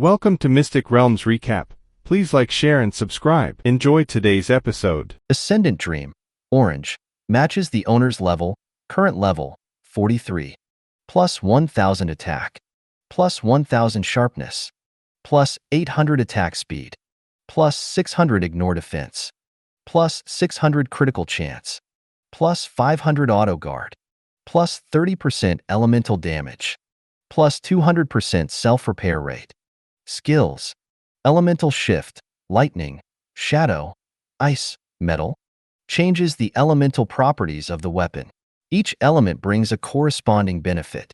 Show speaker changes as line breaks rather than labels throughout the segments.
Welcome to Mystic Realms Recap. Please like, share, and subscribe. Enjoy today's episode.
Ascendant Dream, Orange, matches the owner's level, current level, 43. Plus 1000 attack. Plus 1000 sharpness. Plus 800 attack speed. Plus 600 ignore defense. Plus 600 critical chance. Plus 500 auto guard. Plus 30% elemental damage. Plus 200% self-repair rate. Skills: Elemental Shift, Lightning, Shadow, Ice, Metal. Changes the elemental properties of the weapon. Each element brings a corresponding benefit.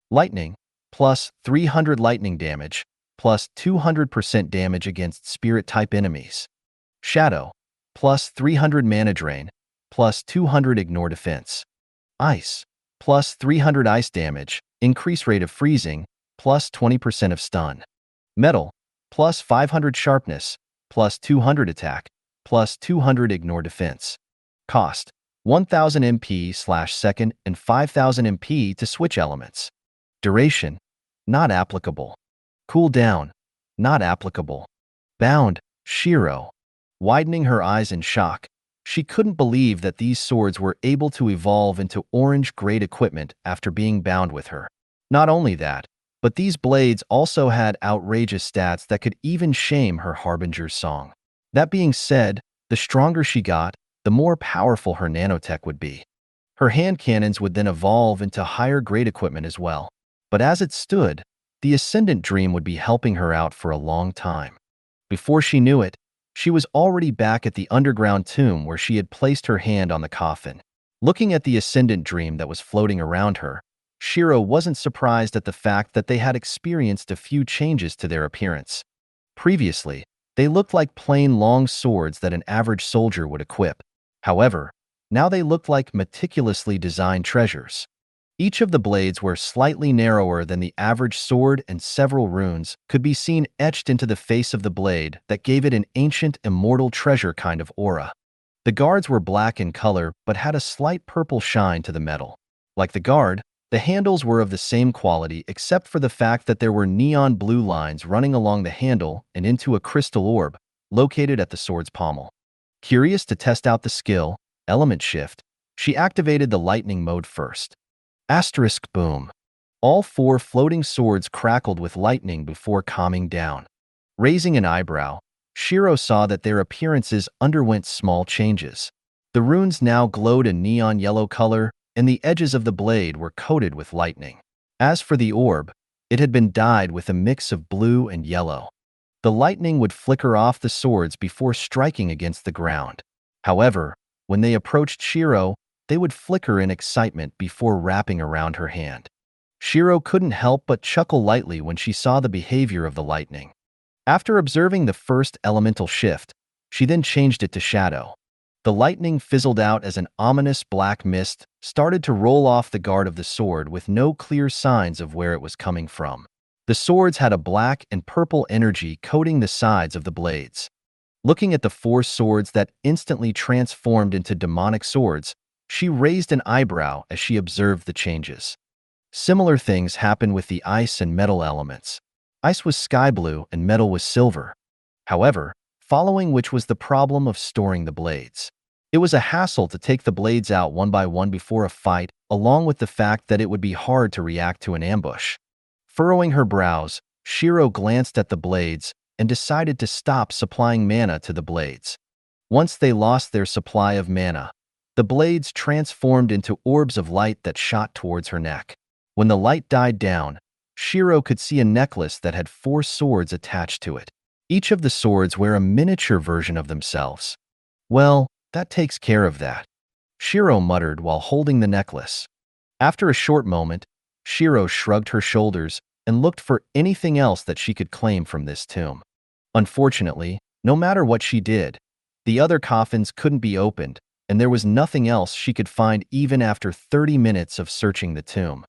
Lightning, plus 300 lightning damage, plus 200% damage against spirit-type enemies. Shadow, plus 300 mana drain, plus 200 ignore defense. Ice, plus 300 ice damage, increase rate of freezing, plus 20% of stun. Metal, plus 500 sharpness, plus 200 attack, plus 200 ignore defense. Cost: 1000 MP/second and 5000 MP to switch elements. Duration: not applicable. Cooldown: not applicable. Bound: Shiro. Widening her eyes in shock, she couldn't believe that these swords were able to evolve into orange-grade equipment after being bound with her. Not only that, but these blades also had outrageous stats that could even shame her Harbinger's song. That being said, the stronger she got, the more powerful her nanotech would be. Her hand cannons would then evolve into higher-grade equipment as well. But as it stood, the Ascendant Dream would be helping her out for a long time. Before she knew it, she was already back at the underground tomb where she had placed her hand on the coffin. Looking at the Ascendant Dream that was floating around her, Shiro wasn't surprised at the fact that they had experienced a few changes to their appearance. Previously, they looked like plain long swords that an average soldier would equip. However, now they looked like meticulously designed treasures. Each of the blades were slightly narrower than the average sword, and several runes could be seen etched into the face of the blade that gave it an ancient, immortal treasure kind of aura. The guards were black in color but had a slight purple shine to the metal. Like the guard, the handles were of the same quality except for the fact that there were neon blue lines running along the handle and into a crystal orb located at the sword's pommel. Curious to test out the skill, Element Shift, she activated the lightning mode first. Asterisk boom. All four floating swords crackled with lightning before calming down. Raising an eyebrow, Shiro saw that their appearances underwent small changes. The runes now glowed a neon yellow color, and the edges of the blade were coated with lightning. As for the orb, it had been dyed with a mix of blue and yellow. The lightning would flicker off the swords before striking against the ground. However, when they approached Shiro, they would flicker in excitement before wrapping around her hand. Shiro couldn't help but chuckle lightly when she saw the behavior of the lightning. After observing the first elemental shift, she then changed it to shadow. The lightning fizzled out as an ominous black mist started to roll off the guard of the sword with no clear signs of where it was coming from. The swords had a black and purple energy coating the sides of the blades. Looking at the four swords that instantly transformed into demonic swords, she raised an eyebrow as she observed the changes. Similar things happened with the ice and metal elements. Ice was sky blue and metal was silver. However, following which was the problem of storing the blades. It was a hassle to take the blades out one by one before a fight, along with the fact that it would be hard to react to an ambush. Furrowing her brows, Shiro glanced at the blades and decided to stop supplying mana to the blades. Once they lost their supply of mana, the blades transformed into orbs of light that shot towards her neck. When the light died down, Shiro could see a necklace that had four swords attached to it. Each of the swords wear a miniature version of themselves. Well, that takes care of that, Shiro muttered while holding the necklace. After a short moment, Shiro shrugged her shoulders and looked for anything else that she could claim from this tomb. Unfortunately, no matter what she did, the other coffins couldn't be opened, and there was nothing else she could find even after 30 minutes of searching the tomb.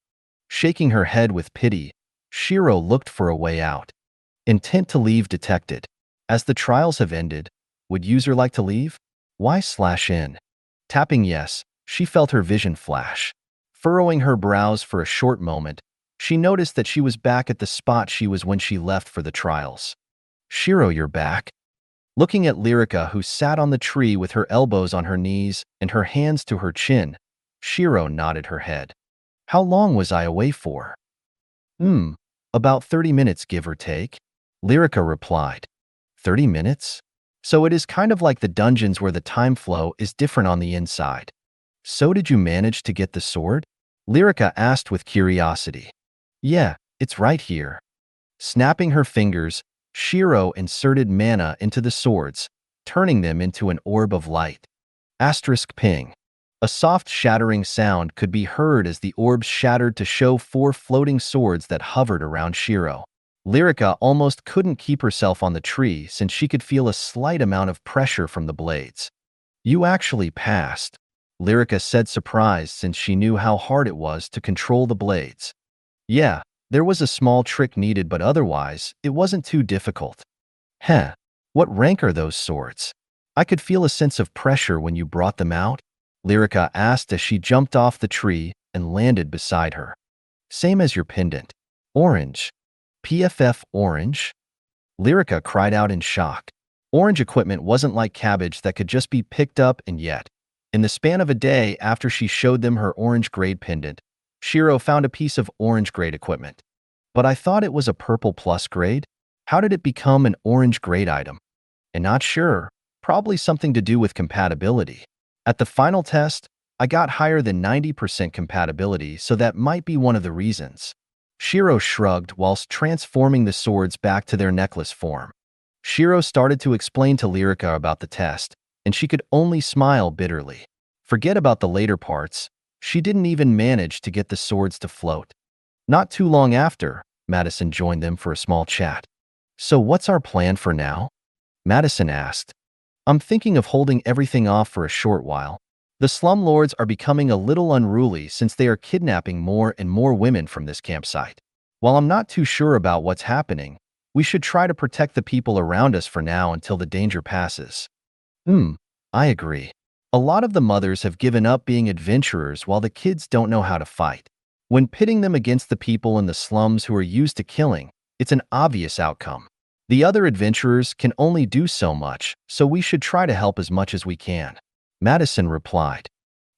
Shaking her head with pity, Shiro looked for a way out. Intent to leave detected. As the trials have ended, would user like to leave? Y/N. Tapping yes, she felt her vision flash. Furrowing her brows for a short moment, She noticed that she was back at the spot she was when she left for the trials. Shiro, you're back? Looking at Lyrica, who sat on the tree with her elbows on her knees and her hands to her chin, Shiro nodded her head. How long was I away for? About 30 minutes, give or take. Lyrica replied. 30 minutes? So it is kind of like the dungeons where the time flow is different on the inside. So did you manage to get the sword? Lyrica asked with curiosity. Yeah, it's right here. Snapping her fingers, Shiro inserted mana into the swords, turning them into an orb of light. Asterisk ping. A soft shattering sound could be heard as the orbs shattered to show 4 floating swords that hovered around Shiro. Lyrica almost couldn't keep herself on the tree since she could feel a slight amount of pressure from the blades. You actually passed, Lyrica said, surprised since she knew how hard it was to control the blades. Yeah, there was a small trick needed, but otherwise, it wasn't too difficult. Heh, what rank are those swords? I could feel a sense of pressure when you brought them out, Lyrica asked as she jumped off the tree and landed beside her. Same as your pendant. Orange. PFF orange? Lyrica cried out in shock. Orange equipment wasn't like cabbage that could just be picked up, and yet, in the span of a day after she showed them her orange grade pendant, Shiro found a piece of orange grade equipment. But I thought it was a purple plus grade? How did it become an orange grade item? And not sure, probably something to do with compatibility. At the final test, I got higher than 90% compatibility, so that might be one of the reasons. Shiro shrugged whilst transforming the swords back to their necklace form. Shiro started to explain to Lyrica about the test, and she could only smile bitterly. Forget about the later parts. She didn't even manage to get the swords to float. Not too long after, Madison joined them for a small chat. So what's our plan for now? Madison asked. I'm thinking of holding everything off for a short while. The slumlords are becoming a little unruly since they are kidnapping more and more women from this campsite. While I'm not too sure about what's happening, we should try to protect the people around us for now until the danger passes. I agree. A lot of the mothers have given up being adventurers while the kids don't know how to fight. When pitting them against the people in the slums who are used to killing, it's an obvious outcome. The other adventurers can only do so much, so we should try to help as much as we can. Madison replied.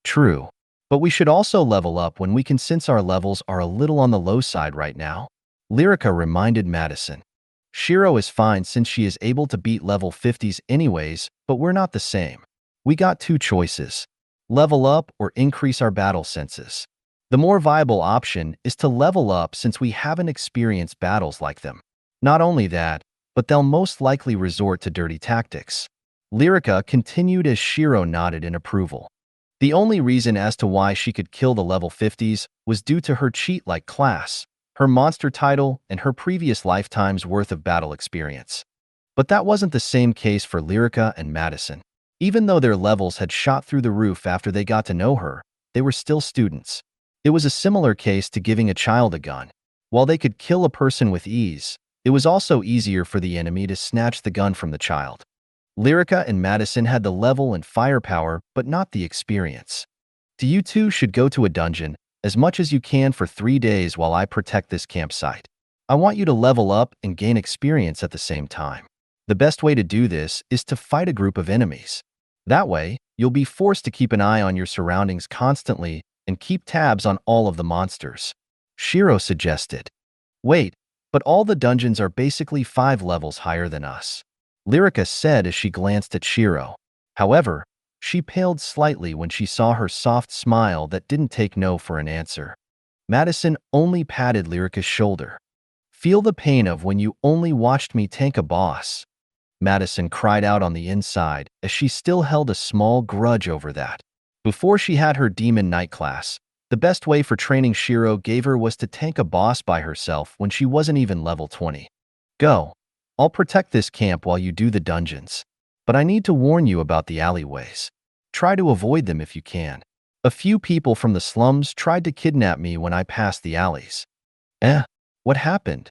True. But we should also level up when we can, since our levels are a little on the low side right now. Lyrica reminded Madison. Shiro is fine since she is able to beat level 50s anyways, but we're not the same. We got 2 choices. Level up or increase our battle senses. The more viable option is to level up since we haven't experienced battles like them. Not only that, but they'll most likely resort to dirty tactics. Lyrica continued as Shiro nodded in approval. The only reason as to why she could kill the level 50s was due to her cheat-like class, her monster title, and her previous lifetime's worth of battle experience. But that wasn't the same case for Lyrica and Madison. Even though their levels had shot through the roof after they got to know her, they were still students. It was a similar case to giving a child a gun. While they could kill a person with ease, it was also easier for the enemy to snatch the gun from the child. Lyrica and Madison had the level and firepower, but not the experience. You two should go to a dungeon as much as you can for 3 days while I protect this campsite. I want you to level up and gain experience at the same time. The best way to do this is to fight a group of enemies. That way, you'll be forced to keep an eye on your surroundings constantly and keep tabs on all of the monsters. Shiro suggested. Wait, but all the dungeons are basically 5 levels higher than us, Lyrica said as she glanced at Shiro. However, she paled slightly when she saw her soft smile that didn't take no for an answer. Madison only patted Lyrica's shoulder. Feel the pain of when you only watched me tank a boss, Madison cried out on the inside as she still held a small grudge over that. Before she had her Demon Knight class, the best way for training Shiro gave her was to tank a boss by herself when she wasn't even level 20. Go. I'll protect this camp while you do the dungeons. But I need to warn you about the alleyways. Try to avoid them if you can. A few people from the slums tried to kidnap me when I passed the alleys. What happened?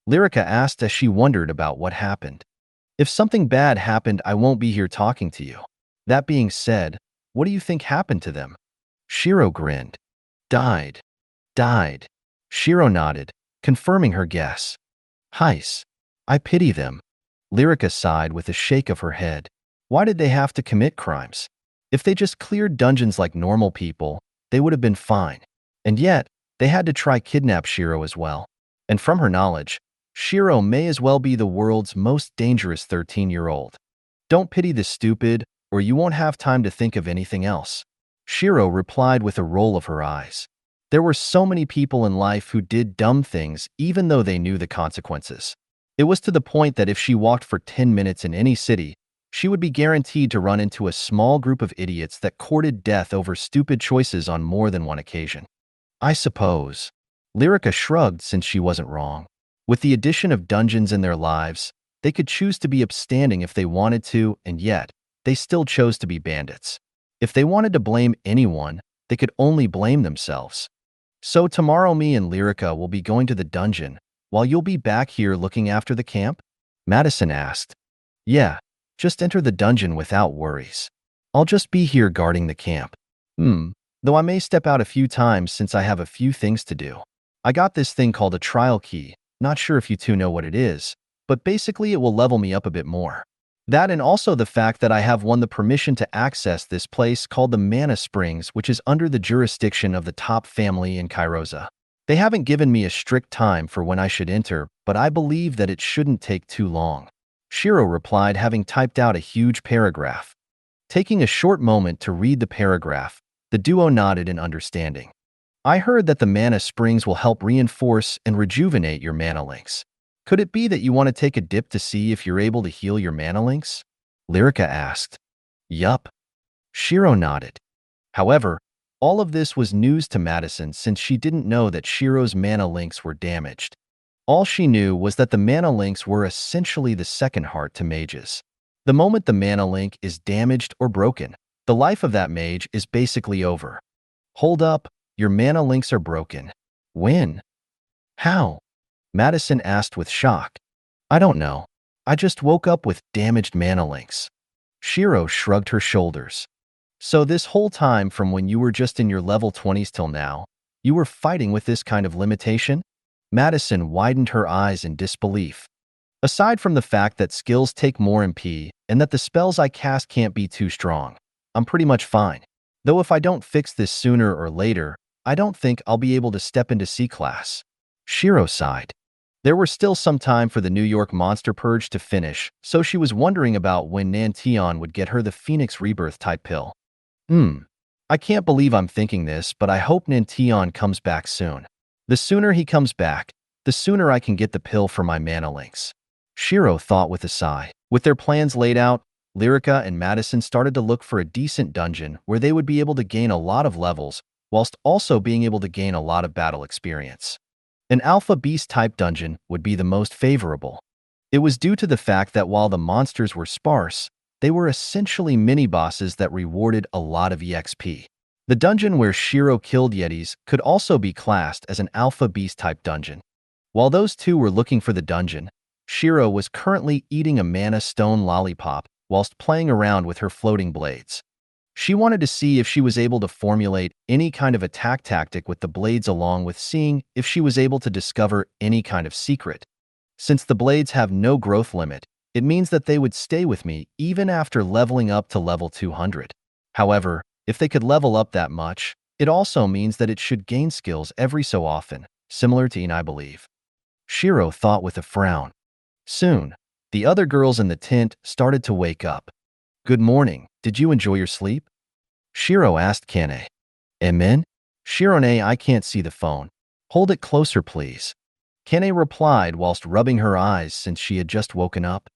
Lyrica asked as she wondered about what happened. If something bad happened, I won't be here talking to you. That being said, what do you think happened to them? Shiro grinned. Died. Shiro nodded, confirming her guess. Heis. I pity them. Lyrica sighed with a shake of her head. Why did they have to commit crimes? If they just cleared dungeons like normal people, they would have been fine. And yet, they had to try kidnap Shiro as well. And from her knowledge, Shiro may as well be the world's most dangerous 13-year-old. Don't pity the stupid, or you won't have time to think of anything else. Shiro replied with a roll of her eyes. There were so many people in life who did dumb things even though they knew the consequences. It was to the point that if she walked for 10 minutes in any city, she would be guaranteed to run into a small group of idiots that courted death over stupid choices on more than one occasion. I suppose. Lyrica shrugged since she wasn't wrong. With the addition of dungeons in their lives, they could choose to be upstanding if they wanted to, and yet, they still chose to be bandits. If they wanted to blame anyone, they could only blame themselves. So tomorrow me and Lyrica will be going to the dungeon, while you'll be back here looking after the camp? Madison asked. Yeah, just enter the dungeon without worries. I'll just be here guarding the camp. Though I may step out a few times since I have a few things to do. I got this thing called a trial key, not sure if you two know what it is, but basically it will level me up a bit more. That and also the fact that I have won the permission to access this place called the Mana Springs, which is under the jurisdiction of the top family in Kairosa. They haven't given me a strict time for when I should enter, but I believe that it shouldn't take too long. Shiro replied, having typed out a huge paragraph. Taking a short moment to read the paragraph, the duo nodded in understanding. I heard that the Mana Springs will help reinforce and rejuvenate your mana links. Could it be that you want to take a dip to see if you're able to heal your mana links? Lyrica asked. Yup. Shiro nodded. However, all of this was news to Madison since she didn't know that Shiro's mana links were damaged. All she knew was that the mana links were essentially the second heart to mages. The moment the mana link is damaged or broken, the life of that mage is basically over. Hold up, your mana links are broken. When? How? Madison asked with shock. I don't know. I just woke up with damaged mana links. Shiro shrugged her shoulders. So this whole time from when you were just in your level 20s till now, you were fighting with this kind of limitation? Madison widened her eyes in disbelief. Aside from the fact that skills take more MP and that the spells I cast can't be too strong, I'm pretty much fine. Though if I don't fix this sooner or later, I don't think I'll be able to step into C-class. Shiro sighed. There were still some time for the New York Monster Purge to finish, so she was wondering about when Nantion would get her the Phoenix Rebirth type pill. I can't believe I'm thinking this, but I hope Nantion comes back soon. The sooner he comes back, the sooner I can get the pill for my mana links. Shiro thought with a sigh. With their plans laid out, Lyrica and Madison started to look for a decent dungeon where they would be able to gain a lot of levels, whilst also being able to gain a lot of battle experience. An Alpha Beast type dungeon would be the most favorable. It was due to the fact that while the monsters were sparse, they were essentially mini-bosses that rewarded a lot of EXP. The dungeon where Shiro killed Yetis could also be classed as an Alpha Beast type dungeon. While those two were looking for the dungeon, Shiro was currently eating a mana stone lollipop whilst playing around with her floating blades. She wanted to see if she was able to formulate any kind of attack tactic with the blades, along with seeing if she was able to discover any kind of secret. Since the blades have no growth limit, it means that they would stay with me even after leveling up to level 200. However, if they could level up that much, it also means that it should gain skills every so often, similar to Ine, I believe. Shiro thought with a frown. Soon, the other girls in the tent started to wake up. Good morning, did you enjoy your sleep? Shiro asked Kane. Amen? Shiro-ne, I can't see the phone. Hold it closer, please. Kane replied whilst rubbing her eyes since she had just woken up.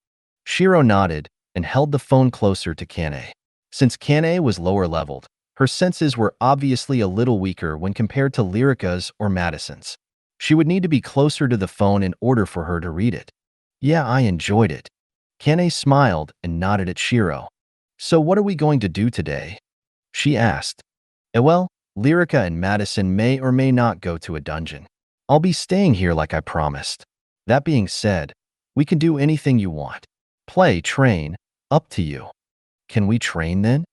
Shiro nodded and held the phone closer to Kane. Since Kane was lower leveled, her senses were obviously a little weaker when compared to Lyrica's or Madison's. She would need to be closer to the phone in order for her to read it. Yeah, I enjoyed it. Kane smiled and nodded at Shiro. So what are we going to do today? She asked. Well, Lyrica and Madison may or may not go to a dungeon. I'll be staying here like I promised. That being said, we can do anything you want. Play, train, up to you. Can we train then?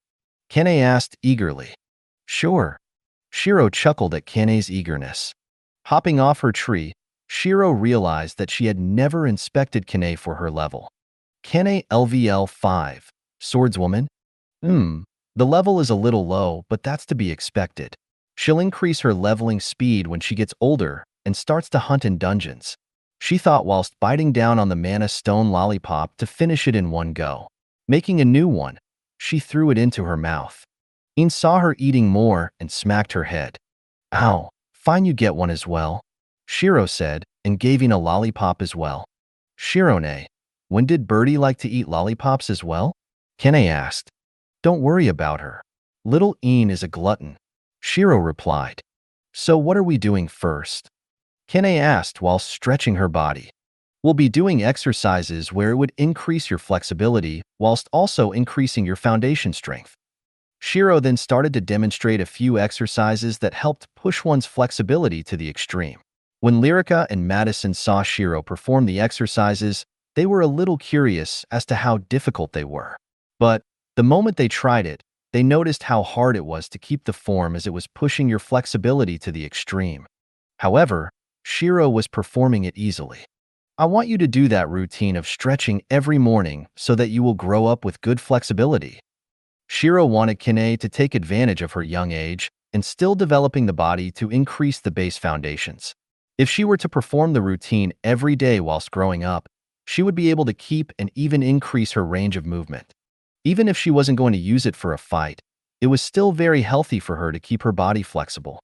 Kane asked eagerly. Sure. Shiro chuckled at Kane's eagerness. Hopping off her tree, Shiro realized that she had never inspected Kane for her level. Kane LVL 5, Swordswoman? The level is a little low, but that's to be expected. She'll increase her leveling speed when she gets older and starts to hunt in dungeons. She thought whilst biting down on the mana stone lollipop to finish it in one go. Making a new one, she threw it into her mouth. Een saw her eating more and smacked her head. Ow, fine, you get one as well, Shiro said, and gave Een a lollipop as well. Shirone, when did Birdie like to eat lollipops as well? Kane asked. Don't worry about her. Little Een is a glutton, Shiro replied. So what are we doing first? Kane asked while stretching her body. We'll be doing exercises where it would increase your flexibility whilst also increasing your foundation strength. Shiro then started to demonstrate a few exercises that helped push one's flexibility to the extreme. When Lyrica and Madison saw Shiro perform the exercises, they were a little curious as to how difficult they were. But the moment they tried it, they noticed how hard it was to keep the form as it was pushing your flexibility to the extreme. However, Shiro was performing it easily. I want you to do that routine of stretching every morning so that you will grow up with good flexibility. Shiro wanted Kane to take advantage of her young age and still developing the body to increase the base foundations. If she were to perform the routine every day whilst growing up, she would be able to keep and even increase her range of movement. Even if she wasn't going to use it for a fight, it was still very healthy for her to keep her body flexible.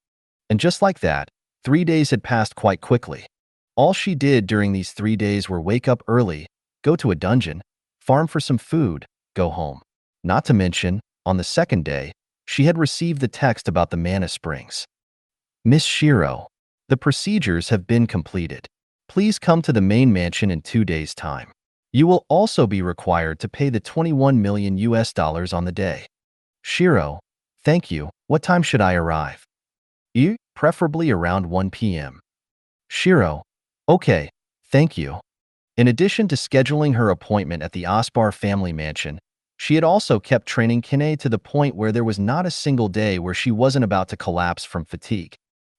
And just like that, 3 days had passed quite quickly. All she did during these 3 days were wake up early, go to a dungeon, farm for some food, go home. Not to mention, on the second day, she had received the text about the mana springs. Miss Shiro, the procedures have been completed. Please come to the main mansion in 2 days' time. You will also be required to pay the $21 million on the day. Shiro, thank you. What time should I arrive? Preferably around 1 p.m. Shiro, okay, thank you. In addition to scheduling her appointment at the Osbar family mansion, she had also kept training Kane to the point where there was not a single day where she wasn't about to collapse from fatigue.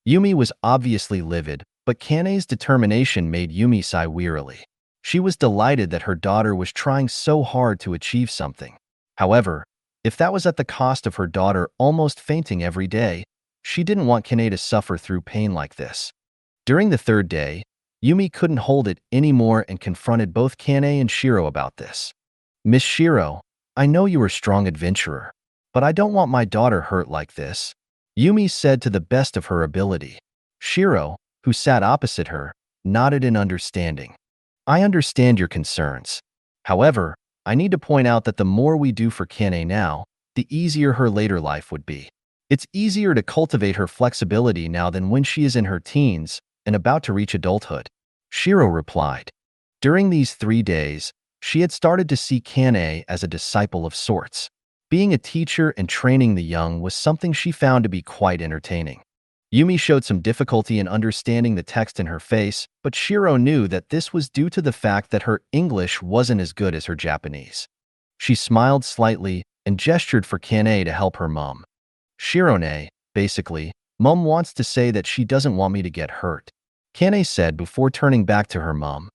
Yumi was obviously livid, but Kane's determination made Yumi sigh wearily. She was delighted that her daughter was trying so hard to achieve something. However, if that was at the cost of her daughter almost fainting every day, she didn't want Kane to suffer through pain like this. During the third day, Yumi couldn't hold it anymore and confronted both Kane and Shiro about this. Miss Shiro, I know you are a strong adventurer, but I don't want my daughter hurt like this, Yumi said to the best of her ability. Shiro, who sat opposite her, nodded in understanding. I understand your concerns. However, I need to point out that the more we do for Kane now, the easier her later life would be. It's easier to cultivate her flexibility now than when she is in her teens and about to reach adulthood, Shiro replied. During these 3 days, she had started to see Kane as a disciple of sorts. Being a teacher and training the young was something she found to be quite entertaining. Yumi showed some difficulty in understanding the text in her face, but Shiro knew that this was due to the fact that her English wasn't as good as her Japanese. She smiled slightly and gestured for Kane to help her mum. Shirone, basically, Mum wants to say that she doesn't want me to get hurt, Kane said before turning back to her mum.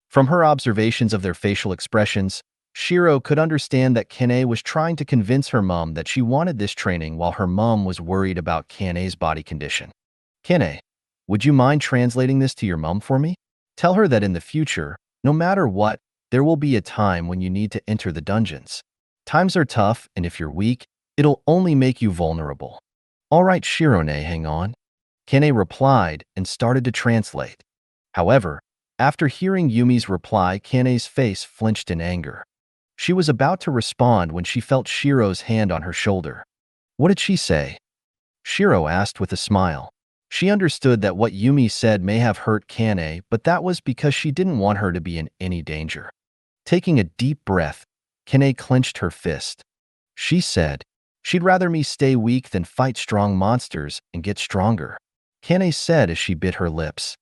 From her observations of their facial expressions, Shiro could understand that Kane was trying to convince her mum that she wanted this training while her mum was worried about Kane's body condition. Kane, would you mind translating this to your mum for me? Tell her that in the future, no matter what, there will be a time when you need to enter the dungeons. Times are tough, and if you're weak, it'll only make you vulnerable. All right, Shirone, hang on. Kane replied and started to translate. However, after hearing Yumi's reply, Kane's face flinched in anger. She was about to respond when she felt Shiro's hand on her shoulder. What did she say? Shiro asked with a smile. She understood that what Yumi said may have hurt Kane, but that was because she didn't want her to be in any danger. Taking a deep breath, Kane clenched her fist. She said, she'd rather me stay weak than fight strong monsters and get stronger, Kane said as she bit her lips.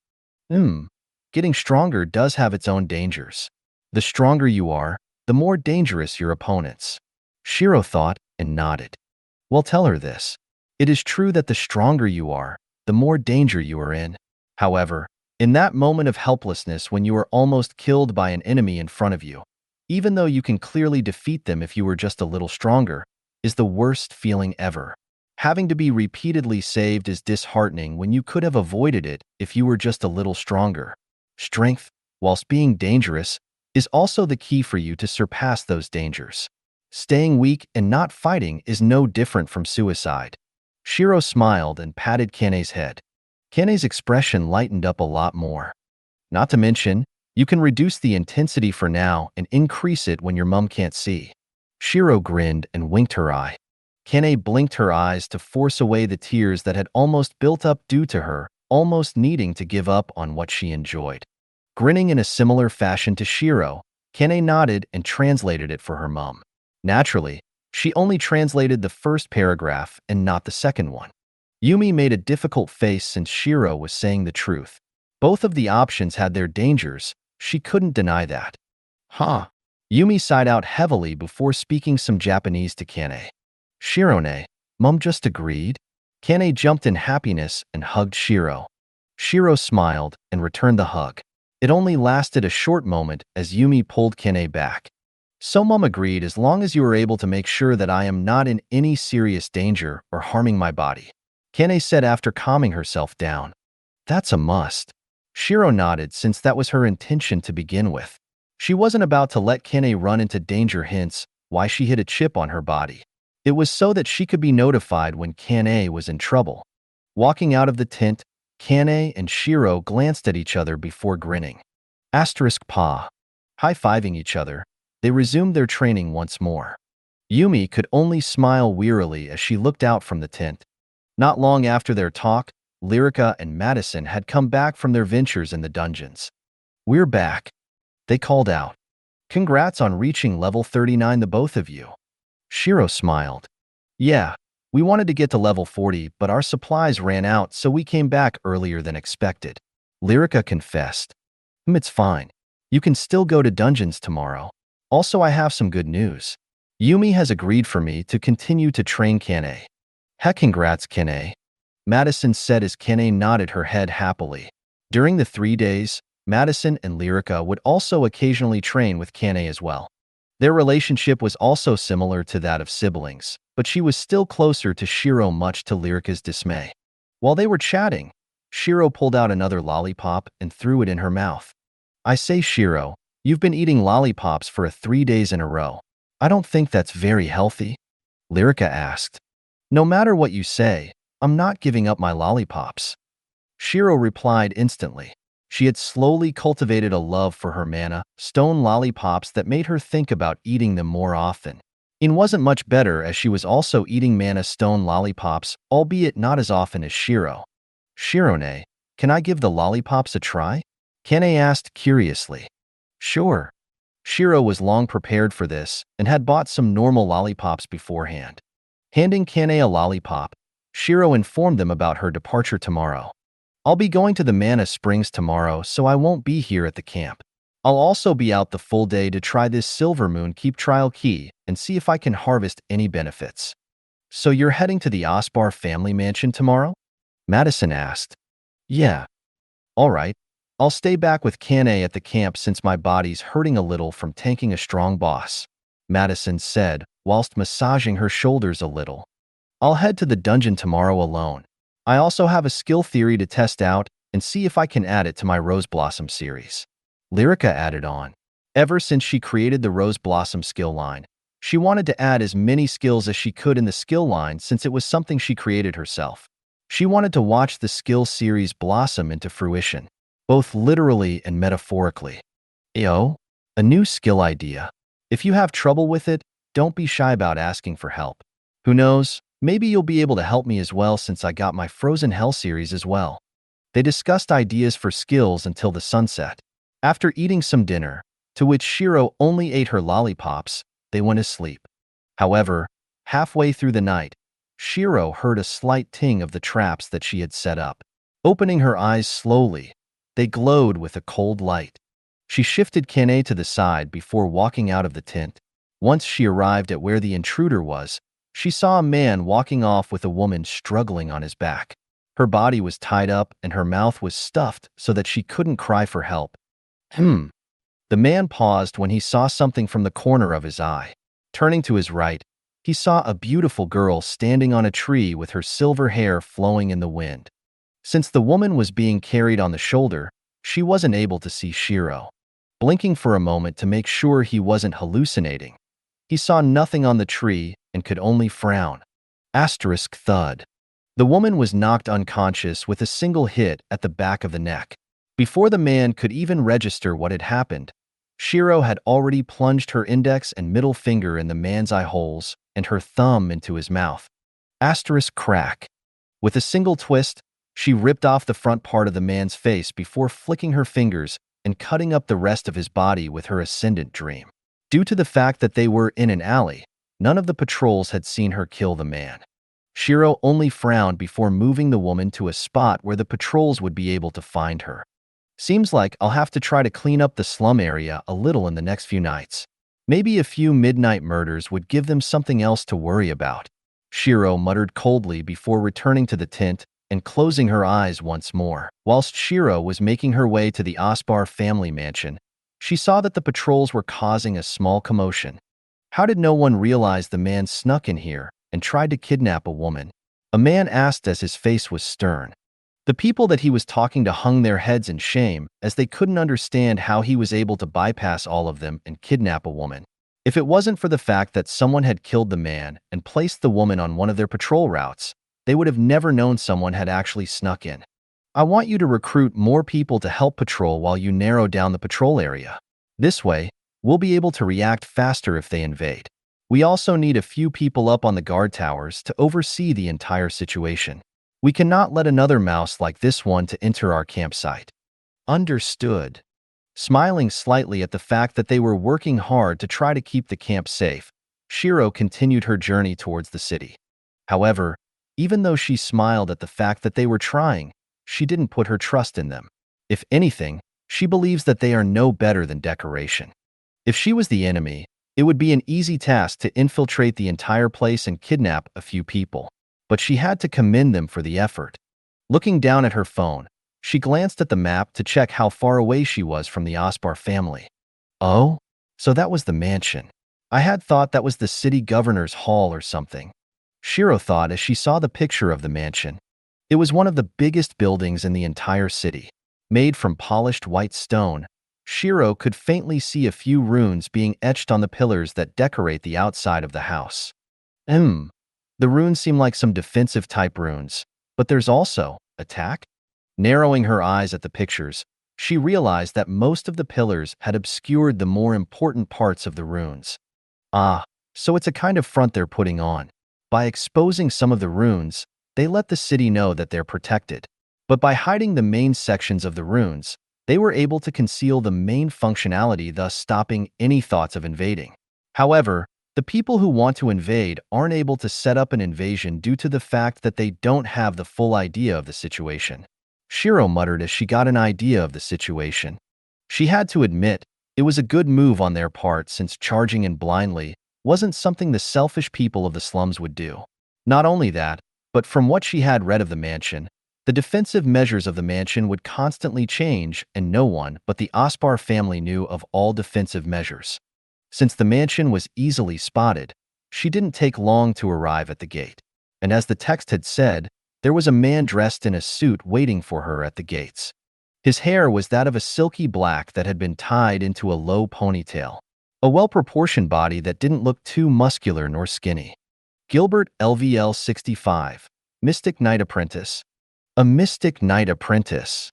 Getting stronger does have its own dangers. The stronger you are, the more dangerous your opponents. Shiro thought and nodded. Well, tell her this. It is true that the stronger you are, the more danger you are in. However, in that moment of helplessness when you are almost killed by an enemy in front of you, even though you can clearly defeat them if you were just a little stronger, is the worst feeling ever. Having to be repeatedly saved is disheartening when you could have avoided it if you were just a little stronger. Strength, whilst being dangerous, is also the key for you to surpass those dangers. Staying weak and not fighting is no different from suicide. Shiro smiled and patted Kane's head. Kane's expression lightened up a lot more. Not to mention, you can reduce the intensity for now and increase it when your mom can't see. Shiro grinned and winked her eye. Kane blinked her eyes to force away the tears that had almost built up due to her, almost needing to give up on what she enjoyed. Grinning in a similar fashion to Shiro, Kane nodded and translated it for her mom. Naturally, she only translated the first paragraph and not the second one. Yumi made a difficult face since Shiro was saying the truth. Both of the options had their dangers, she couldn't deny that. Huh. Yumi sighed out heavily before speaking some Japanese to Kane. Shirone, Mum just agreed? Kane jumped in happiness and hugged Shiro. Shiro smiled and returned the hug. It only lasted a short moment as Yumi pulled Kane back. So Mum agreed as long as you are able to make sure that I am not in any serious danger or harming my body. Kane said after calming herself down. That's a must. Shiro nodded since that was her intention to begin with. She wasn't about to let Kane run into danger, hence why she hid a chip on her body. It was so that she could be notified when Kane was in trouble. Walking out of the tent, Kane and Shiro glanced at each other before grinning. *Pa. High-fiving each other, they resumed their training once more. Yumi could only smile wearily as she looked out from the tent. Not long after their talk, Lyrica and Madison had come back from their ventures in the dungeons. We're back, they called out. Congrats on reaching level 39, the both of you. Shiro smiled. Yeah, we wanted to get to level 40, but our supplies ran out, so we came back earlier than expected. Lyrica confessed. It's fine. You can still go to dungeons tomorrow. Also, I have some good news. Yumi has agreed for me to continue to train Kane. Heck, congrats, Kane. Madison said as Kane nodded her head happily. During the 3 days, Madison and Lyrica would also occasionally train with Kane as well. Their relationship was also similar to that of siblings, but she was still closer to Shiro, much to Lyrica's dismay. While they were chatting, Shiro pulled out another lollipop and threw it in her mouth. I say, Shiro, you've been eating lollipops for 3 days in a row. I don't think that's very healthy. Lyrica asked. No matter what you say, I'm not giving up my lollipops. Shiro replied instantly. She had slowly cultivated a love for her mana stone lollipops that made her think about eating them more often. It wasn't much better as she was also eating mana stone lollipops, albeit not as often as Shiro. Shirone, can I give the lollipops a try? Kane asked curiously. Sure. Shiro was long prepared for this and had bought some normal lollipops beforehand. Handing Kane a lollipop, Shiro informed them about her departure tomorrow. I'll be going to the Mana Springs tomorrow, so I won't be here at the camp. I'll also be out the full day to try this Silver Moon Keep trial key and see if I can harvest any benefits. So you're heading to the Osbar family mansion tomorrow? Madison asked. Yeah. All right. I'll stay back with Kane at the camp since my body's hurting a little from tanking a strong boss, Madison said, whilst massaging her shoulders a little. I'll head to the dungeon tomorrow alone. I also have a skill theory to test out and see if I can add it to my Rose Blossom series. Lyrica added on. Ever since she created the Rose Blossom skill line, she wanted to add as many skills as she could in the skill line since it was something she created herself. She wanted to watch the skill series blossom into fruition, both literally and metaphorically. A new skill idea. If you have trouble with it, don't be shy about asking for help. Who knows? Maybe you'll be able to help me as well since I got my Frozen Hell series as well. They discussed ideas for skills until the sunset. After eating some dinner, to which Shiro only ate her lollipops, they went to sleep. However, halfway through the night, Shiro heard a slight ting of the traps that she had set up. Opening her eyes slowly, they glowed with a cold light. She shifted Kane to the side before walking out of the tent. Once she arrived at where the intruder was, she saw a man walking off with a woman struggling on his back. Her body was tied up and her mouth was stuffed so that she couldn't cry for help. Hmm. The man paused when he saw something from the corner of his eye. Turning to his right, he saw a beautiful girl standing on a tree with her silver hair flowing in the wind. Since the woman was being carried on the shoulder, she wasn't able to see Shiro. Blinking for a moment to make sure he wasn't hallucinating, he saw nothing on the tree and could only frown. Asterisk thud. The woman was knocked unconscious with a single hit at the back of the neck. Before the man could even register what had happened, Shiro had already plunged her index and middle finger in the man's eye holes and her thumb into his mouth. Asterisk crack. With a single twist, she ripped off the front part of the man's face before flicking her fingers and cutting up the rest of his body with her ascendant dream. Due to the fact that they were in an alley, none of the patrols had seen her kill the man. Shiro only frowned before moving the woman to a spot where the patrols would be able to find her. Seems like I'll have to try to clean up the slum area a little in the next few nights. Maybe a few midnight murders would give them something else to worry about. Shiro muttered coldly before returning to the tent and closing her eyes once more. Whilst Shiro was making her way to the Osbar family mansion, she saw that the patrols were causing a small commotion. How did no one realize the man snuck in here and tried to kidnap a woman? A man asked as his face was stern. The people that he was talking to hung their heads in shame as they couldn't understand how he was able to bypass all of them and kidnap a woman. If it wasn't for the fact that someone had killed the man and placed the woman on one of their patrol routes, they would have never known someone had actually snuck in. I want you to recruit more people to help patrol while you narrow down the patrol area. This way, we'll be able to react faster if they invade. We also need a few people up on the guard towers to oversee the entire situation. We cannot let another mouse like this one to enter our campsite. Understood. Smiling slightly at the fact that they were working hard to try to keep the camp safe, Shiro continued her journey towards the city. However, even though she smiled at the fact that they were trying, she didn't put her trust in them. If anything, she believes that they are no better than decoration. If she was the enemy, it would be an easy task to infiltrate the entire place and kidnap a few people. But she had to commend them for the effort. Looking down at her phone, she glanced at the map to check how far away she was from the Osbar family. Oh, so that was the mansion. I had thought that was the city governor's hall or something. Shiro thought as she saw the picture of the mansion. It was one of the biggest buildings in the entire city. Made from polished white stone, Shiro could faintly see a few runes being etched on the pillars that decorate the outside of the house. The runes seem like some defensive type runes, but there's also attack? Narrowing her eyes at the pictures, she realized that most of the pillars had obscured the more important parts of the runes. Ah, so it's a kind of front they're putting on. By exposing some of the runes, they let the city know that they're protected. But by hiding the main sections of the runes, they were able to conceal the main functionality, thus stopping any thoughts of invading. However, the people who want to invade aren't able to set up an invasion due to the fact that they don't have the full idea of the situation. Shiro muttered as she got an idea of the situation. She had to admit, it was a good move on their part since charging in blindly wasn't something the selfish people of the slums would do. Not only that, but from what she had read of the mansion, the defensive measures of the mansion would constantly change and no one but the Osbar family knew of all defensive measures. Since the mansion was easily spotted, she didn't take long to arrive at the gate. And as the text had said, there was a man dressed in a suit waiting for her at the gates. His hair was that of a silky black that had been tied into a low ponytail. A well-proportioned body that didn't look too muscular nor skinny. Gilbert LVL 65, Mystic Knight Apprentice. A Mystic Knight Apprentice.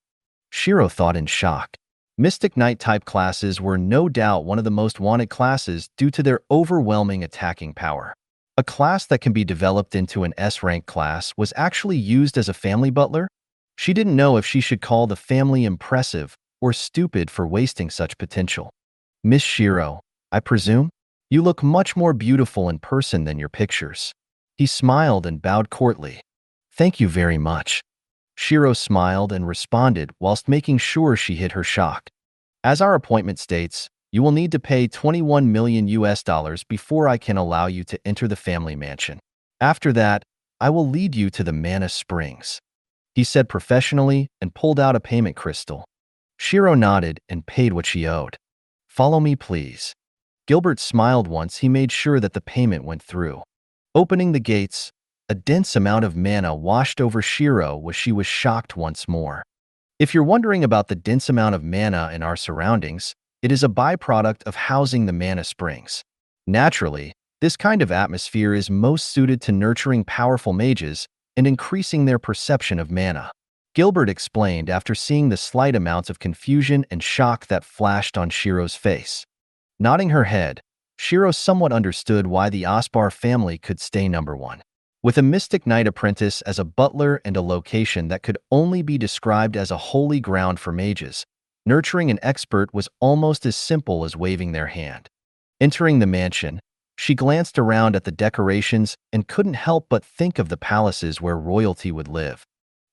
Shiro thought in shock. Mystic Knight type classes were no doubt one of the most wanted classes due to their overwhelming attacking power. A class that can be developed into an S-rank class was actually used as a family butler. She didn't know if she should call the family impressive or stupid for wasting such potential. Miss Shiro, I presume? You look much more beautiful in person than your pictures. He smiled and bowed courtly. Thank you very much. Shiro smiled and responded whilst making sure she hid her shock. As our appointment states, you will need to pay $21 million before I can allow you to enter the family mansion. After that, I will lead you to the Mana Springs. he said professionally and pulled out a payment crystal. Shiro nodded and paid what she owed. Follow me, please. Gilbert smiled once he made sure that the payment went through. Opening the gates, a dense amount of mana washed over Shiro as she was shocked once more. If you're wondering about the dense amount of mana in our surroundings, it is a byproduct of housing the mana springs. Naturally, this kind of atmosphere is most suited to nurturing powerful mages and increasing their perception of mana. Gilbert explained after seeing the slight amounts of confusion and shock that flashed on Shiro's face. Nodding her head, Shiro somewhat understood why the Asbar family could stay number one. With a mystic knight apprentice as a butler and a location that could only be described as a holy ground for mages, nurturing an expert was almost as simple as waving their hand. Entering the mansion, she glanced around at the decorations and couldn't help but think of the palaces where royalty would live.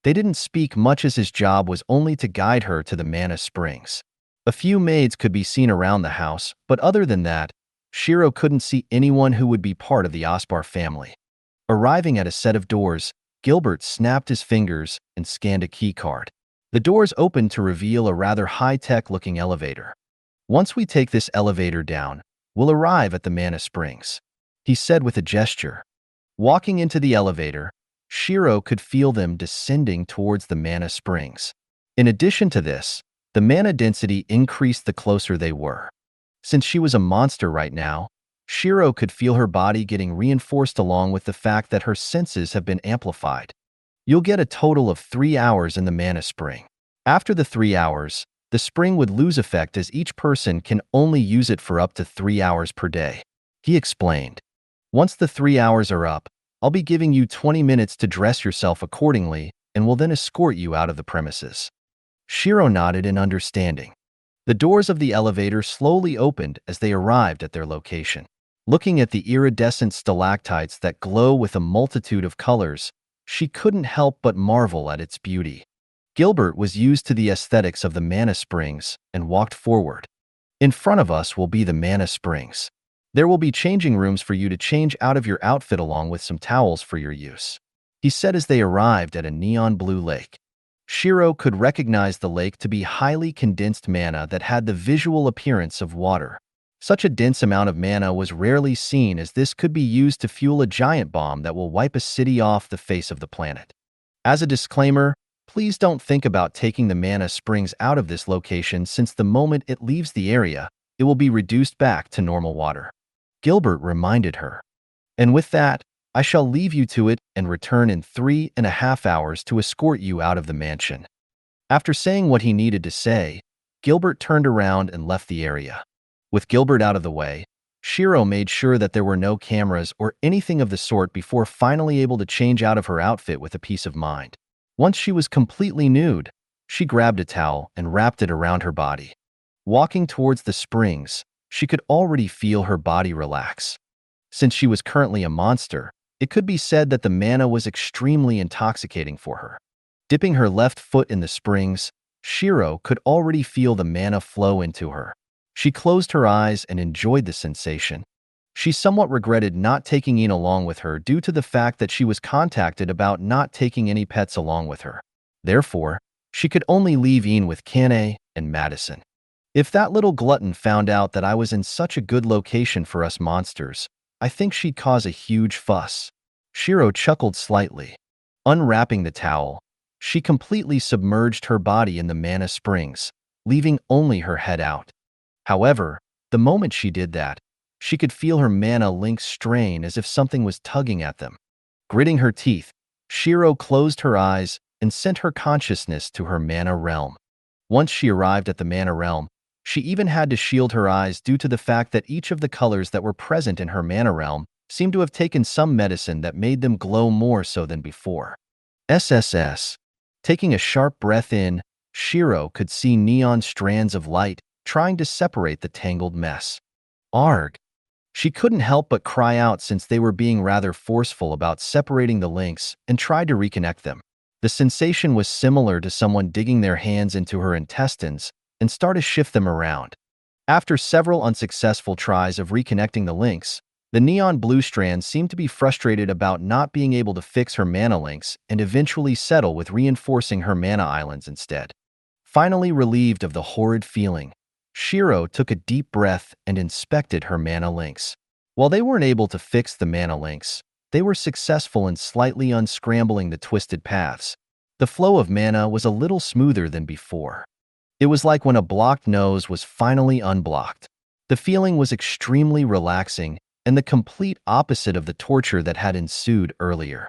They didn't speak much as his job was only to guide her to the mana springs. A few maids could be seen around the house, but other than that, Shiro couldn't see anyone who would be part of the Asbar family. Arriving at a set of doors, Gilbert snapped his fingers and scanned a keycard. The doors opened to reveal a rather high-tech-looking elevator. Once we take this elevator down, we'll arrive at the mana springs, he said with a gesture. Walking into the elevator, Shiro could feel them descending towards the mana springs. In addition to this, the mana density increased the closer they were. Since she was a monster right now, Shiro could feel her body getting reinforced along with the fact that her senses have been amplified. You'll get a total of 3 hours in the mana spring. After the 3 hours, the spring would lose effect as each person can only use it for up to 3 hours per day, he explained. Once the 3 hours are up, I'll be giving you 20 minutes to dress yourself accordingly and will then escort you out of the premises. Shiro nodded in understanding. The doors of the elevator slowly opened as they arrived at their location. Looking at the iridescent stalactites that glow with a multitude of colors, she couldn't help but marvel at its beauty. Gilbert was used to the aesthetics of the mana springs and walked forward. In front of us will be the mana springs. There will be changing rooms for you to change out of your outfit along with some towels for your use, he said as they arrived at a neon blue lake. Shiro could recognize the lake to be highly condensed mana that had the visual appearance of water. Such a dense amount of mana was rarely seen, as this could be used to fuel a giant bomb that will wipe a city off the face of the planet. As a disclaimer, please don't think about taking the mana springs out of this location, since the moment it leaves the area, it will be reduced back to normal water, Gilbert reminded her. And with that, I shall leave you to it and return in 3.5 hours to escort you out of the mansion. After saying what he needed to say, Gilbert turned around and left the area. With Gilbert out of the way, Shiro made sure that there were no cameras or anything of the sort before finally able to change out of her outfit with a peace of mind. Once she was completely nude, she grabbed a towel and wrapped it around her body. Walking towards the springs, she could already feel her body relax. Since she was currently a monster, it could be said that the mana was extremely intoxicating for her. Dipping her left foot in the springs, Shiro could already feel the mana flow into her. She closed her eyes and enjoyed the sensation. She somewhat regretted not taking Ian along with her due to the fact that she was contacted about not taking any pets along with her. Therefore, she could only leave Ian with Kane and Madison. If that little glutton found out that I was in such a good location for us monsters, I think she'd cause a huge fuss. Shiro chuckled slightly. Unwrapping the towel, she completely submerged her body in the mana springs, leaving only her head out. However, the moment she did that, she could feel her mana links strain as if something was tugging at them. Gritting her teeth, Shiro closed her eyes and sent her consciousness to her mana realm. Once she arrived at the mana realm, she even had to shield her eyes due to the fact that each of the colors that were present in her mana realm seemed to have taken some medicine that made them glow more so than before. SSS. Taking a sharp breath in, Shiro could see neon strands of light trying to separate the tangled mess. Arg! She couldn't help but cry out since they were being rather forceful about separating the links and tried to reconnect them. The sensation was similar to someone digging their hands into her intestines and start to shift them around. After several unsuccessful tries of reconnecting the links, The neon blue strand seemed to be frustrated about not being able to fix her mana links and eventually settle with reinforcing her mana islands instead. Finally relieved of the horrid feeling, Shiro took a deep breath and inspected her mana links. While they weren't able to fix the mana links, they were successful in slightly unscrambling the twisted paths. The flow of mana was a little smoother than before. It was like when a blocked nose was finally unblocked. The feeling was extremely relaxing and the complete opposite of the torture that had ensued earlier.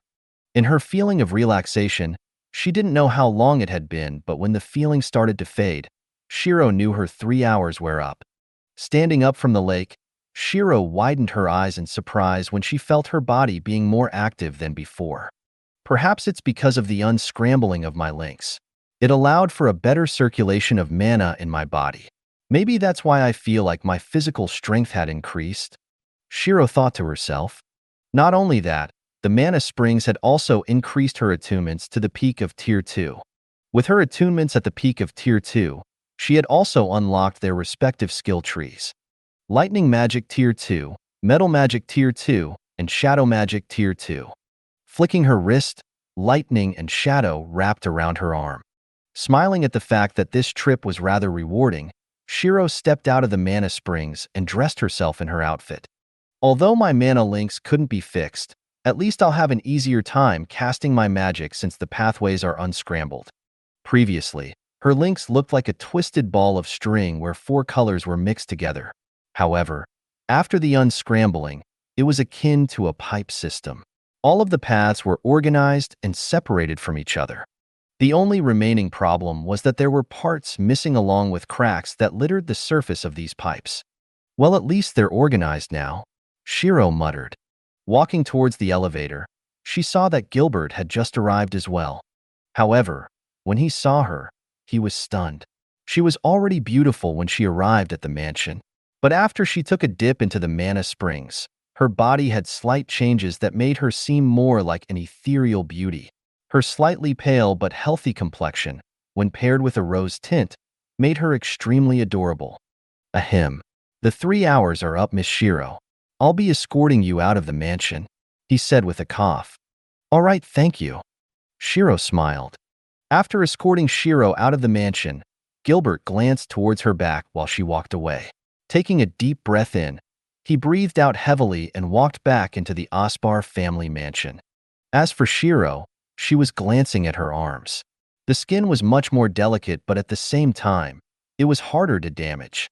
In her feeling of relaxation, she didn't know how long it had been, but when the feeling started to fade, Shiro knew her 3 hours were up. Standing up from the lake, Shiro widened her eyes in surprise when she felt her body being more active than before. Perhaps it's because of the unscrambling of my links. It allowed for a better circulation of mana in my body. Maybe that's why I feel like my physical strength had increased, Shiro thought to herself. Not only that, the mana springs had also increased her attunements to the peak of Tier 2. With her attunements at the peak of Tier 2, she had also unlocked their respective skill trees. Lightning Magic Tier 2, Metal Magic Tier 2, and Shadow Magic Tier 2. Flicking her wrist, lightning and shadow wrapped around her arm. Smiling at the fact that this trip was rather rewarding, Shiro stepped out of the mana springs and dressed herself in her outfit. Although my mana links couldn't be fixed, at least I'll have an easier time casting my magic since the pathways are unscrambled. Previously, her links looked like a twisted ball of string where 4 colors were mixed together. However, after the unscrambling, it was akin to a pipe system. All of the paths were organized and separated from each other. The only remaining problem was that there were parts missing along with cracks that littered the surface of these pipes. Well, at least they're organized now, Shiro muttered. Walking towards the elevator, she saw that Gilbert had just arrived as well. However, when he saw her, he was stunned. She was already beautiful when she arrived at the mansion. But after she took a dip into the mana springs, her body had slight changes that made her seem more like an ethereal beauty. Her slightly pale but healthy complexion, when paired with a rose tint, made her extremely adorable. Ahem. The 3 hours are up, Miss Shiro. I'll be escorting you out of the mansion, he said with a cough. All right, thank you. Shiro smiled. After escorting Shiro out of the mansion, Gilbert glanced towards her back while she walked away. Taking a deep breath in, he breathed out heavily and walked back into the Aspar family mansion. As for Shiro, she was glancing at her arms. The skin was much more delicate, but at the same time, it was harder to damage.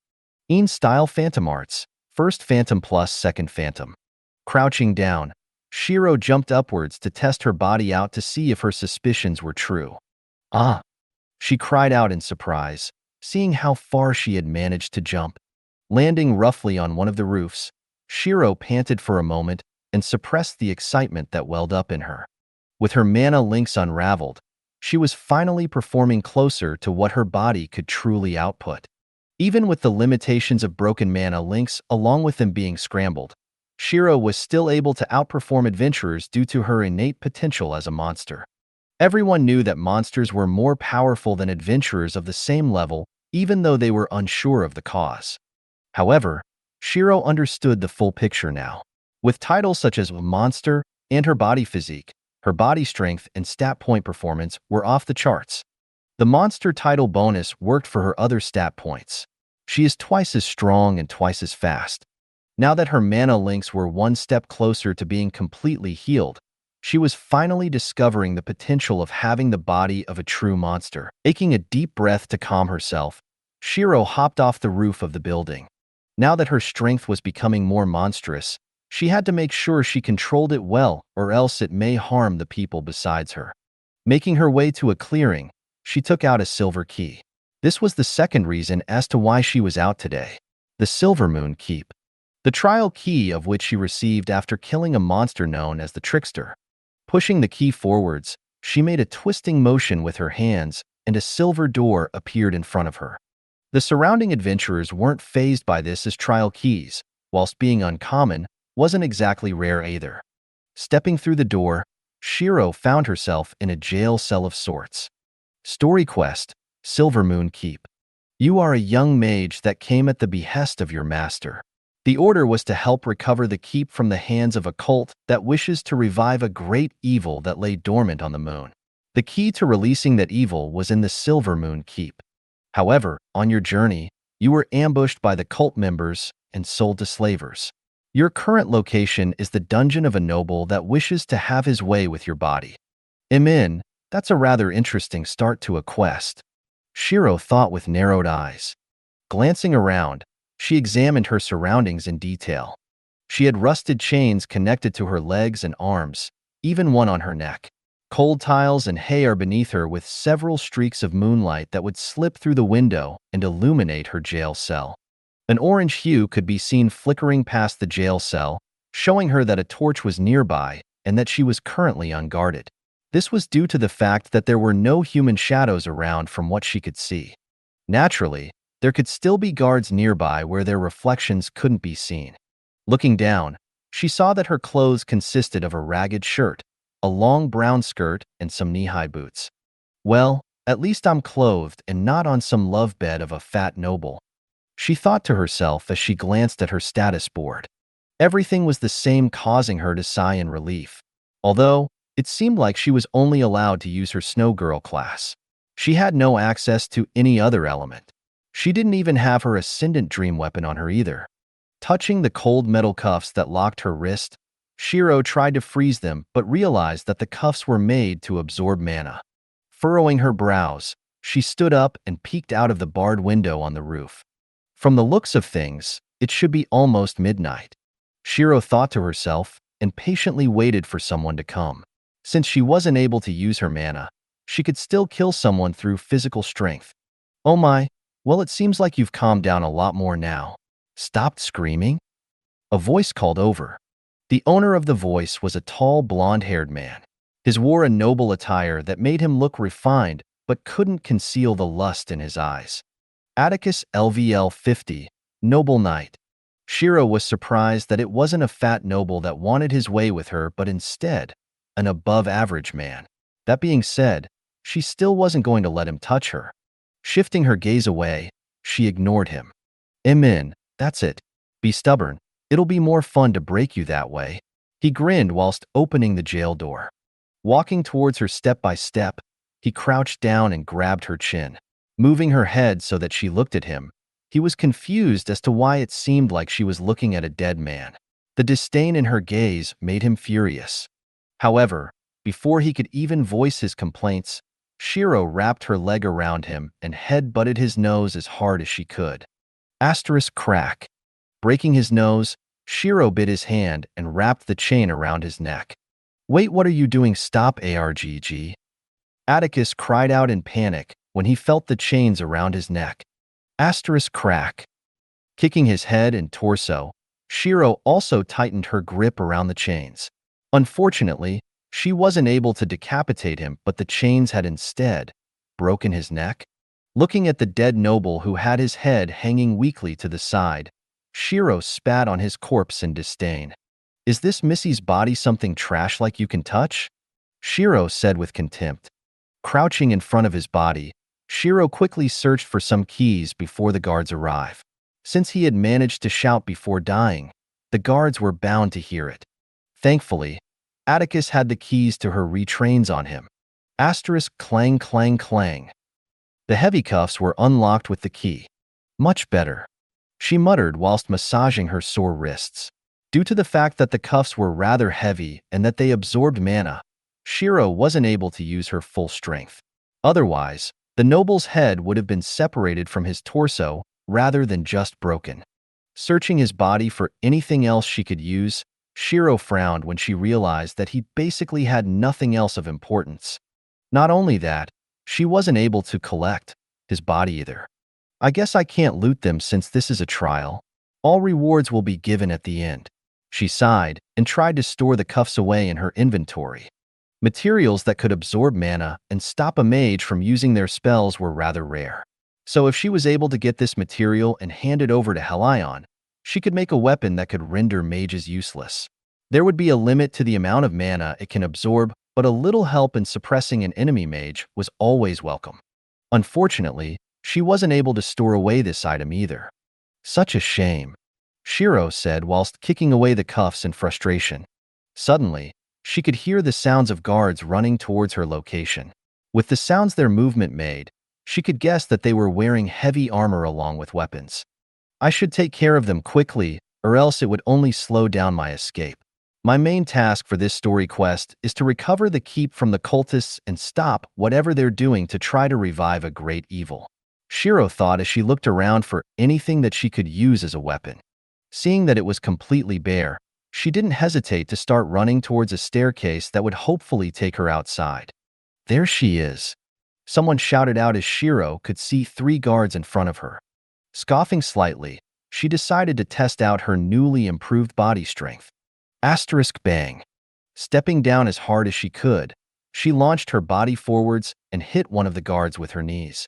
Style Phantom Arts, First Phantom plus Second Phantom. Crouching down, Shiro jumped upwards to test her body out to see if her suspicions were true. Ah! She cried out in surprise, seeing how far she had managed to jump. Landing roughly on one of the roofs, Shiro panted for a moment and suppressed the excitement that welled up in her. With her mana links unraveled, she was finally performing closer to what her body could truly output. Even with the limitations of broken mana links along with them being scrambled, Shiro was still able to outperform adventurers due to her innate potential as a monster. Everyone knew that monsters were more powerful than adventurers of the same level, even though they were unsure of the cause. However, Shiro understood the full picture now. With titles such as Monster and her body physique, her body strength and stat point performance were off the charts. The Monster title bonus worked for her other stat points. She is twice as strong and twice as fast. Now that her mana links were one step closer to being completely healed, she was finally discovering the potential of having the body of a true monster. Taking a deep breath to calm herself, Shiro hopped off the roof of the building. Now that her strength was becoming more monstrous, she had to make sure she controlled it well, or else it may harm the people besides her. Making her way to a clearing, she took out a silver key. This was the second reason as to why she was out today. The Silver Moon Keep. The trial key of which she received after killing a monster known as the Trickster. Pushing the key forwards, she made a twisting motion with her hands, and a silver door appeared in front of her. The surrounding adventurers weren't fazed by this, as trial keys, whilst being uncommon, wasn't exactly rare either. Stepping through the door, Shiro found herself in a jail cell of sorts. Story quest, Silver Moon Keep. You are a young mage that came at the behest of your master. The order was to help recover the keep from the hands of a cult that wishes to revive a great evil that lay dormant on the moon. The key to releasing that evil was in the Silver Moon Keep. However, on your journey, you were ambushed by the cult members and sold to slavers. Your current location is the dungeon of a noble that wishes to have his way with your body. That's a rather interesting start to a quest. Shiro thought with narrowed eyes. Glancing around, she examined her surroundings in detail. She had rusted chains connected to her legs and arms, even one on her neck. Cold tiles and hay are beneath her with several streaks of moonlight that would slip through the window and illuminate her jail cell. An orange hue could be seen flickering past the jail cell, showing her that a torch was nearby and that she was currently unguarded. This was due to the fact that there were no human shadows around from what she could see. Naturally, there could still be guards nearby where their reflections couldn't be seen. Looking down, she saw that her clothes consisted of a ragged shirt, a long brown skirt, and some knee-high boots. Well, at least I'm clothed and not on some love bed of a fat noble, she thought to herself as she glanced at her status board. Everything was the same, causing her to sigh in relief. Although, it seemed like she was only allowed to use her Snow Girl class. She had no access to any other element. She didn't even have her Ascendant Dream weapon on her either. Touching the cold metal cuffs that locked her wrist, Shiro tried to freeze them but realized that the cuffs were made to absorb mana. Furrowing her brows, she stood up and peeked out of the barred window on the roof. From the looks of things, it should be almost midnight. Shiro thought to herself and patiently waited for someone to come. Since she wasn't able to use her mana, she could still kill someone through physical strength. Oh my, well, it seems like you've calmed down a lot more now. Stopped screaming? A voice called over. The owner of the voice was a tall, blonde-haired man. He wore a noble attire that made him look refined but couldn't conceal the lust in his eyes. Atticus LVL 50, Noble Knight. Shiro was surprised that it wasn't a fat noble that wanted his way with her but instead, an above-average man. That being said, she still wasn't going to let him touch her. Shifting her gaze away, she ignored him. That's it. Be stubborn. It'll be more fun to break you that way. He grinned whilst opening the jail door. Walking towards her step by step, he crouched down and grabbed her chin. Moving her head so that she looked at him, he was confused as to why it seemed like she was looking at a dead man. The disdain in her gaze made him furious. However, before he could even voice his complaints, Shiro wrapped her leg around him and head-butted his nose as hard as she could. Crack. Breaking his nose, Shiro bit his hand and wrapped the chain around his neck. Wait, what are you doing? Stop, ARGG. Atticus cried out in panic when he felt the chains around his neck. Crack. Kicking his head and torso, Shiro also tightened her grip around the chains. Unfortunately, she wasn't able to decapitate him, but the chains had instead broken his neck. Looking at the dead noble who had his head hanging weakly to the side, Shiro spat on his corpse in disdain. Is this Missy's body something trash like you can touch? Shiro said with contempt. Crouching in front of his body, Shiro quickly searched for some keys before the guards arrived. Since he had managed to shout before dying, the guards were bound to hear it. Thankfully, Atticus had the keys to her retrains on him. Clang, clang, clang. The heavy cuffs were unlocked with the key. Much better, she muttered whilst massaging her sore wrists. Due to the fact that the cuffs were rather heavy and that they absorbed mana, Shiro wasn't able to use her full strength. Otherwise, the noble's head would have been separated from his torso rather than just broken. Searching his body for anything else she could use, Shiro frowned when she realized that he basically had nothing else of importance. Not only that, she wasn't able to collect his body either. I guess I can't loot them since this is a trial. All rewards will be given at the end. She sighed and tried to store the cuffs away in her inventory. Materials that could absorb mana and stop a mage from using their spells were rather rare. So if she was able to get this material and hand it over to Helion, she could make a weapon that could render mages useless. There would be a limit to the amount of mana it can absorb, but a little help in suppressing an enemy mage was always welcome. Unfortunately, she wasn't able to store away this item either. Such a shame. Shiro said whilst kicking away the cuffs in frustration. Suddenly, she could hear the sounds of guards running towards her location. With the sounds their movement made, she could guess that they were wearing heavy armor along with weapons. I should take care of them quickly, or else it would only slow down my escape. My main task for this story quest is to recover the keep from the cultists and stop whatever they're doing to try to revive a great evil. Shiro thought as she looked around for anything that she could use as a weapon. Seeing that it was completely bare, she didn't hesitate to start running towards a staircase that would hopefully take her outside. There she is. Someone shouted out as Shiro could see 3 guards in front of her. Scoffing slightly, she decided to test out her newly improved body strength. Asterisk bang. Stepping down as hard as she could, she launched her body forwards and hit one of the guards with her knees.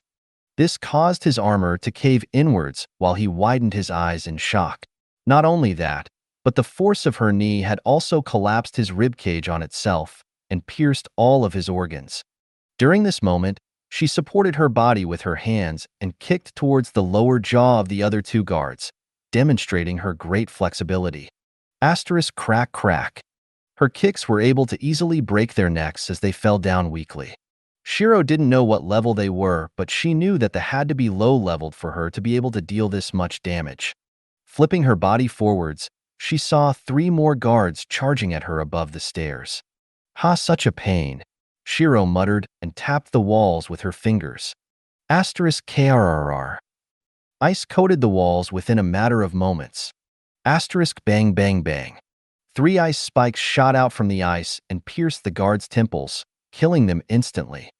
This caused his armor to cave inwards while he widened his eyes in shock. Not only that, but the force of her knee had also collapsed his ribcage on itself and pierced all of his organs. During this moment, she supported her body with her hands and kicked towards the lower jaw of the other 2 guards, demonstrating her great flexibility. Asterisk crack crack. Her kicks were able to easily break their necks as they fell down weakly. Shiro didn't know what level they were, but she knew that they had to be low-leveled for her to be able to deal this much damage. Flipping her body forwards, she saw 3 more guards charging at her above the stairs. Ha, such a pain, Shiro muttered and tapped the walls with her fingers. Asterisk krrr. Ice coated the walls within a matter of moments. Asterisk bang bang bang. 3 ice spikes shot out from the ice and pierced the guards' temples, killing them instantly.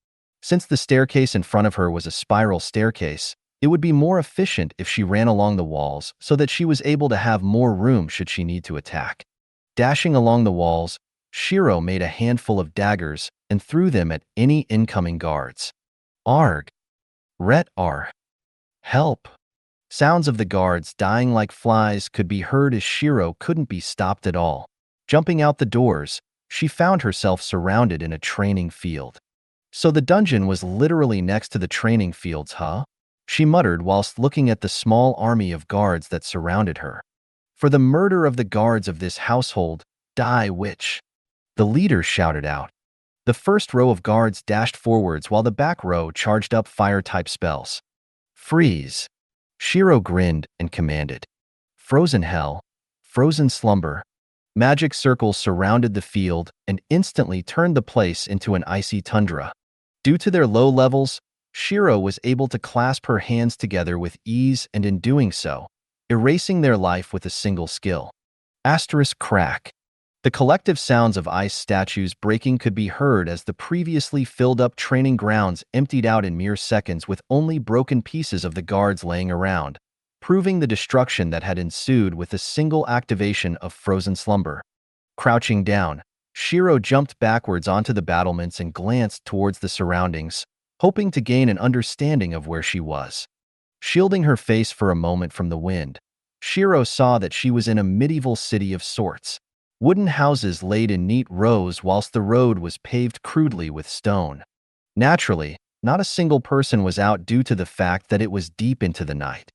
Since the staircase in front of her was a spiral staircase, it would be more efficient if she ran along the walls so that she was able to have more room should she need to attack. Dashing along the walls, Shiro made a handful of daggers and threw them at any incoming guards. Arg. Ret ar. Help. Sounds of the guards dying like flies could be heard as Shiro couldn't be stopped at all. Jumping out the doors, she found herself surrounded in a training field. So the dungeon was literally next to the training fields, huh? She muttered whilst looking at the small army of guards that surrounded her. For the murder of the guards of this household, die witch. The leader shouted out. The first row of guards dashed forwards while the back row charged up fire-type spells. Freeze. Shiro grinned and commanded. Frozen hell. Frozen slumber. Magic circles surrounded the field and instantly turned the place into an icy tundra. Due to their low levels, Shiro was able to clasp her hands together with ease and in doing so, erasing their life with a single skill. Asterisk crack. The collective sounds of ice statues breaking could be heard as the previously filled-up training grounds emptied out in mere seconds with only broken pieces of the guards laying around, proving the destruction that had ensued with a single activation of frozen slumber. Crouching down, Shiro jumped backwards onto the battlements and glanced towards the surroundings, hoping to gain an understanding of where she was. Shielding her face for a moment from the wind, Shiro saw that she was in a medieval city of sorts. Wooden houses laid in neat rows whilst the road was paved crudely with stone. Naturally, not a single person was out due to the fact that it was deep into the night.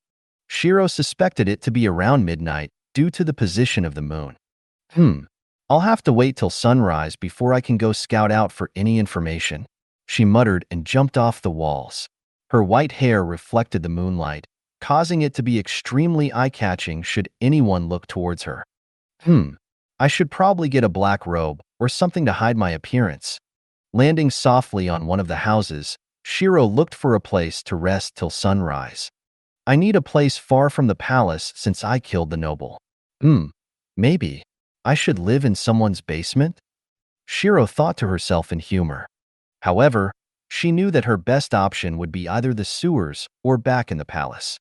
Shiro suspected it to be around midnight due to the position of the moon. I'll have to wait till sunrise before I can go scout out for any information, she muttered and jumped off the walls. Her white hair reflected the moonlight, causing it to be extremely eye-catching should anyone look towards her. I should probably get a black robe or something to hide my appearance. Landing softly on one of the houses, Shiro looked for a place to rest till sunrise. I need a place far from the palace since I killed the noble. Maybe I should live in someone's basement? Shiro thought to herself in humor. However, she knew that her best option would be either the sewers or back in the palace.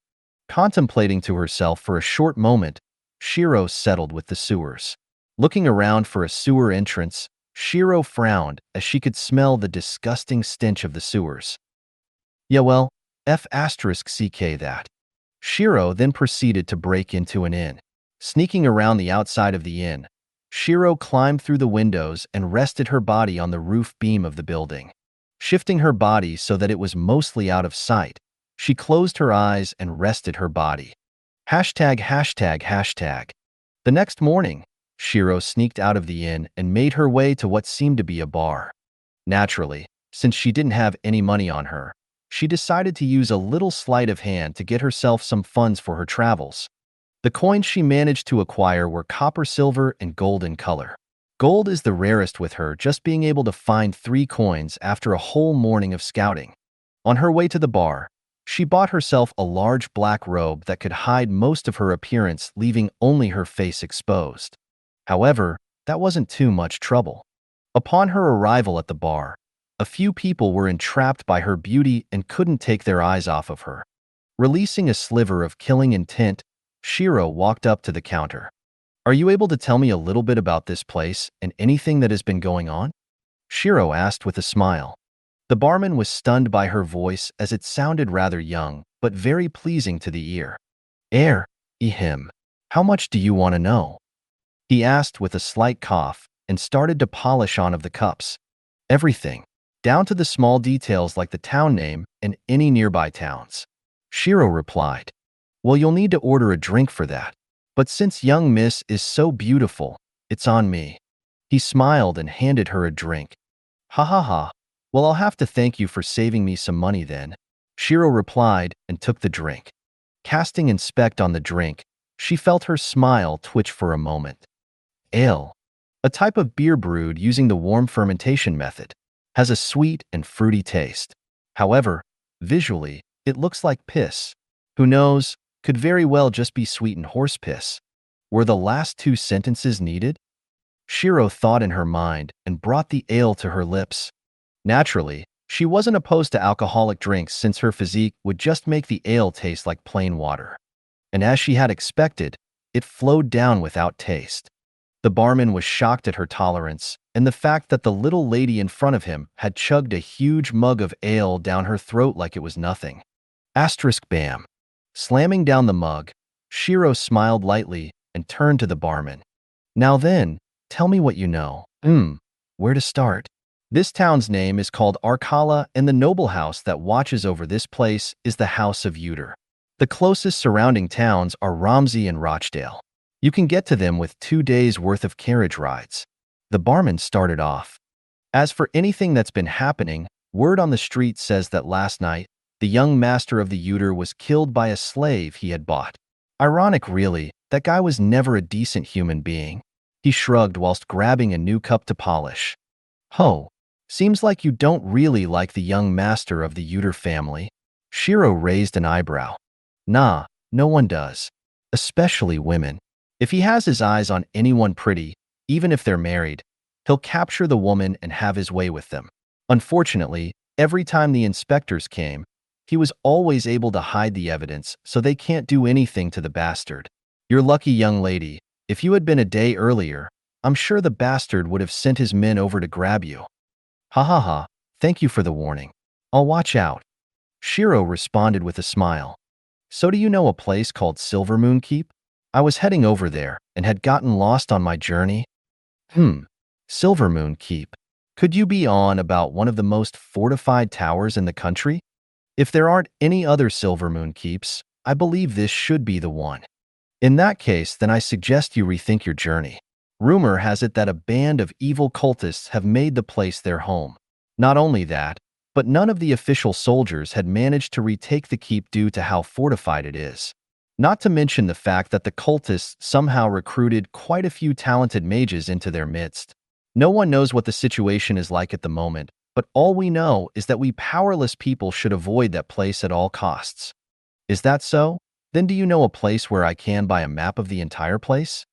Contemplating to herself for a short moment, Shiro settled with the sewers. Looking around for a sewer entrance, Shiro frowned as she could smell the disgusting stench of the sewers. Yeah well, *ck that. Shiro then proceeded to break into an inn. Sneaking around the outside of the inn, Shiro climbed through the windows and rested her body on the roof beam of the building. Shifting her body so that it was mostly out of sight, she closed her eyes and rested her body. Hashtag, hashtag, hashtag. The next morning, Shiro sneaked out of the inn and made her way to what seemed to be a bar. Naturally, since she didn't have any money on her, she decided to use a little sleight of hand to get herself some funds for her travels. The coins she managed to acquire were copper, silver, and gold in color. Gold is the rarest, with her just being able to find 3 coins after a whole morning of scouting. On her way to the bar, she bought herself a large black robe that could hide most of her appearance, leaving only her face exposed. However, that wasn't too much trouble. Upon her arrival at the bar, a few people were entrapped by her beauty and couldn't take their eyes off of her. Releasing a sliver of killing intent, Shiro walked up to the counter. "Are you able to tell me a little bit about this place and anything that has been going on?" Shiro asked with a smile. The barman was stunned by her voice, as it sounded rather young, but very pleasing to the ear. Him. How much do you want to know?" he asked with a slight cough and started to polish one of the cups. "Everything, down to the small details like the town name and any nearby towns," Shiro replied. "Well, you'll need to order a drink for that. But since young miss is so beautiful, it's on me." He smiled and handed her a drink. "Ha ha ha. Well, I'll have to thank you for saving me some money then," Shiro replied and took the drink. Casting inspect on the drink, she felt her smile twitch for a moment. Ale, a type of beer brewed using the warm fermentation method, has a sweet and fruity taste. However, visually, it looks like piss. Who knows, could very well just be sweetened horse piss. Were the last 2 sentences needed? Shiro thought in her mind and brought the ale to her lips. Naturally, she wasn't opposed to alcoholic drinks, since her physique would just make the ale taste like plain water. And as she had expected, it flowed down without taste. The barman was shocked at her tolerance and the fact that the little lady in front of him had chugged a huge mug of ale down her throat like it was nothing. Bam. Slamming down the mug, Shiro smiled lightly and turned to the barman. "Now then, tell me what you know." Where to start? This town's name is called Arkala, and the noble house that watches over this place is the House of Uter. The closest surrounding towns are Romsey and Rochdale. You can get to them with 2 days' worth of carriage rides. The barman started off. "As for anything that's been happening, word on the street says that last night, the young master of the Uter was killed by a slave he had bought. Ironic, really, that guy was never a decent human being." He shrugged whilst grabbing a new cup to polish. "Ho, seems like you don't really like the young master of the Uter family." Shiro raised an eyebrow. "Nah, no one does. Especially women. If he has his eyes on anyone pretty, even if they're married, he'll capture the woman and have his way with them. Unfortunately, every time the inspectors came, he was always able to hide the evidence, so they can't do anything to the bastard. You're lucky, young lady. If you had been a day earlier, I'm sure the bastard would have sent his men over to grab you." "Ha ha ha, thank you for the warning. I'll watch out," Shiro responded with a smile. "So do you know a place called Silvermoon Keep? I was heading over there and had gotten lost on my journey." Silvermoon Keep. Could you be on about one of the most fortified towers in the country? If there aren't any other Silvermoon Keeps, I believe this should be the one. In that case, then I suggest you rethink your journey. Rumor has it that a band of evil cultists have made the place their home. Not only that, but none of the official soldiers had managed to retake the keep due to how fortified it is. Not to mention the fact that the cultists somehow recruited quite a few talented mages into their midst. No one knows what the situation is like at the moment, but all we know is that we powerless people should avoid that place at all costs. Is that so? Then do you know a place where I can buy a map of the entire place?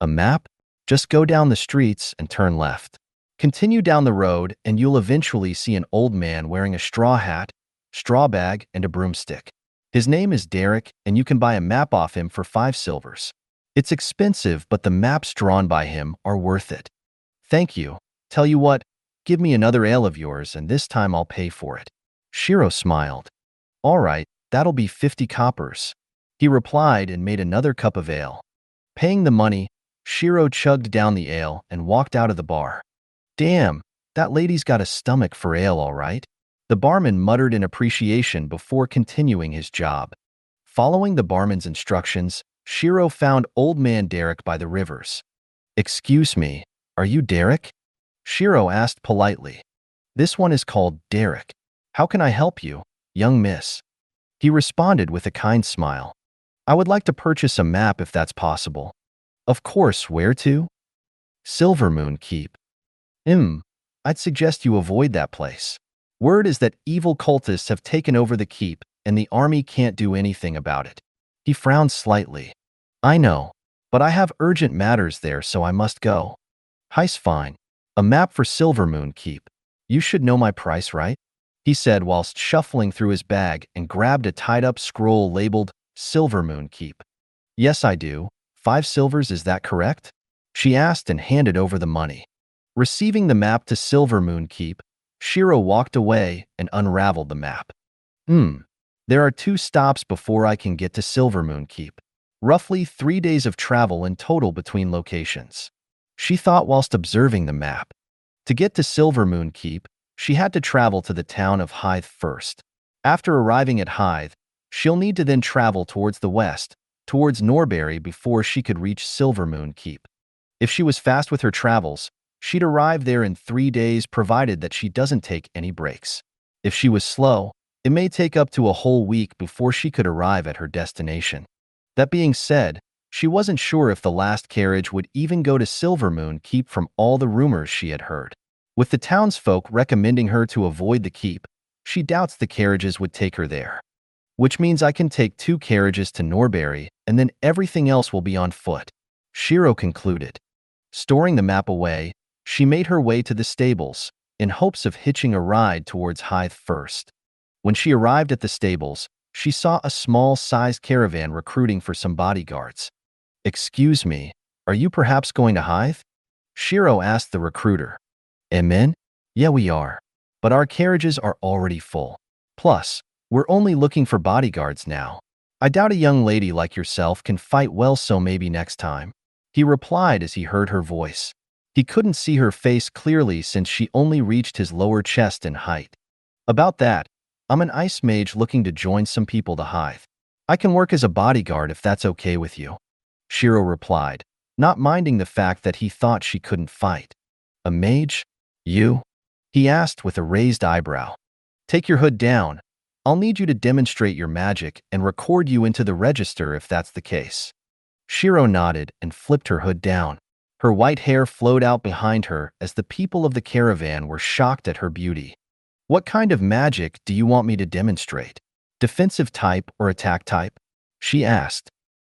A map? Just go down the streets and turn left. Continue down the road and you'll eventually see an old man wearing a straw hat, straw bag, and a broomstick. His name is Derek, and you can buy a map off him for 5 silvers. It's expensive, but the maps drawn by him are worth it." "Thank you. Tell you what, give me another ale of yours, and this time I'll pay for it." Shiro smiled. "All right, that'll be 50 coppers. He replied and made another cup of ale. Paying the money, Shiro chugged down the ale and walked out of the bar. "Damn, that lady's got a stomach for ale, all right," the barman muttered in appreciation before continuing his job. Following the barman's instructions, Shiro found Old Man Derek by the rivers. "Excuse me, are you Derek?" Shiro asked politely. "This one is called Derek. How can I help you, young miss?" He responded with a kind smile. "I would like to purchase a map if that's possible." "Of course, where to?" "Silvermoon Keep." I'd suggest you avoid that place. Word is that evil cultists have taken over the keep and the army can't do anything about it." He frowned slightly. "I know, but I have urgent matters there, so I must go." "He's fine. A map for Silvermoon Keep. You should know my price, right?" he said whilst shuffling through his bag and grabbed a tied-up scroll labeled Silvermoon Keep. "Yes, I do. 5 silvers, is that correct?" she asked and handed over the money. Receiving the map to Silvermoon Keep, Shiro walked away and unraveled the map. There are 2 stops before I can get to Silvermoon Keep. Roughly 3 days of travel in total between locations, she thought whilst observing the map. To get to Silvermoon Keep, she had to travel to the town of Hythe first. After arriving at Hythe, she'll need to then travel towards the west, towards Norbury before she could reach Silvermoon Keep. If she was fast with her travels, she'd arrive there in 3 days provided that she doesn't take any breaks. If she was slow, it may take up to a whole week before she could arrive at her destination. That being said, she wasn't sure if the last carriage would even go to Silvermoon Keep from all the rumors she had heard. With the townsfolk recommending her to avoid the keep, she doubts the carriages would take her there. "Which means I can take 2 carriages to Norbury and then everything else will be on foot," Shiro concluded. Storing the map away, she made her way to the stables, in hopes of hitching a ride towards Hythe first. When she arrived at the stables, she saw a small-sized caravan recruiting for some bodyguards. "Excuse me, are you perhaps going to Hythe?" Shiro asked the recruiter. "Amen? Yeah, we are. But our carriages are already full. Plus, we're only looking for bodyguards now. I doubt a young lady like yourself can fight well, so maybe next time," he replied as he heard her voice. He couldn't see her face clearly since she only reached his lower chest in height. "About that, I'm an ice mage looking to join some people to Hythe. I can work as a bodyguard if that's okay with you," Shiro replied, not minding the fact that he thought she couldn't fight. "A mage? You?" he asked with a raised eyebrow. "Take your hood down. I'll need you to demonstrate your magic and record you into the register if that's the case." Shiro nodded and flipped her hood down. Her white hair flowed out behind her as the people of the caravan were shocked at her beauty. "What kind of magic do you want me to demonstrate? Defensive type or attack type?" she asked.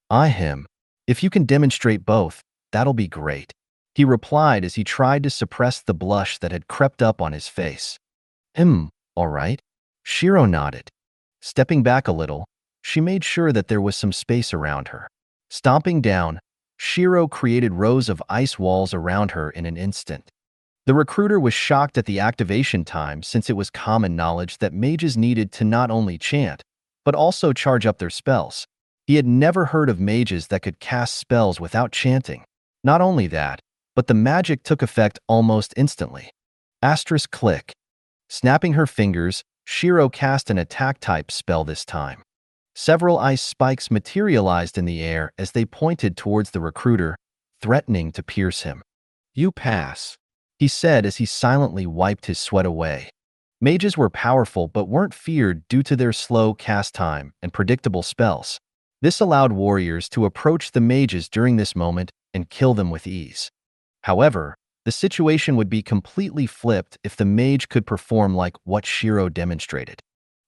Him. "If you can demonstrate both, that'll be great," he replied as he tried to suppress the blush that had crept up on his face. All right," Shiro nodded. Stepping back a little, she made sure that there was some space around her. Stomping down, Shiro created rows of ice walls around her in an instant. The recruiter was shocked at the activation time since it was common knowledge that mages needed to not only chant, but also charge up their spells. He had never heard of mages that could cast spells without chanting. Not only that, but the magic took effect almost instantly. Asterisk click. Snapping her fingers, Shiro cast an attack-type spell this time. Several ice spikes materialized in the air as they pointed towards the recruiter, threatening to pierce him. "You pass," he said as he silently wiped his sweat away. Mages were powerful but weren't feared due to their slow cast time and predictable spells. This allowed warriors to approach the mages during this moment and kill them with ease. However, the situation would be completely flipped if the mage could perform like what Shiro demonstrated.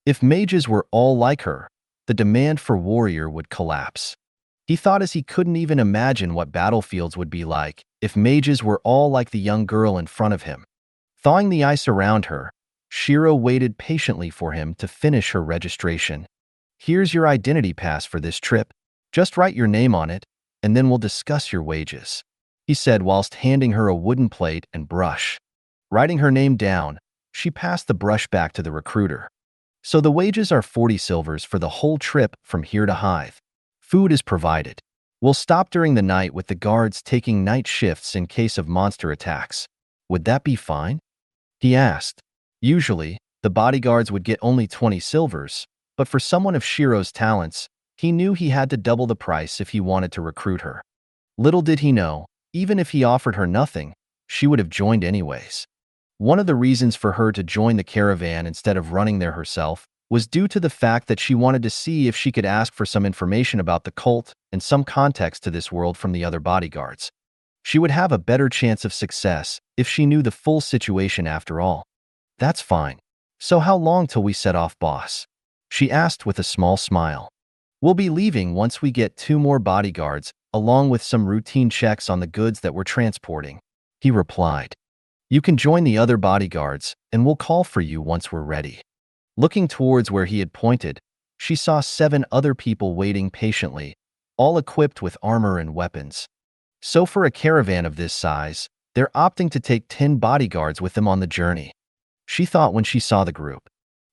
If mages were all like her, the demand for warrior would collapse. He thought as he couldn't even imagine what battlefields would be like if mages were all like the young girl in front of him. Thawing the ice around her, Shiro waited patiently for him to finish her registration. "Here's your identity pass for this trip. Just write your name on it, and then we'll discuss your wages," he said whilst handing her a wooden plate and brush. Writing her name down, she passed the brush back to the recruiter. "So the wages are 40 silvers for the whole trip from here to Hythe. Food is provided. We'll stop during the night with the guards taking night shifts in case of monster attacks. Would that be fine?" he asked. Usually, the bodyguards would get only 20 silvers, but for someone of Shiro's talents, He knew he had to double the price if he wanted to recruit her. Little did he know, even if he offered her nothing, she would have joined anyways. One of the reasons for her to join the caravan instead of running there herself was due to the fact that she wanted to see if she could ask for some information about the cult and some context to this world from the other bodyguards. She would have a better chance of success if she knew the full situation after all. That's fine. So how long till we set off, boss? She asked with a small smile. We'll be leaving once we get 2 more bodyguards, along with some routine checks on the goods that we're transporting, he replied. You can join the other bodyguards, and we'll call for you once we're ready. Looking towards where he had pointed, she saw 7 other people waiting patiently, all equipped with armor and weapons. So for a caravan of this size, they're opting to take 10 bodyguards with them on the journey, she thought when she saw the group.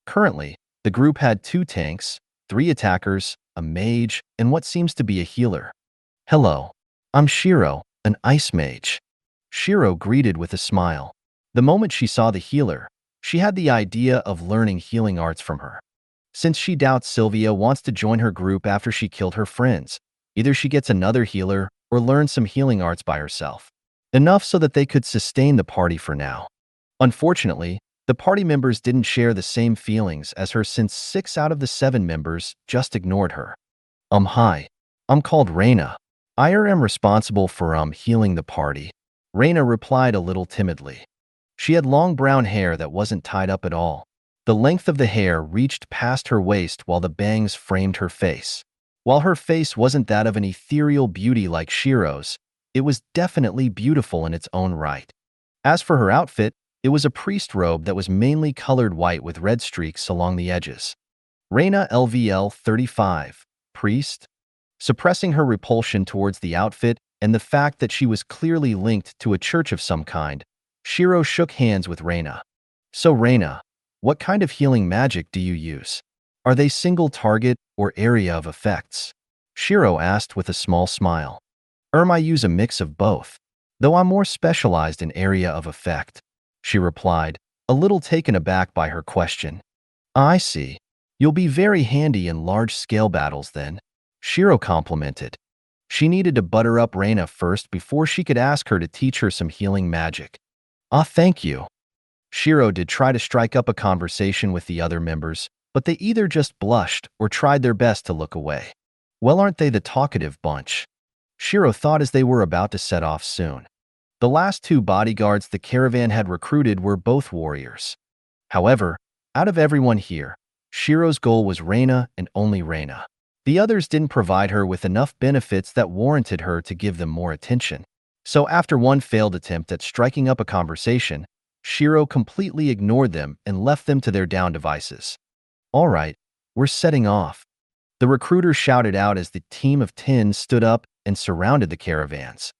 Currently, the group had 2 tanks, 3 attackers, a mage, and what seems to be a healer. Hello, I'm Shiro, an ice mage. Shiro greeted with a smile. The moment she saw the healer, she had the idea of learning healing arts from her. Since she doubts Sylvia wants to join her group after she killed her friends, either she gets another healer or learns some healing arts by herself. Enough so that they could sustain the party for now. Unfortunately, the party members didn't share the same feelings as her since 6 out of the 7 members just ignored her. Hi. I'm called Reina. I am responsible for healing the party. Reina replied a little timidly. She had long brown hair that wasn't tied up at all. The length of the hair reached past her waist while the bangs framed her face. While her face wasn't that of an ethereal beauty like Shiro's, it was definitely beautiful in its own right. As for her outfit, it was a priest robe that was mainly colored white with red streaks along the edges. Reina LVL 35, priest? Suppressing her repulsion towards the outfit and the fact that she was clearly linked to a church of some kind, Shiro shook hands with Reina. So Reina, what kind of healing magic do you use? Are they single target or area of effects? Shiro asked with a small smile. I use a mix of both, though I'm more specialized in area of effect, she replied, a little taken aback by her question. I see. You'll be very handy in large-scale battles then, Shiro complimented. She needed to butter up Reina first before she could ask her to teach her some healing magic. Thank you. Shiro did try to strike up a conversation with the other members, but they either just blushed or tried their best to look away. Well, aren't they the talkative bunch? Shiro thought as they were about to set off soon. The last 2 bodyguards the caravan had recruited were both warriors. However, out of everyone here, Shiro's goal was Reina and only Reina. The others didn't provide her with enough benefits that warranted her to give them more attention. So after one failed attempt at striking up a conversation, Shiro completely ignored them and left them to their down devices. All right, we're setting off. The recruiter shouted out as the team of 10 stood up and surrounded the caravans.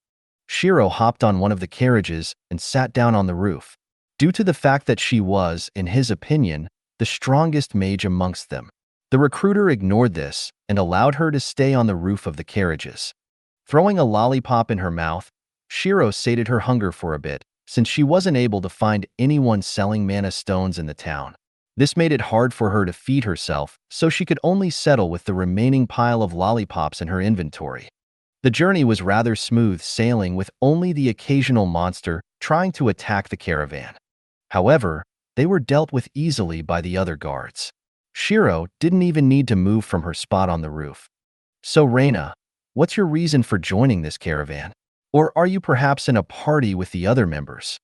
Shiro hopped on one of the carriages and sat down on the roof, due to the fact that she was, in his opinion, the strongest mage amongst them. The recruiter ignored this and allowed her to stay on the roof of the carriages. Throwing a lollipop in her mouth, Shiro sated her hunger for a bit, since she wasn't able to find anyone selling mana stones in the town. This made it hard for her to feed herself, so she could only settle with the remaining pile of lollipops in her inventory. The journey was rather smooth sailing with only the occasional monster trying to attack the caravan. However, they were dealt with easily by the other guards. Shiro didn't even need to move from her spot on the roof. So Reina, what's your reason for joining this caravan? Or are you perhaps in a party with the other members?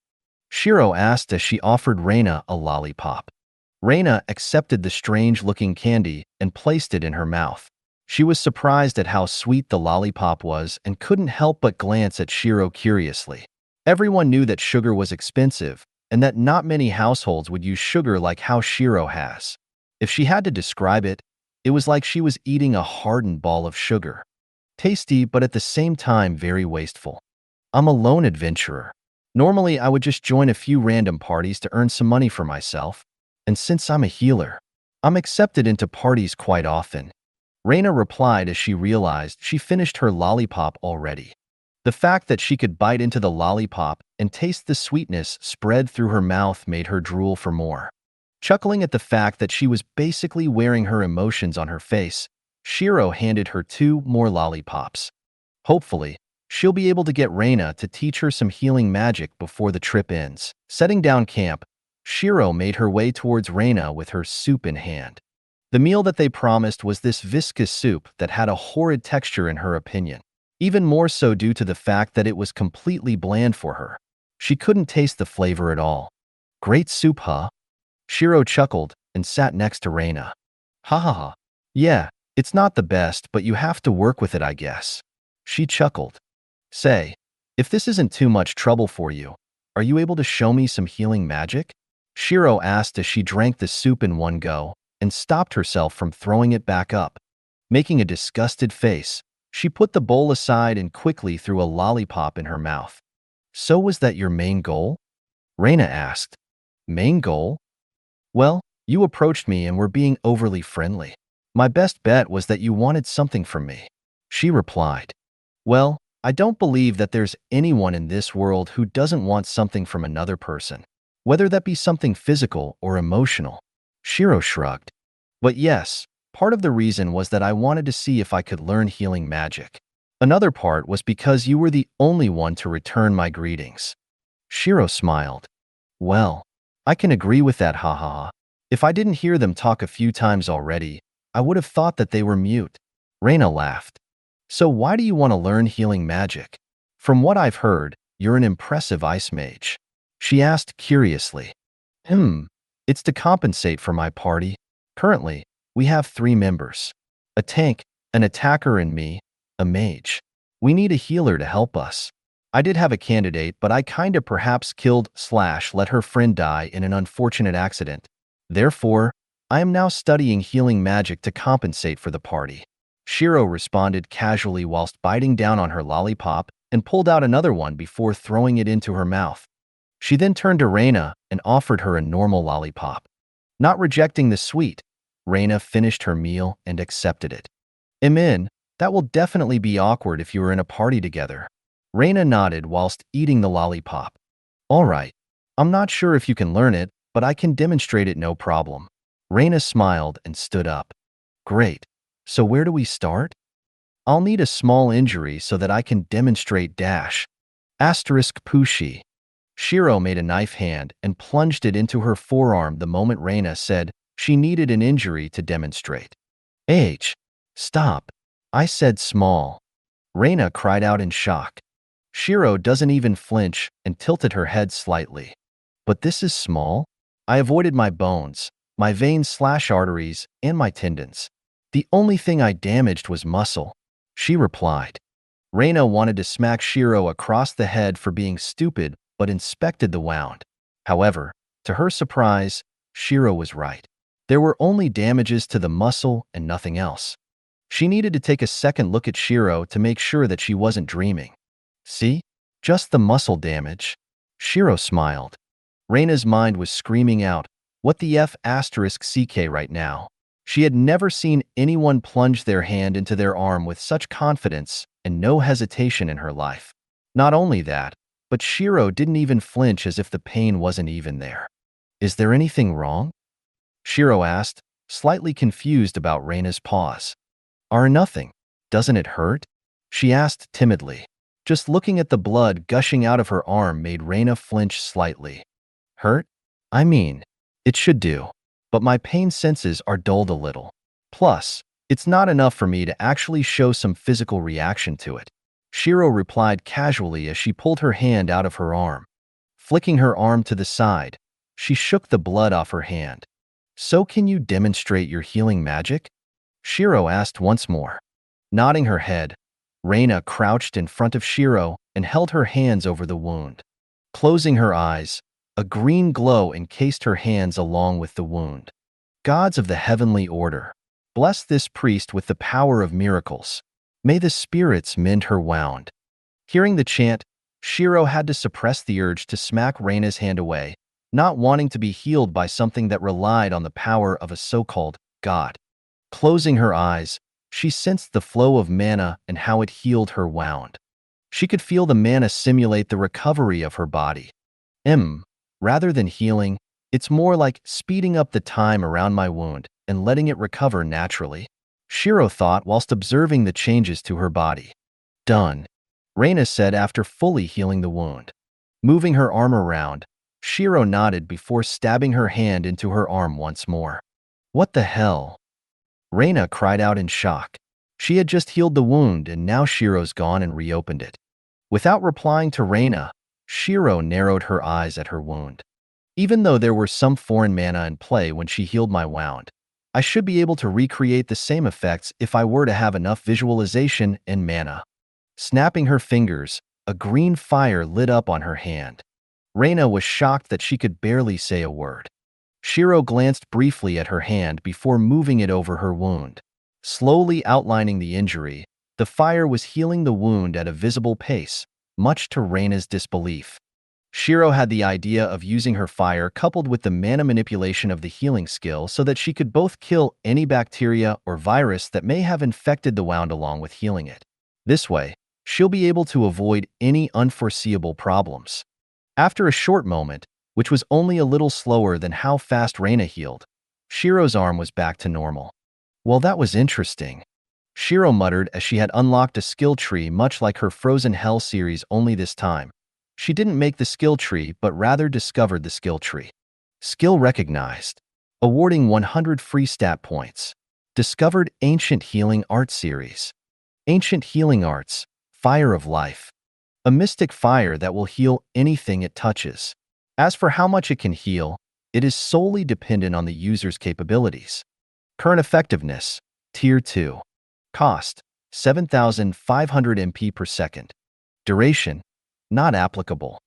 Shiro asked as she offered Reina a lollipop. Reina accepted the strange-looking candy and placed it in her mouth. She was surprised at how sweet the lollipop was and couldn't help but glance at Shiro curiously. Everyone knew that sugar was expensive and that not many households would use sugar like how Shiro has. If she had to describe it, it was like she was eating a hardened ball of sugar. Tasty, but at the same time very wasteful. I'm a lone adventurer. Normally, I would just join a few random parties to earn some money for myself. And since I'm a healer, I'm accepted into parties quite often. Reina replied as she realized she finished her lollipop already. The fact that she could bite into the lollipop and taste the sweetness spread through her mouth made her drool for more. Chuckling at the fact that she was basically wearing her emotions on her face, Shiro handed her 2 more lollipops. Hopefully, she'll be able to get Reina to teach her some healing magic before the trip ends. Setting down camp, Shiro made her way towards Reina with her soup in hand. The meal that they promised was this viscous soup that had a horrid texture in her opinion, even more so due to the fact that it was completely bland for her. She couldn't taste the flavor at all. Great soup, huh? Shiro chuckled and sat next to Reina. Ha ha ha. Yeah, it's not the best, but you have to work with it, I guess. She chuckled. Say, if this isn't too much trouble for you, are you able to show me some healing magic? Shiro asked as she drank the soup in one go and stopped herself from throwing it back up. Making a disgusted face, she put the bowl aside and quickly threw a lollipop in her mouth. So was that your main goal? Reina asked. Main goal? Well, you approached me and were being overly friendly. My best bet was that you wanted something from me. She replied. Well, I don't believe that there's anyone in this world who doesn't want something from another person, whether that be something physical or emotional. Shiro shrugged. But yes, part of the reason was that I wanted to see if I could learn healing magic. Another part was because you were the only one to return my greetings. Shiro smiled. Well, I can agree with that, haha. If I didn't hear them talk a few times already, I would have thought that they were mute. Reina laughed. So why do you want to learn healing magic? From what I've heard, you're an impressive ice mage. She asked curiously. It's to compensate for my party. Currently, we have 3 members. A tank, an attacker, and me, a mage. We need a healer to help us. I did have a candidate, but I kinda perhaps killed/let her friend die in an unfortunate accident. Therefore, I am now studying healing magic to compensate for the party. Shiro responded casually whilst biting down on her lollipop and pulled out another one before throwing it into her mouth. She then turned to Reina and offered her a normal lollipop. Not rejecting the sweet, Reina finished her meal and accepted it. That will definitely be awkward if you were in a party together. Reina nodded whilst eating the lollipop. All right, I'm not sure if you can learn it, but I can demonstrate it no problem. Reina smiled and stood up. Great. So where do we start? I'll need a small injury so that I can demonstrate dash. Asterisk Pushi. Shiro made a knife hand and plunged it into her forearm the moment Reina said she needed an injury to demonstrate. Stop. I said small. Reina cried out in shock. Shiro doesn't even flinch and tilted her head slightly. But this is small? I avoided my bones, my veins/arteries, and my tendons. The only thing I damaged was muscle, she replied. Reina wanted to smack Shiro across the head for being stupid, but inspected the wound. However, to her surprise, Shiro was right. There were only damages to the muscle and nothing else. She needed to take a second look at Shiro to make sure that she wasn't dreaming. See? Just the muscle damage. Shiro smiled. Reina's mind was screaming out, what the F***ck right now? She had never seen anyone plunge their hand into their arm with such confidence and no hesitation in her life. Not only that, but Shiro didn't even flinch as if the pain wasn't even there. Is there anything wrong? Shiro asked, slightly confused about Reina's pause. Nothing. Doesn't it hurt? She asked timidly. Just looking at the blood gushing out of her arm made Reina flinch slightly. Hurt? I mean, it should do. But my pain senses are dulled a little. Plus, it's not enough for me to actually show some physical reaction to it. Shiro replied casually as she pulled her hand out of her arm. Flicking her arm to the side, she shook the blood off her hand. So can you demonstrate your healing magic? Shiro asked once more. Nodding her head, Reina crouched in front of Shiro and held her hands over the wound. Closing her eyes, a green glow encased her hands along with the wound. Gods of the heavenly order, bless this priest with the power of miracles. May the spirits mend her wound. Hearing the chant, Shiro had to suppress the urge to smack Reina's hand away, not wanting to be healed by something that relied on the power of a so-called god. Closing her eyes, she sensed the flow of mana and how it healed her wound. She could feel the mana simulate the recovery of her body. Rather than healing, it's more like speeding up the time around my wound and letting it recover naturally. Shiro thought whilst observing the changes to her body. Done, Reina said after fully healing the wound. Moving her arm around, Shiro nodded before stabbing her hand into her arm once more. What the hell? Reina cried out in shock. She had just healed the wound and now Shiro's gone and reopened it. Without replying to Reina, Shiro narrowed her eyes at her wound. Even though there were some foreign mana in play when she healed my wound, I should be able to recreate the same effects if I were to have enough visualization and mana. Snapping her fingers, a green fire lit up on her hand. Reina was shocked that she could barely say a word. Shiro glanced briefly at her hand before moving it over her wound. Slowly outlining the injury, the fire was healing the wound at a visible pace, much to Reina's disbelief. Shiro had the idea of using her fire coupled with the mana manipulation of the healing skill so that she could both kill any bacteria or virus that may have infected the wound along with healing it. This way, she'll be able to avoid any unforeseeable problems. After a short moment, which was only a little slower than how fast Reina healed, Shiro's arm was back to normal. Well, that was interesting, Shiro muttered as she had unlocked a skill tree much like her Frozen Hell series, only this time she didn't make the skill tree but rather discovered the skill tree. Skill recognized. Awarding 100 free stat points. Discovered Ancient Healing Art Series. Ancient Healing Arts, Fire of Life. A mystic fire that will heal anything it touches. As for how much it can heal, it is solely dependent on the user's capabilities. Current effectiveness, Tier 2. Cost, 7,500 MP per second. Duration, not applicable.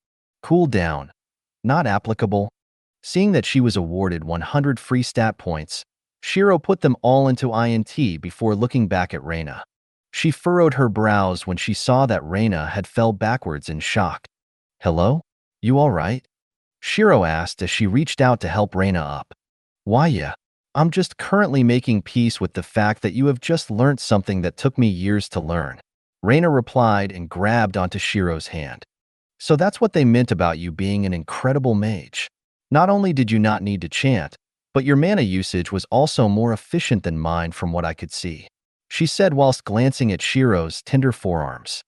Cooldown, not applicable. Seeing that she was awarded 100 free stat points, Shiro put them all into INT before looking back at Reina. She furrowed her brows when she saw that Reina had fell backwards in shock. Hello? You all right? Shiro asked as she reached out to help Reina up. Why yeah, I'm just currently making peace with the fact that you have just learnt something that took me years to learn. Reina replied and grabbed onto Shiro's hand. So that's what they meant about you being an incredible mage. Not only did you not need to chant, but your mana usage was also more efficient than mine from what I could see, she said whilst glancing at Shiro's tender forearms.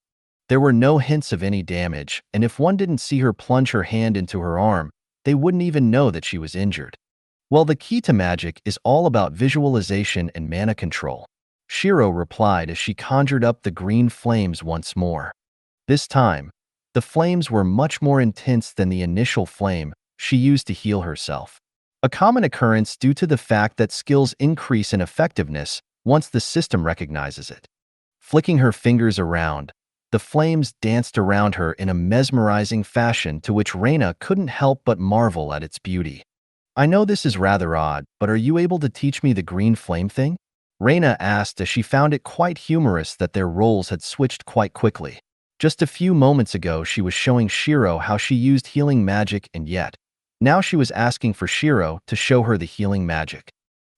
There were no hints of any damage, and if one didn't see her plunge her hand into her arm, they wouldn't even know that she was injured. Well, the key to magic is all about visualization and mana control, Shiro replied as she conjured up the green flames once more. This time, the flames were much more intense than the initial flame she used to heal herself. A common occurrence due to the fact that skills increase in effectiveness once the system recognizes it. Flicking her fingers around, the flames danced around her in a mesmerizing fashion to which Reina couldn't help but marvel at its beauty. I know this is rather odd, but are you able to teach me the green flame thing? Reina asked as she found it quite humorous that their roles had switched quite quickly. Just a few moments ago she was showing Shiro how she used healing magic, and yet, now she was asking for Shiro to show her the healing magic.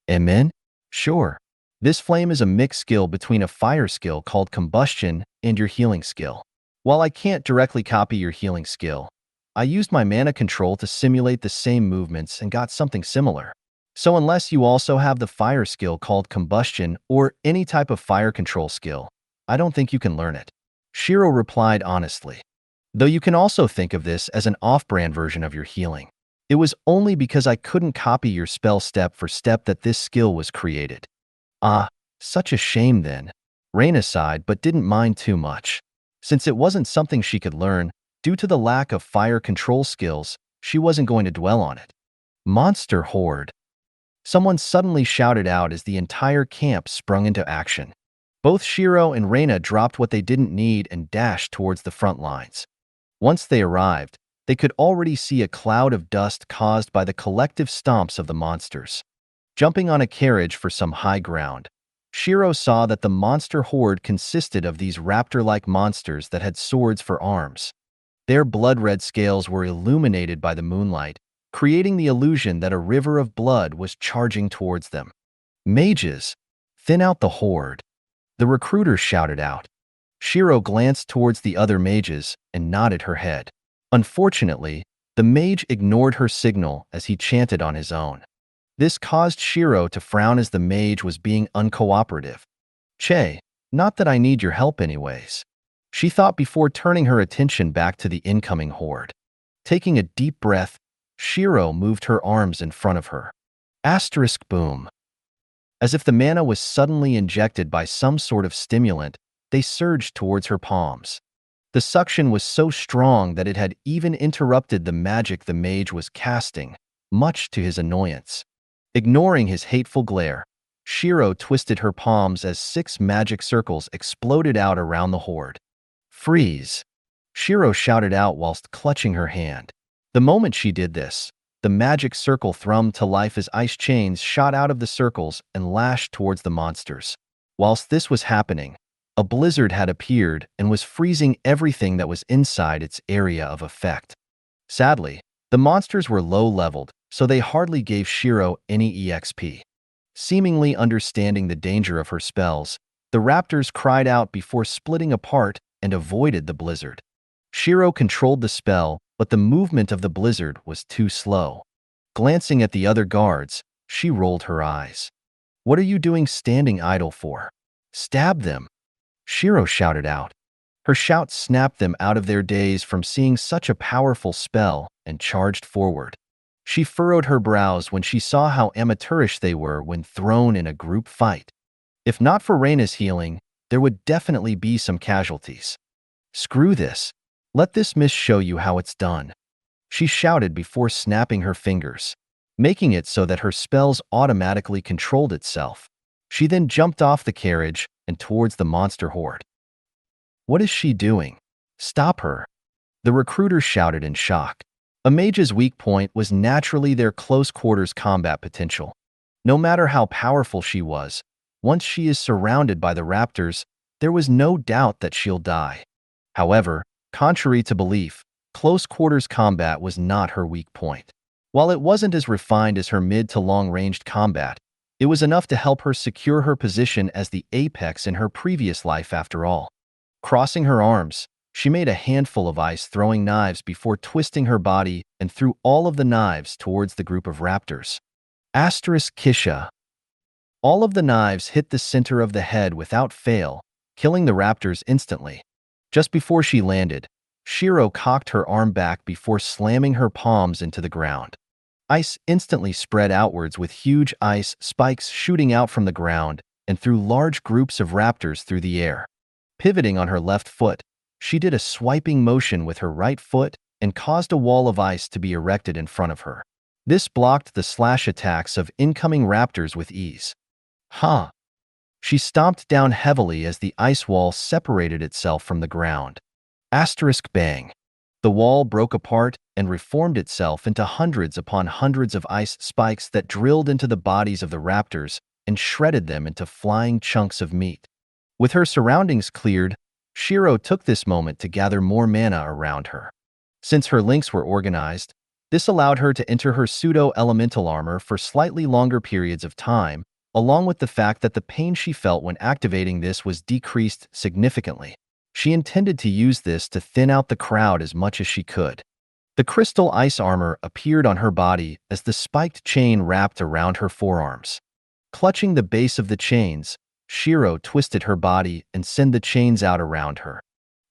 Amen? Sure. This flame is a mixed skill between a fire skill called combustion and your healing skill. While I can't directly copy your healing skill, I used my mana control to simulate the same movements and got something similar. So unless you also have the fire skill called combustion or any type of fire control skill, I don't think you can learn it, Shiro replied honestly. Though you can also think of this as an off-brand version of your healing. It was only because I couldn't copy your spell step for step that this skill was created. Ah, such a shame then. Reina sighed but didn't mind too much. Since it wasn't something she could learn, due to the lack of fire control skills, she wasn't going to dwell on it. Monster horde. Someone suddenly shouted out as the entire camp sprung into action. Both Shiro and Reina dropped what they didn't need and dashed towards the front lines. Once they arrived, they could already see a cloud of dust caused by the collective stomps of the monsters. Jumping on a carriage for some high ground, Shiro saw that the monster horde consisted of these raptor-like monsters that had swords for arms. Their blood-red scales were illuminated by the moonlight, creating the illusion that a river of blood was charging towards them. Mages, thin out the horde, the recruiter shouted out. Shiro glanced towards the other mages and nodded her head. Unfortunately, the mage ignored her signal as he chanted on his own. This caused Shiro to frown as the mage was being uncooperative, Che, not that I need your help anyways. She thought before turning her attention back to the incoming horde. Taking a deep breath, Shiro moved her arms in front of her. Asterisk boom. As if the mana was suddenly injected by some sort of stimulant, they surged towards her palms. The suction was so strong that it had even interrupted the magic the mage was casting, much to his annoyance. Ignoring his hateful glare, Shiro twisted her palms as 6 magic circles exploded out around the horde. Freeze! Shiro shouted out whilst clutching her hand. The moment she did this, the magic circle thrummed to life as ice chains shot out of the circles and lashed towards the monsters. Whilst this was happening, a blizzard had appeared and was freezing everything that was inside its area of effect. Sadly, the monsters were low-leveled, so they hardly gave Shiro any EXP. Seemingly understanding the danger of her spells, the raptors cried out before splitting apart and avoided the blizzard. Shiro controlled the spell, but the movement of the blizzard was too slow. Glancing at the other guards, she rolled her eyes. "What are you doing standing idle for? Stab them!" Shiro shouted out. Her shout snapped them out of their daze from seeing such a powerful spell and charged forward. She furrowed her brows when she saw how amateurish they were when thrown in a group fight. If not for Reina's healing, there would definitely be some casualties. "Screw this. Let this miss show you how it's done," she shouted before snapping her fingers, making it so that her spells automatically controlled itself. She then jumped off the carriage and towards the monster horde. "What is she doing? Stop her!" the recruiter shouted in shock. A mage's weak point was naturally their close-quarters combat potential. No matter how powerful she was, once she is surrounded by the raptors, there was no doubt that she'll die. However, contrary to belief, close-quarters combat was not her weak point. While it wasn't as refined as her mid- to long-ranged combat, it was enough to help her secure her position as the apex in her previous life after all. Crossing her arms, she made a handful of ice-throwing knives before twisting her body and threw all of the knives towards the group of raptors. Asterisk Kisha. All of the knives hit the center of the head without fail, killing the raptors instantly. Just before she landed, Shiro cocked her arm back before slamming her palms into the ground. Ice instantly spread outwards with huge ice spikes shooting out from the ground and threw large groups of raptors through the air. Pivoting on her left foot, she did a swiping motion with her right foot and caused a wall of ice to be erected in front of her. This blocked the slash attacks of incoming raptors with ease. "Huh!" She stomped down heavily as the ice wall separated itself from the ground. Asterisk bang. The wall broke apart and reformed itself into hundreds upon hundreds of ice spikes that drilled into the bodies of the raptors and shredded them into flying chunks of meat. With her surroundings cleared, Shiro took this moment to gather more mana around her. Since her links were organized, this allowed her to enter her pseudo-elemental armor for slightly longer periods of time, along with the fact that the pain she felt when activating this was decreased significantly. She intended to use this to thin out the crowd as much as she could. The crystal ice armor appeared on her body as the spiked chain wrapped around her forearms. Clutching the base of the chains, Shiro twisted her body and sent the chains out around her.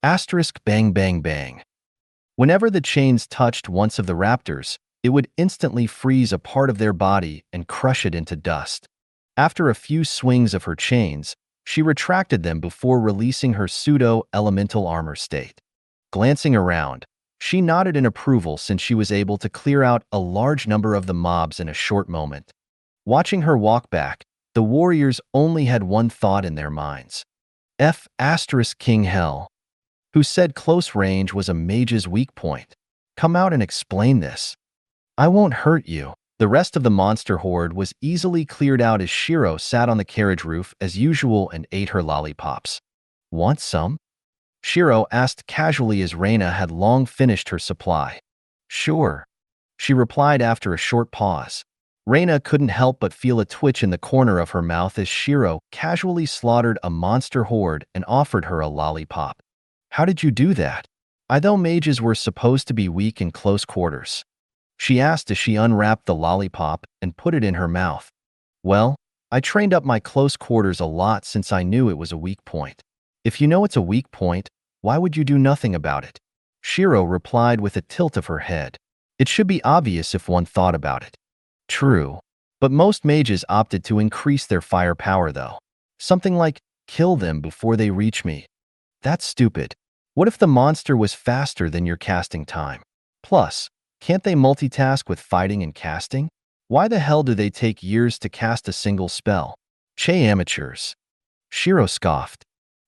Asterisk bang bang bang. Whenever the chains touched one of the raptors, it would instantly freeze a part of their body and crush it into dust. After a few swings of her chains, she retracted them before releasing her pseudo-elemental armor state. Glancing around, she nodded in approval since she was able to clear out a large number of the mobs in a short moment. Watching her walk back, the warriors only had one thought in their minds. King Hell, who said close range was a mage's weak point. Come out and explain this. "I won't hurt you." The rest of the monster horde was easily cleared out as Shiro sat on the carriage roof as usual and ate her lollipops. "Want some?" Shiro asked casually as Reina had long finished her supply. "Sure," she replied after a short pause. Reina couldn't help but feel a twitch in the corner of her mouth as Shiro casually slaughtered a monster horde and offered her a lollipop. "How did you do that? I thought mages were supposed to be weak in close quarters," she asked as she unwrapped the lollipop and put it in her mouth. "Well, I trained up my close quarters a lot since I knew it was a weak point. If you know it's a weak point, why would you do nothing about it? Shiro replied with a tilt of her head. It should be obvious if one thought about it. True. But most mages opted to increase their firepower though. Something like, kill them before they reach me. That's stupid. What if the monster was faster than your casting time? Plus, can't they multitask with fighting and casting? Why the hell do they take years to cast a single spell? Che amateurs. Shiro scoffed.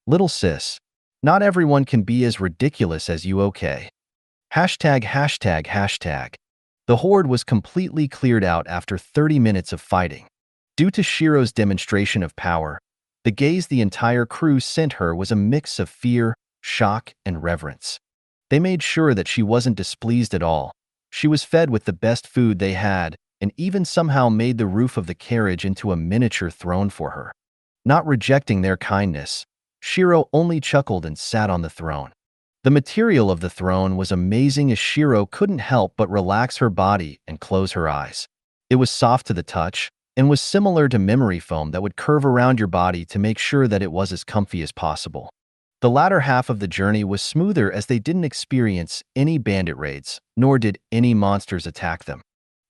Little sis, not everyone can be as ridiculous as you, okay? Hashtag hashtag hashtag. The horde was completely cleared out after 30 minutes of fighting. Due to Shiro's demonstration of power, the gaze the entire crew sent her was a mix of fear, shock, and reverence. They made sure that she wasn't displeased at all. She was fed with the best food they had, and even somehow made the roof of the carriage into a miniature throne for her. Not rejecting their kindness, Shiro only chuckled and sat on the throne. The material of the throne was amazing as Shiro couldn't help but relax her body and close her eyes. It was soft to the touch, and was similar to memory foam that would curve around your body to make sure that it was as comfy as possible. The latter half of the journey was smoother as they didn't experience any bandit raids, nor did any monsters attack them.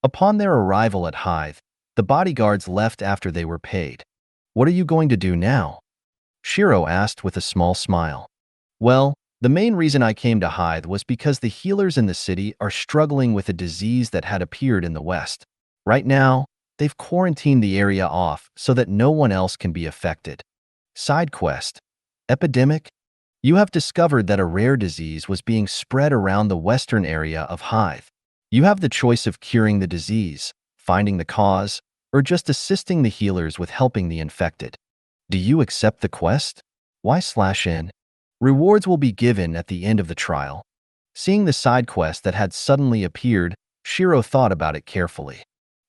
Upon their arrival at Hythe, the bodyguards left after they were paid. What are you going to do now? Shiro asked with a small smile. Well, the main reason I came to Hythe was because the healers in the city are struggling with a disease that had appeared in the West. Right now, they've quarantined the area off so that no one else can be affected. Side quest. Epidemic? You have discovered that a rare disease was being spread around the western area of Hythe. You have the choice of curing the disease, finding the cause, or just assisting the healers with helping the infected. Do you accept the quest? Why/N? Rewards will be given at the end of the trial. Seeing the side quest that had suddenly appeared, Shiro thought about it carefully.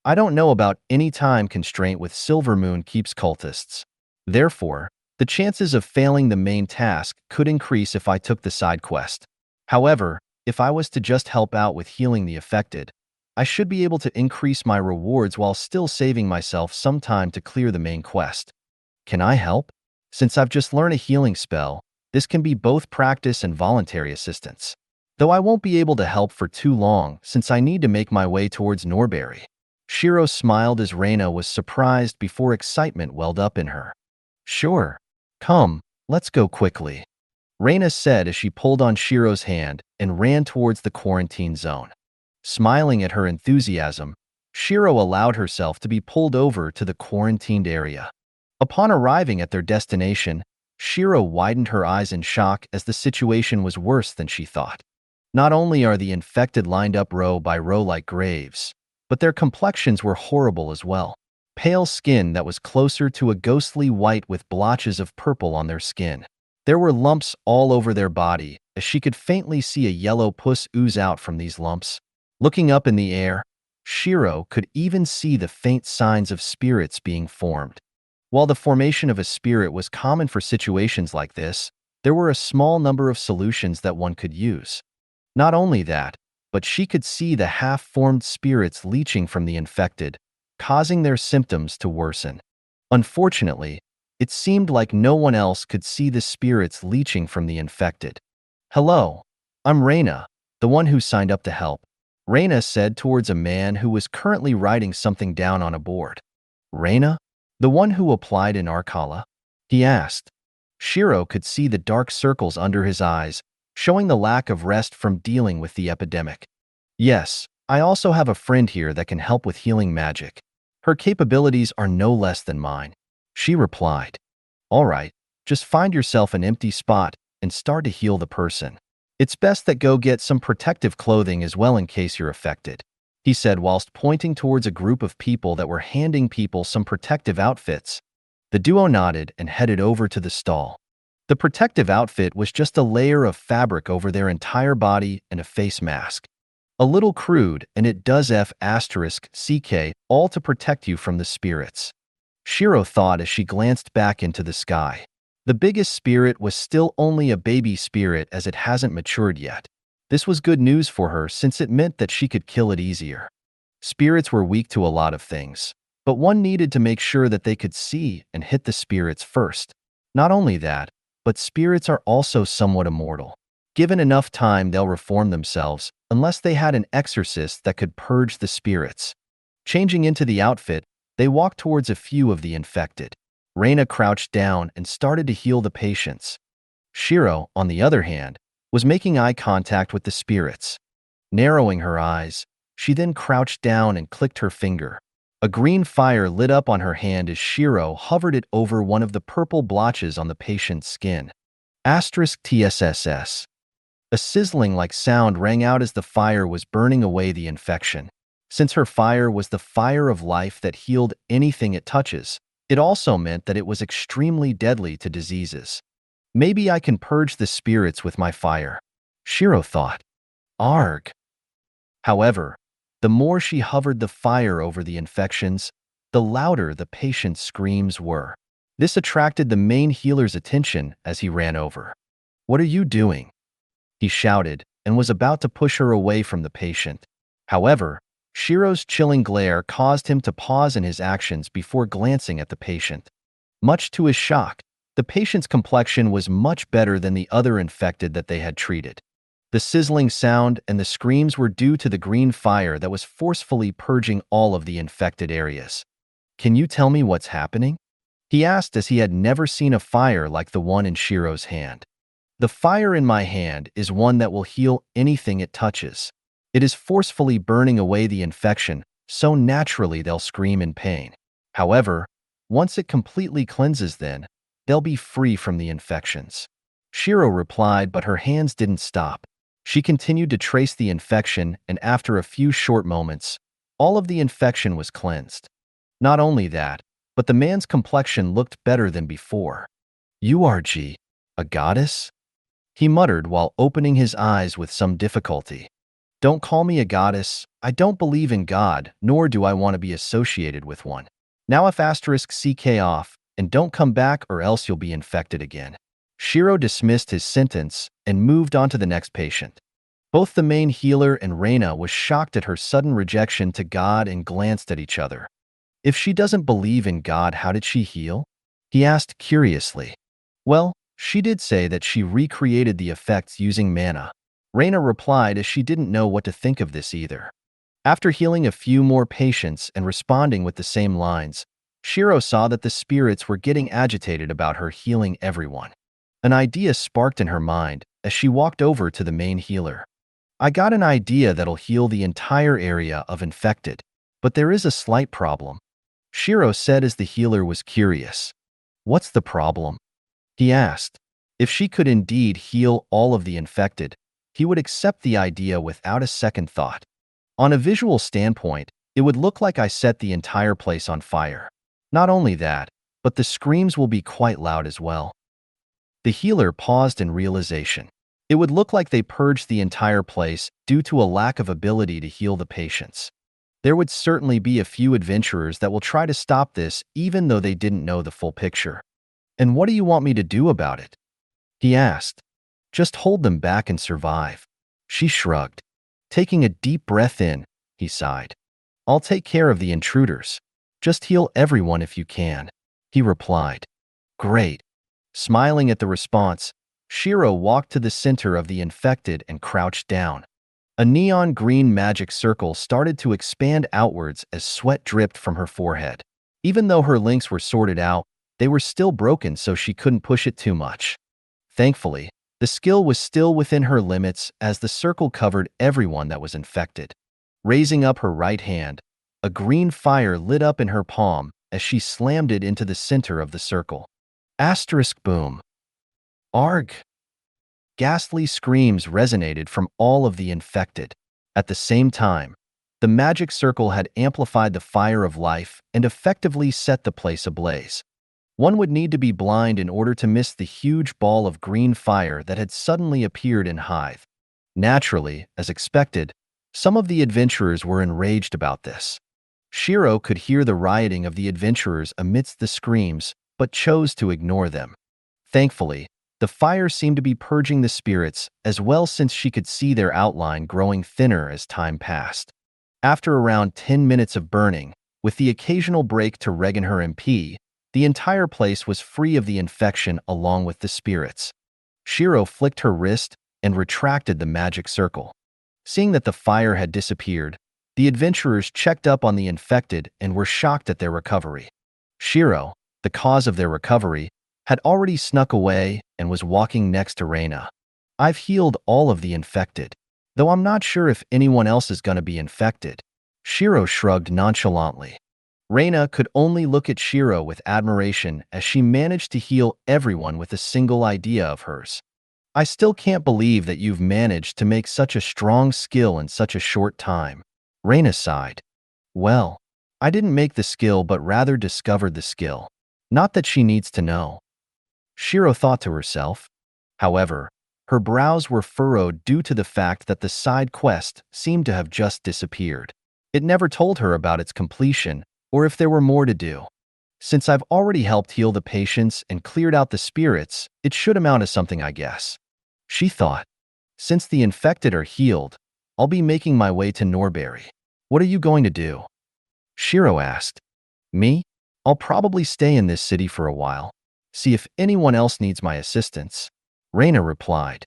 I don't know about any time constraint with Silver Moon keeps cultists. Therefore, the chances of failing the main task could increase if I took the side quest. However, if I was to just help out with healing the affected, I should be able to increase my rewards while still saving myself some time to clear the main quest. Can I help? Since I've just learned a healing spell, this can be both practice and voluntary assistance. Though I won't be able to help for too long since I need to make my way towards Norbury. Shiro smiled as Reina was surprised before excitement welled up in her. Sure. Come, let's go quickly. Reina said as she pulled on Shiro's hand and ran towards the quarantine zone. Smiling at her enthusiasm, Shiro allowed herself to be pulled over to the quarantined area. Upon arriving at their destination, Shiro widened her eyes in shock as the situation was worse than she thought. Not only are the infected lined up row by row like graves, but their complexions were horrible as well. Pale skin that was closer to a ghostly white with blotches of purple on their skin. There were lumps all over their body, as she could faintly see a yellow pus ooze out from these lumps. Looking up in the air, Shiro could even see the faint signs of spirits being formed. While the formation of a spirit was common for situations like this, there were a small number of solutions that one could use. Not only that, but she could see the half-formed spirits leaching from the infected, causing their symptoms to worsen. Unfortunately, it seemed like no one else could see the spirits leaching from the infected. Hello, I'm Reina, the one who signed up to help. Reina said towards a man who was currently writing something down on a board. Reina? The one who applied in Arcala? He asked. Shiro could see the dark circles under his eyes, showing the lack of rest from dealing with the epidemic. Yes, I also have a friend here that can help with healing magic. Her capabilities are no less than mine. She replied. All right, just find yourself an empty spot and start to heal the person. It's best that go get some protective clothing as well in case you're affected, he said whilst pointing towards a group of people that were handing people some protective outfits. The duo nodded and headed over to the stall. The protective outfit was just a layer of fabric over their entire body and a face mask. A little crude, and it does F***CK, all to protect you from the spirits. Shiro thought as she glanced back into the sky. The biggest spirit was still only a baby spirit as it hasn't matured yet. This was good news for her since it meant that she could kill it easier. Spirits were weak to a lot of things. but one needed to make sure that they could see and hit the spirits first. Not only that, but spirits are also somewhat immortal. Given enough time, they'll reform themselves, unless they had an exorcist that could purge the spirits. Changing into the outfit, they walked towards a few of the infected. Reina crouched down and started to heal the patients. Shiro, on the other hand, was making eye contact with the spirits. Narrowing her eyes, she then crouched down and clicked her finger. A green fire lit up on her hand as Shiro hovered it over one of the purple blotches on the patient's skin. *TSSS. A sizzling-like sound rang out as the fire was burning away the infection. Since her fire was the fire of life that healed anything it touches, it also meant that it was extremely deadly to diseases. Maybe I can purge the spirits with my fire, Shiro thought. Arg. However, the more she hovered the fire over the infections, the louder the patient's screams were. This attracted the main healer's attention as he ran over. "What are you doing?" he shouted, and was about to push her away from the patient. However, Shiro's chilling glare caused him to pause in his actions before glancing at the patient. Much to his shock, the patient's complexion was much better than the other infected that they had treated. The sizzling sound and the screams were due to the green fire that was forcefully purging all of the infected areas. "Can you tell me what's happening?" he asked, as he had never seen a fire like the one in Shiro's hand. "The fire in my hand is one that will heal anything it touches. It is forcefully burning away the infection, so naturally they'll scream in pain. However, once it completely cleanses, then they'll be free from the infections." Shiro replied, but her hands didn't stop. She continued to trace the infection, and after a few short moments, all of the infection was cleansed. Not only that, but the man's complexion looked better than before. "You are a goddess?" he muttered while opening his eyes with some difficulty. "Don't call me a goddess. I don't believe in God, nor do I want to be associated with one. Now if *CK off, and don't come back or else you'll be infected again." Shiro dismissed his sentence and moved on to the next patient. Both the main healer and Reina was shocked at her sudden rejection to God and glanced at each other. "If she doesn't believe in God, how did she heal?" he asked curiously. "Well, she did say that she recreated the effects using mana," Reina replied, as she didn't know what to think of this either. After healing a few more patients and responding with the same lines, Shiro saw that the spirits were getting agitated about her healing everyone. An idea sparked in her mind as she walked over to the main healer. "I got an idea that'll heal the entire area of infected, but there is a slight problem," Shiro said as the healer was curious. "What's the problem?" he asked. If she could indeed heal all of the infected, he would accept the idea without a second thought. "On a visual standpoint, it would look like I set the entire place on fire. Not only that, but the screams will be quite loud as well." The healer paused in realization. It would look like they purged the entire place due to a lack of ability to heal the patients. There would certainly be a few adventurers that will try to stop this even though they didn't know the full picture. "And what do you want me to do about it?" he asked. "Just hold them back and survive." She shrugged. Taking a deep breath in, he sighed. "I'll take care of the intruders. Just heal everyone if you can," he replied. "Great." Smiling at the response, Shiro walked to the center of the infected and crouched down. A neon green magic circle started to expand outwards as sweat dripped from her forehead. Even though her links were sorted out, they were still broken, so she couldn't push it too much. Thankfully, the skill was still within her limits as the circle covered everyone that was infected. Raising up her right hand, a green fire lit up in her palm as she slammed it into the center of the circle. *Boom. Arg. Ghastly screams resonated from all of the infected. At the same time, the magic circle had amplified the fire of life and effectively set the place ablaze. One would need to be blind in order to miss the huge ball of green fire that had suddenly appeared in Hythe. Naturally, as expected, some of the adventurers were enraged about this. Shiro could hear the rioting of the adventurers amidst the screams, but chose to ignore them. Thankfully, the fire seemed to be purging the spirits as well, since she could see their outline growing thinner as time passed. After around 10 minutes of burning, With the occasional break to regen her MP, the entire place was free of the infection along with the spirits. Shiro flicked her wrist and retracted the magic circle. Seeing that the fire had disappeared, the adventurers checked up on the infected and were shocked at their recovery. Shiro, the cause of their recovery, had already snuck away and was walking next to Reina. I've healed all of the infected, though I'm not sure if anyone else is gonna be infected. Shiro shrugged nonchalantly. Reina could only look at Shiro with admiration as she managed to heal everyone with a single idea of hers. I still can't believe that you've managed to make such a strong skill in such a short time. Reina sighed. Well, I didn't make the skill but rather discovered the skill. Not that she needs to know. Shiro thought to herself. However, her brows were furrowed due to the fact that the side quest seemed to have just disappeared. It never told her about its completion or if there were more to do. Since I've already helped heal the patients and cleared out the spirits, it should amount to something, I guess. She thought. Since the infected are healed, I'll be making my way to Norbury. What are you going to do? Shiro asked. Me? I'll probably stay in this city for a while. See if anyone else needs my assistance. Reina replied.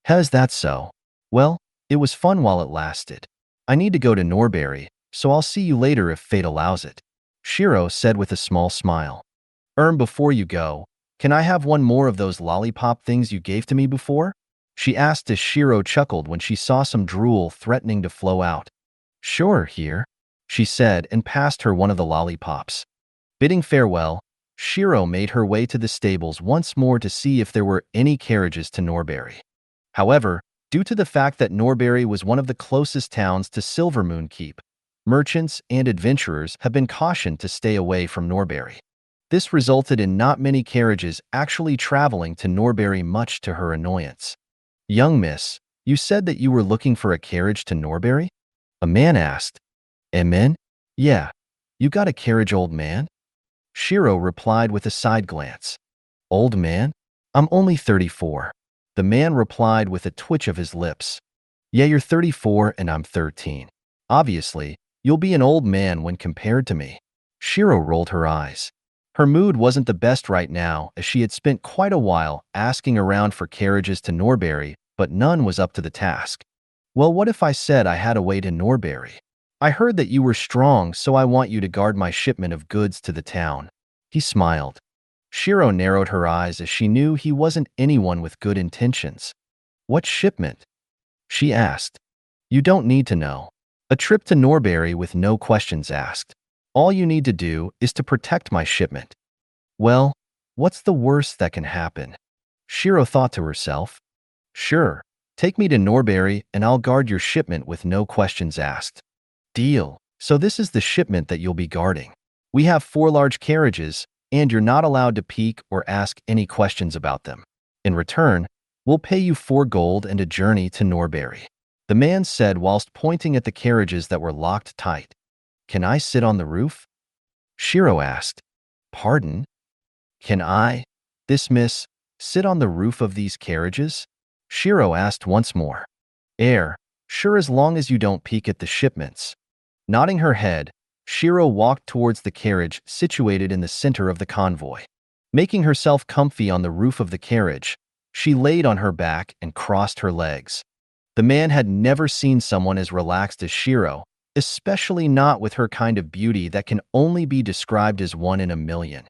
Is that so? Well, it was fun while it lasted. I need to go to Norbury, so I'll see you later if fate allows it. Shiro said with a small smile. Before you go, can I have one more of those lollipop things you gave to me before? She asked as Shiro chuckled when she saw some drool threatening to flow out. Sure, here, she said and passed her one of the lollipops. Bidding farewell, Shiro made her way to the stables once more to see if there were any carriages to Norbury. However, due to the fact that Norbury was one of the closest towns to Silvermoon Keep, merchants and adventurers have been cautioned to stay away from Norbury. This resulted in not many carriages actually traveling to Norbury, much to her annoyance. Young miss, you said that you were looking for a carriage to Norbury? A man asked. Amen? Yeah. You got a carriage, old man? Shiro replied with a side glance. Old man? I'm only 34. The man replied with a twitch of his lips. Yeah, you're 34 and I'm 13. Obviously, you'll be an old man when compared to me. Shiro rolled her eyes. Her mood wasn't the best right now as she had spent quite a while asking around for carriages to Norbury, but none was up to the task. Well, what if I said I had a way to Norbury? I heard that you were strong, so I want you to guard my shipment of goods to the town. He smiled. Shiro narrowed her eyes as she knew he wasn't anyone with good intentions. What shipment? She asked. You don't need to know. A trip to Norbury with no questions asked. All you need to do is to protect my shipment. Well, what's the worst that can happen? Shiro thought to herself. Sure, take me to Norbury and I'll guard your shipment with no questions asked. Deal. So this is the shipment that you'll be guarding. We have 4 large carriages, and you're not allowed to peek or ask any questions about them. In return, we'll pay you 4 gold and a journey to Norbury. The man said whilst pointing at the carriages that were locked tight. Can I sit on the roof? Shiro asked. Pardon? Can I, this miss, sit on the roof of these carriages? Shiro asked once more. Sure, as long as you don't peek at the shipments. Nodding her head, Shiro walked towards the carriage situated in the center of the convoy. Making herself comfy on the roof of the carriage, she laid on her back and crossed her legs. The man had never seen someone as relaxed as Shiro, especially not with her kind of beauty that can only be described as one in a million.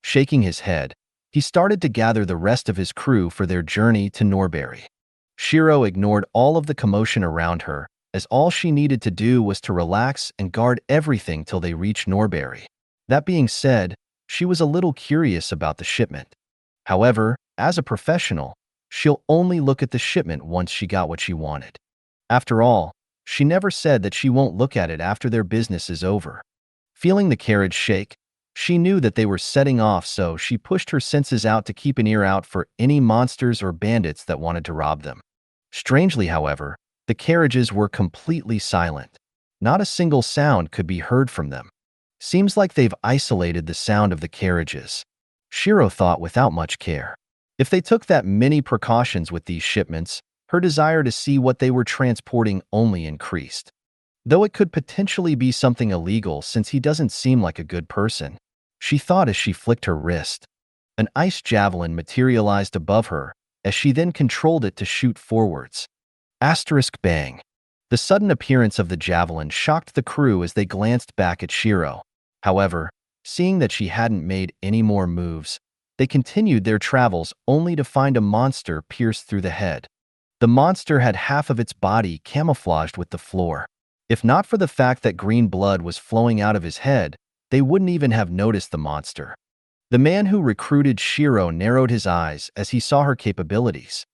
Shaking his head, he started to gather the rest of his crew for their journey to Norbury. Shiro ignored all of the commotion around her, as all she needed to do was to relax and guard everything till they reached Norbury. That being said, she was a little curious about the shipment. However, as a professional, she'll only look at the shipment once she got what she wanted. After all, she never said that she won't look at it after their business is over. Feeling the carriage shake, she knew that they were setting off, so she pushed her senses out to keep an ear out for any monsters or bandits that wanted to rob them. Strangely, however, the carriages were completely silent. Not a single sound could be heard from them. Seems like they've isolated the sound of the carriages. Shiro thought without much care. If they took that many precautions with these shipments, her desire to see what they were transporting only increased. though it could potentially be something illegal since he doesn't seem like a good person, she thought as she flicked her wrist. An ice javelin materialized above her as she then controlled it to shoot forwards. Asterisk bang. The sudden appearance of the javelin shocked the crew as they glanced back at Shiro. However, seeing that she hadn't made any more moves, they continued their travels only to find a monster pierced through the head. The monster had half of its body camouflaged with the floor. If not for the fact that green blood was flowing out of his head, they wouldn't even have noticed the monster. The man who recruited Shiro narrowed his eyes as he saw her capabilities.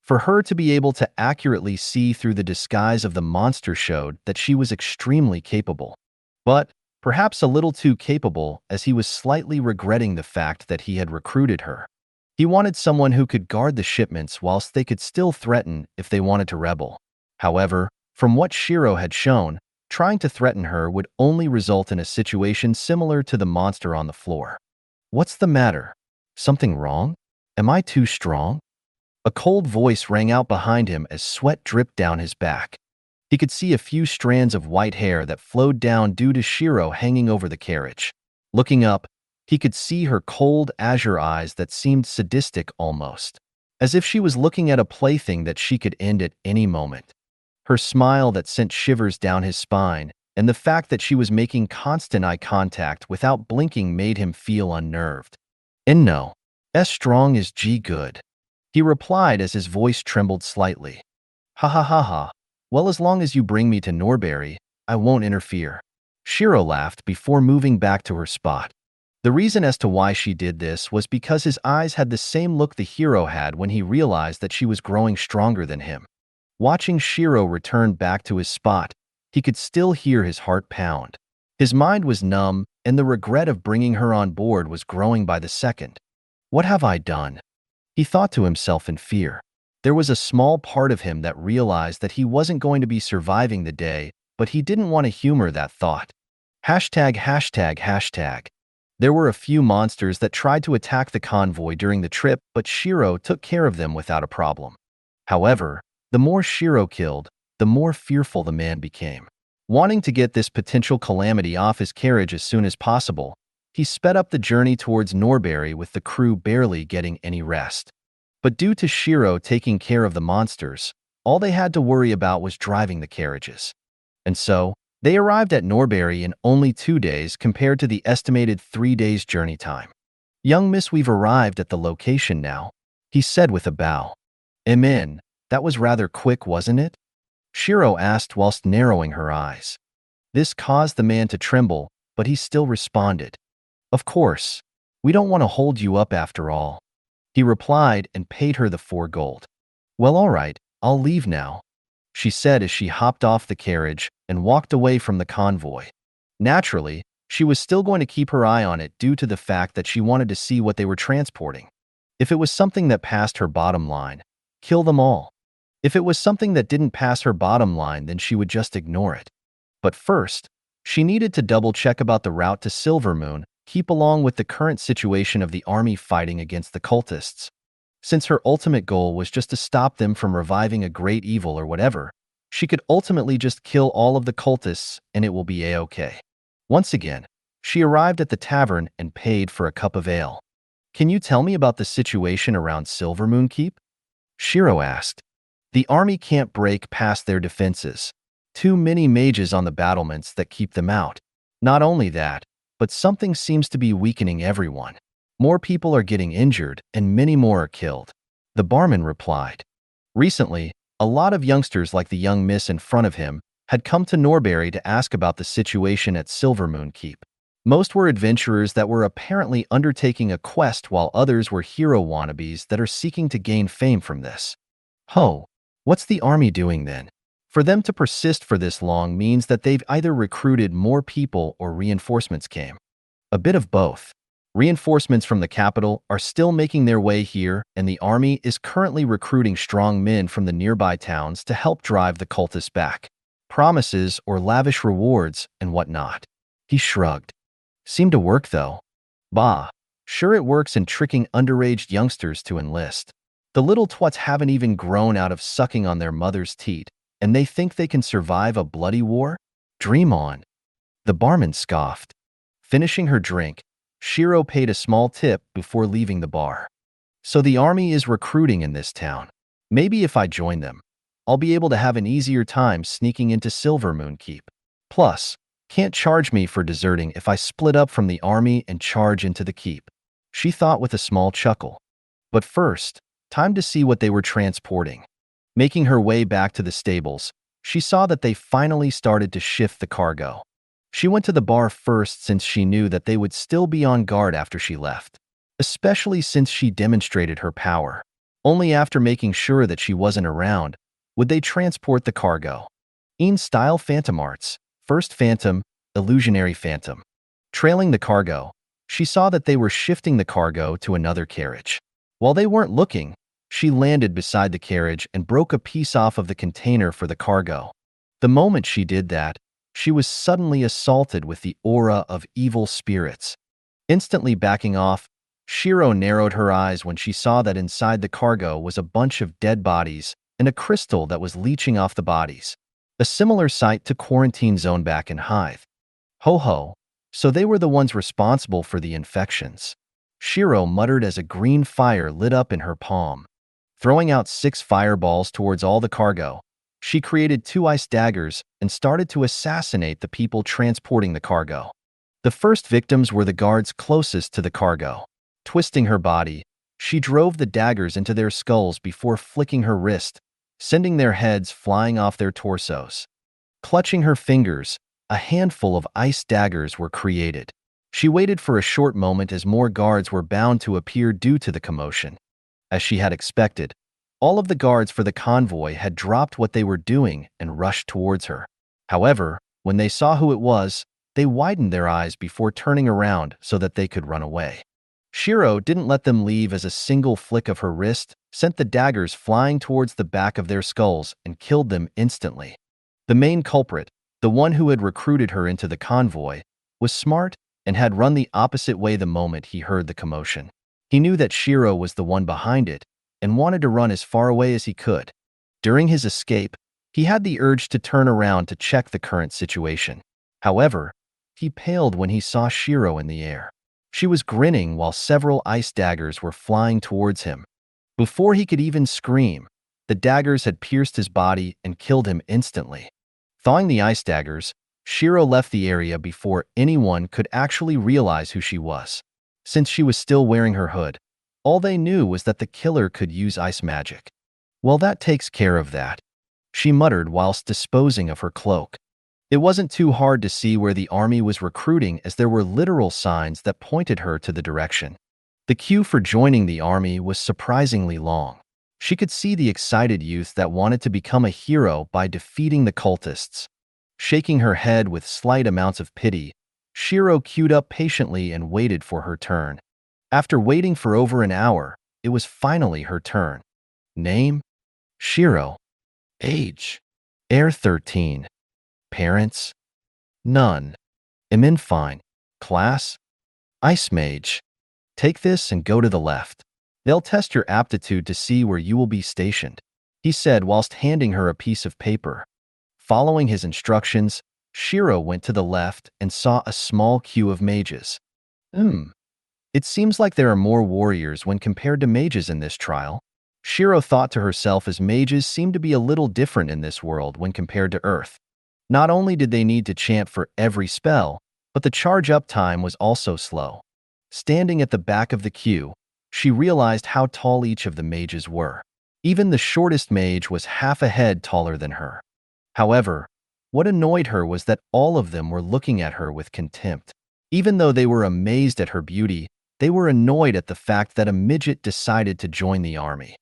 For her to be able to accurately see through the disguise of the monster showed that she was extremely capable. But perhaps a little too capable, as he was slightly regretting the fact that he had recruited her. He wanted someone who could guard the shipments whilst they could still threaten if they wanted to rebel. However, from what Shiro had shown, trying to threaten her would only result in a situation similar to the monster on the floor. What's the matter? Something wrong? Am I too strong? A cold voice rang out behind him as sweat dripped down his back. He could see a few strands of white hair that flowed down due to Shiro hanging over the carriage. Looking up, he could see her cold azure eyes that seemed sadistic almost, as if she was looking at a plaything that she could end at any moment. Her smile that sent shivers down his spine, and the fact that she was making constant eye contact without blinking made him feel unnerved. "And no, S strong is G good," he replied as his voice trembled slightly. "Ha ha ha ha. Well, as long as you bring me to Norbury, I won't interfere." Shiro laughed before moving back to her spot. The reason as to why she did this was because his eyes had the same look the hero had when he realized that she was growing stronger than him. Watching Shiro return back to his spot, he could still hear his heart pound. His mind was numb, and the regret of bringing her on board was growing by the second. "What have I done?" he thought to himself in fear. There was a small part of him that realized that he wasn't going to be surviving the day, but he didn't want to humor that thought. ####. There were a few monsters that tried to attack the convoy during the trip, but Shiro took care of them without a problem. However, the more Shiro killed, the more fearful the man became. Wanting to get this potential calamity off his carriage as soon as possible, he sped up the journey towards Norbury with the crew barely getting any rest. But due to Shiro taking care of the monsters, all they had to worry about was driving the carriages. And so, they arrived at Norbury in only 2 days compared to the estimated 3 days journey time. "Young miss, we've arrived at the location now," he said with a bow. "Amen, that was rather quick, wasn't it?" Shiro asked whilst narrowing her eyes. This caused the man to tremble, but he still responded. "Of course. We don't want to hold you up after all," he replied and paid her the 4 gold. "Well, all right, I'll leave now," she said as she hopped off the carriage and walked away from the convoy. Naturally, she was still going to keep her eye on it due to the fact that she wanted to see what they were transporting. If it was something that passed her bottom line, kill them all. If it was something that didn't pass her bottom line, then she would just ignore it. But first, she needed to double-check about the route to Silvermoon, keep along with the current situation of the army fighting against the cultists. Since her ultimate goal was just to stop them from reviving a great evil or whatever, she could ultimately just kill all of the cultists and it will be a-okay. Once again, she arrived at the tavern and paid for a cup of ale. "Can you tell me about the situation around Silvermoon Keep?" Shiro asked. "The army can't break past their defenses. Too many mages on the battlements that keep them out. Not only that, but something seems to be weakening everyone. More people are getting injured and many more are killed," the barman replied. Recently, a lot of youngsters like the young miss in front of him had come to Norbury to ask about the situation at Silvermoon Keep. Most were adventurers that were apparently undertaking a quest, while others were hero wannabes that are seeking to gain fame from this. "Ho, what's the army doing then? For them to persist for this long means that they've either recruited more people or reinforcements came." "A bit of both. Reinforcements from the capital are still making their way here, and the army is currently recruiting strong men from the nearby towns to help drive the cultists back. Promises or lavish rewards and whatnot." He shrugged. "Seemed to work though." "Bah, sure it works in tricking underage youngsters to enlist. The little twats haven't even grown out of sucking on their mother's teat, and they think they can survive a bloody war?" Dream on. The barman scoffed. Finishing her drink, Shiro paid a small tip before leaving the bar. So the army is recruiting in this town. Maybe if I join them, I'll be able to have an easier time sneaking into Silvermoon Keep. Plus, can't charge me for deserting if I split up from the army and charge into the keep, she thought with a small chuckle. But first, time to see what they were transporting. Making her way back to the stables, she saw that they finally started to shift the cargo. She went to the bar first since she knew that they would still be on guard after she left, especially since she demonstrated her power. Only after making sure that she wasn't around would they transport the cargo. In-style Phantom Arts, First Phantom, Illusionary Phantom. Trailing the cargo, she saw that they were shifting the cargo to another carriage. While they weren't looking, she landed beside the carriage and broke a piece off of the container for the cargo. The moment she did that, she was suddenly assaulted with the aura of evil spirits. Instantly backing off, Shiro narrowed her eyes when she saw that inside the cargo was a bunch of dead bodies and a crystal that was leeching off the bodies. A similar sight to Quarantine Zone back in Hive. Ho ho, so they were the ones responsible for the infections. Shiro muttered as a green fire lit up in her palm. Throwing out 6 fireballs towards all the cargo, she created 2 ice daggers and started to assassinate the people transporting the cargo. The first victims were the guards closest to the cargo. Twisting her body, she drove the daggers into their skulls before flicking her wrist, sending their heads flying off their torsos. Clutching her fingers, a handful of ice daggers were created. She waited for a short moment as more guards were bound to appear due to the commotion. As she had expected, all of the guards for the convoy had dropped what they were doing and rushed towards her. However, when they saw who it was, they widened their eyes before turning around so that they could run away. Shiro didn't let them leave as a single flick of her wrist sent the daggers flying towards the back of their skulls and killed them instantly. The main culprit, the one who had recruited her into the convoy, was smart and had run the opposite way the moment he heard the commotion. He knew that Shiro was the one behind it and wanted to run as far away as he could. During his escape, he had the urge to turn around to check the current situation. However, he paled when he saw Shiro in the air. She was grinning while several ice daggers were flying towards him. Before he could even scream, the daggers had pierced his body and killed him instantly. Thawing the ice daggers, Shiro left the area before anyone could actually realize who she was. Since she was still wearing her hood, all they knew was that the killer could use ice magic. Well, that takes care of that, she muttered whilst disposing of her cloak. It wasn't too hard to see where the army was recruiting as there were literal signs that pointed her to the direction. The queue for joining the army was surprisingly long. She could see the excited youth that wanted to become a hero by defeating the cultists. Shaking her head with slight amounts of pity, Shiro queued up patiently and waited for her turn. After waiting for over an hour, it was finally her turn. Name? Shiro. Age? Heir 13. Parents? None. Fine. Class? Ice Mage. Take this and go to the left. They'll test your aptitude to see where you will be stationed, he said whilst handing her a piece of paper. Following his instructions, Shiro went to the left and saw a small queue of mages. It seems like there are more warriors when compared to mages in this trial. Shiro thought to herself as mages seem to be a little different in this world when compared to Earth. Not only did they need to chant for every spell, but the charge-up time was also slow. Standing at the back of the queue, she realized how tall each of the mages were. Even the shortest mage was half a head taller than her. However, what annoyed her was that all of them were looking at her with contempt. Even though they were amazed at her beauty, they were annoyed at the fact that a midget decided to join the army.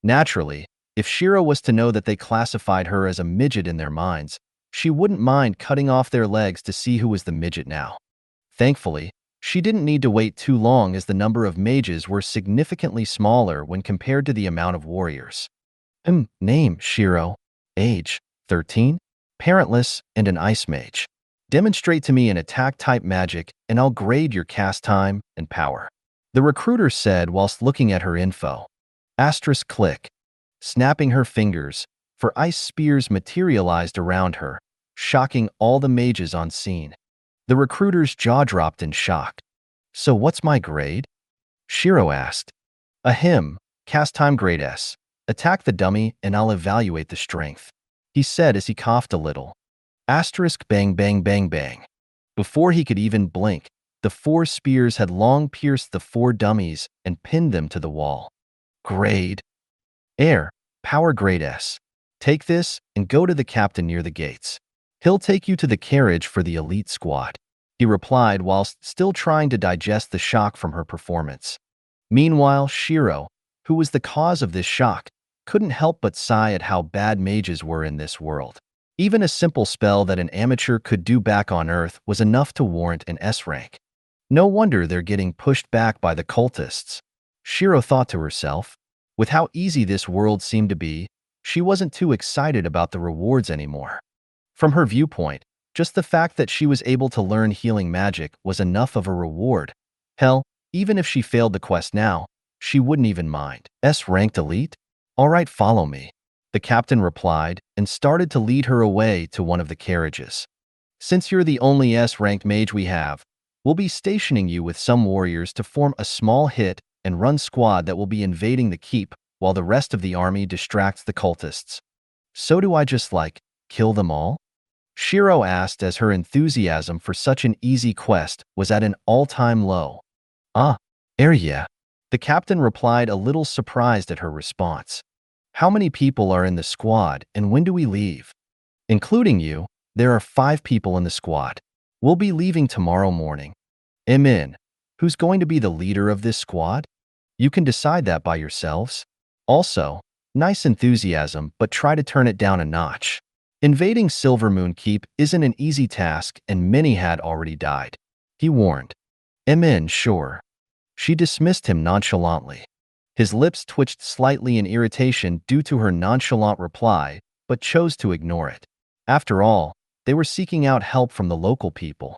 Naturally, if Shiro was to know that they classified her as a midget in their minds, she wouldn't mind cutting off their legs to see who was the midget now. Thankfully, she didn't need to wait too long as the number of mages were significantly smaller when compared to the amount of warriors. Name, Shiro. Age, 13. Parentless and an ice mage. Demonstrate to me an attack-type magic and I'll grade your cast time and power, the recruiter said whilst looking at her info. Asterisk click. Snapping her fingers, for ice spears materialized around her, shocking all the mages on scene. The recruiter's jaw dropped in shock. "So what's my grade?" Shiro asked. "A hymn, cast time grade S. Attack the dummy and I'll evaluate the strength," he said as he coughed a little. Asterisk bang bang bang bang. Before he could even blink, the 4 spears had long pierced the 4 dummies and pinned them to the wall. Grade Air, power grade S. Take this and go to the captain near the gates. He'll take you to the carriage for the elite squad, he replied whilst still trying to digest the shock from her performance. Meanwhile, Shiro, who was the cause of this shock, couldn't help but sigh at how bad mages were in this world. Even a simple spell that an amateur could do back on Earth was enough to warrant an S rank. No wonder they're getting pushed back by the cultists, Shiro thought to herself. With how easy this world seemed to be, she wasn't too excited about the rewards anymore. From her viewpoint, just the fact that she was able to learn healing magic was enough of a reward. Hell, even if she failed the quest now, she wouldn't even mind. S-ranked elite? All right, follow me, the captain replied and started to lead her away to one of the carriages. Since you're the only S-ranked mage we have, we'll be stationing you with some warriors to form a small hit and run squad that will be invading the keep while the rest of the army distracts the cultists. So do I just kill them all? Shiro asked as her enthusiasm for such an easy quest was at an all-time low. Yeah, the captain replied, a little surprised at her response. How many people are in the squad and when do we leave? Including you, there are 5 people in the squad. We'll be leaving tomorrow morning. Min, who's going to be the leader of this squad? You can decide that by yourselves. Also, nice enthusiasm, but try to turn it down a notch. Invading Silvermoon Keep isn't an easy task and many had already died, he warned. Min, sure. She dismissed him nonchalantly. His lips twitched slightly in irritation due to her nonchalant reply, but chose to ignore it. After all, they were seeking out help from the local people.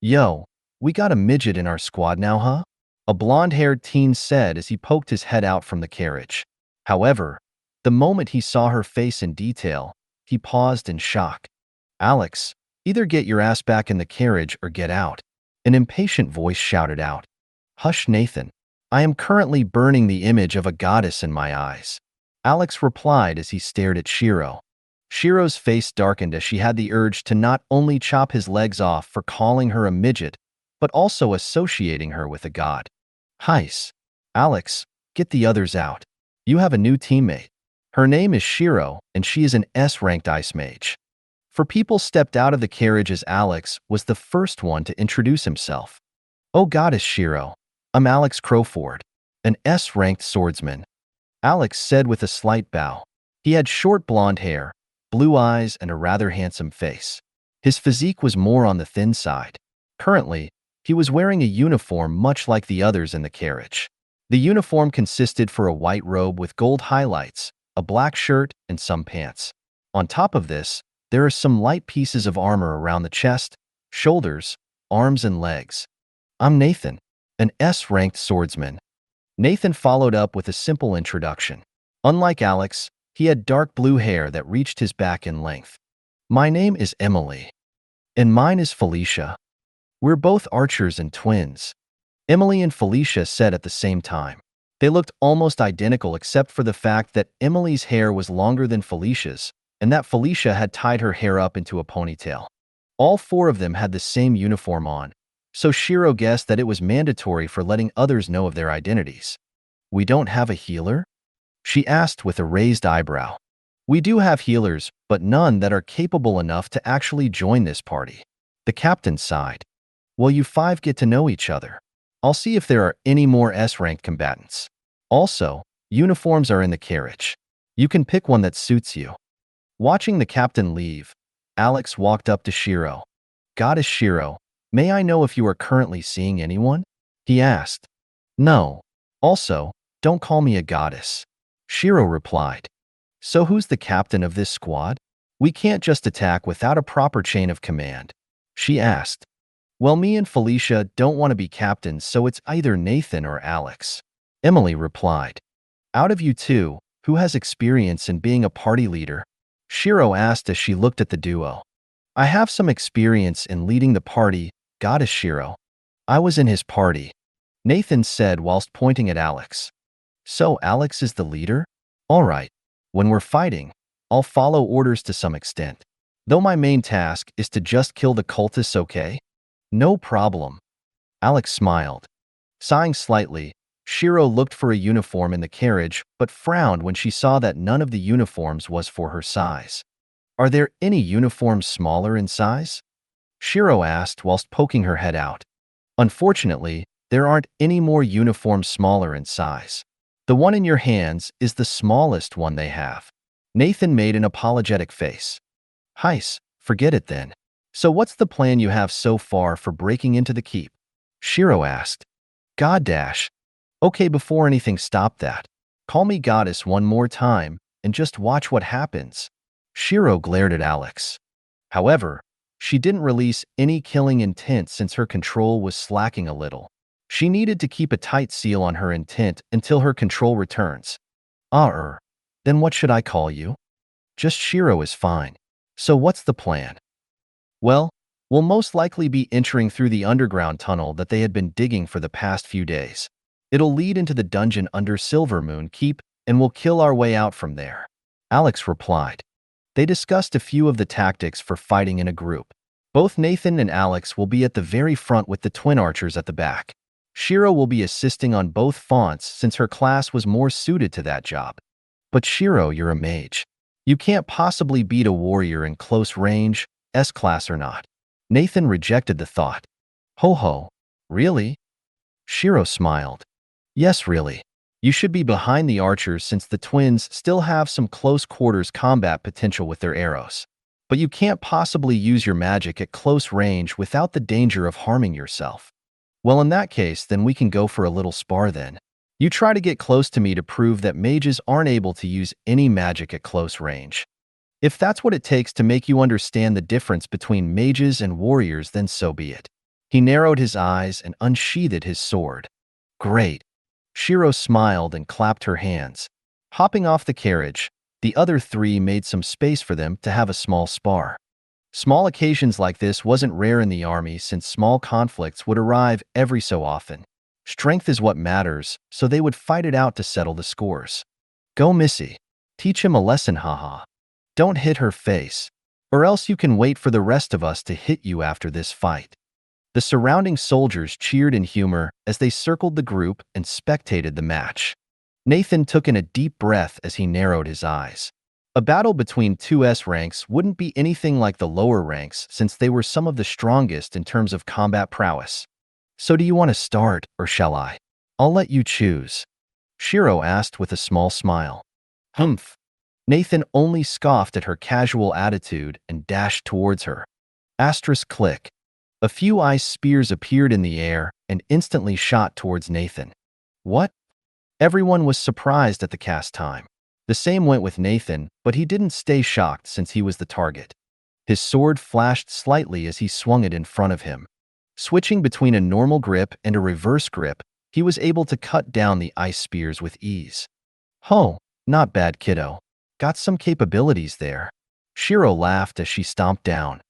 Yo, we got a midget in our squad now, huh? A blonde-haired teen said as he poked his head out from the carriage. However, the moment he saw her face in detail, he paused in shock. Alex, either get your ass back in the carriage or get out, an impatient voice shouted out. Hush, Nathan. I am currently burning the image of a goddess in my eyes, Alex replied as he stared at Shiro. Shiro's face darkened as she had the urge to not only chop his legs off for calling her a midget, but also associating her with a god. Heis. Alex, get the others out. You have a new teammate. Her name is Shiro, and she is an S-ranked ice mage. For people stepped out of the carriage as Alex was the first one to introduce himself. Oh goddess Shiro, I'm Alex Crowford, an S-ranked swordsman, Alex said with a slight bow. He had short blonde hair, blue eyes, and a rather handsome face. His physique was more on the thin side. Currently, he was wearing a uniform much like the others in the carriage. The uniform consisted for a white robe with gold highlights, a black shirt, and some pants. On top of this, there are some light pieces of armor around the chest, shoulders, arms, and legs. I'm Nathan, an S-ranked swordsman. Nathan followed up with a simple introduction. Unlike Alex, he had dark blue hair that reached his back in length. My name is Emily. And mine is Felicia. We're both archers and twins, Emily and Felicia said at the same time. They looked almost identical except for the fact that Emily's hair was longer than Felicia's, and that Felicia had tied her hair up into a ponytail. All 4 of them had the same uniform on, so Shiro guessed that it was mandatory for letting others know of their identities. We don't have a healer? She asked with a raised eyebrow. We do have healers, but none that are capable enough to actually join this party. The captain sighed. Well, you 5 get to know each other. I'll see if there are any more S-ranked combatants. Also, uniforms are in the carriage. You can pick one that suits you. Watching the captain leave, Alex walked up to Shiro. Goddess Shiro, may I know if you are currently seeing anyone? He asked. No. Also, don't call me a goddess, Shiro replied. So who's the captain of this squad? We can't just attack without a proper chain of command, she asked. Well, me and Felicia don't want to be captains, so it's either Nathan or Alex, Emily replied. Out of you 2, who has experience in being a party leader? Shiro asked as she looked at the duo. I have some experience in leading the party, Goddess Shiro. I was in his party, Nathan said whilst pointing at Alex. So Alex is the leader? All right. When we're fighting, I'll follow orders to some extent. Though my main task is to just kill the cultists, okay? No problem. Alex smiled. Sighing slightly, Shiro looked for a uniform in the carriage but frowned when she saw that none of the uniforms was for her size. Are there any uniforms smaller in size? Shiro asked whilst poking her head out. Unfortunately, there aren't any more uniforms smaller in size. The one in your hands is the smallest one they have. Nathan made an apologetic face. Heis, forget it then. So what's the plan you have so far for breaking into the keep? Shiro asked. God dash. Okay, before anything, stop that. Call me goddess one more time and just watch what happens. Shiro glared at Alex. However, she didn't release any killing intent since her control was slacking a little. She needed to keep a tight seal on her intent until her control returns. Then what should I call you? Just Shiro is fine. So what's the plan? Well, we'll most likely be entering through the underground tunnel that they had been digging for the past few days. It'll lead into the dungeon under Silvermoon Keep, and we'll kill our way out from there. Alex replied. They discussed a few of the tactics for fighting in a group. Both Nathan and Alex will be at the very front with the twin archers at the back. Shiro will be assisting on both fronts since her class was more suited to that job. But Shiro, you're a mage. You can't possibly beat a warrior in close range, S-class or not. Nathan rejected the thought. Ho ho, really? Shiro smiled. Yes, really. You should be behind the archers since the twins still have some close quarters combat potential with their arrows. But you can't possibly use your magic at close range without the danger of harming yourself. Well, in that case, then we can go for a little spar then. You try to get close to me to prove that mages aren't able to use any magic at close range. If that's what it takes to make you understand the difference between mages and warriors, then so be it. He narrowed his eyes and unsheathed his sword. Great. Shiro smiled and clapped her hands. Hopping off the carriage, the other three made some space for them to have a small spar. Small occasions like this wasn't rare in the army since small conflicts would arrive every so often. Strength is what matters, so they would fight it out to settle the scores. Go Missy. Teach him a lesson, haha. Don't hit her face, or else you can wait for the rest of us to hit you after this fight. The surrounding soldiers cheered in humor as they circled the group and spectated the match. Nathan took in a deep breath as he narrowed his eyes. A battle between two S ranks wouldn't be anything like the lower ranks since they were some of the strongest in terms of combat prowess. So do you want to start, or shall I? I'll let you choose. Shiro asked with a small smile. Humph. Nathan only scoffed at her casual attitude and dashed towards her. Asterisk click. A few ice spears appeared in the air and instantly shot towards Nathan. What? Everyone was surprised at the cast time. The same went with Nathan, but he didn't stay shocked since he was the target. His sword flashed slightly as he swung it in front of him. Switching between a normal grip and a reverse grip, he was able to cut down the ice spears with ease. Ho, not bad, kiddo. Got some capabilities there. Shiro laughed as she stomped down.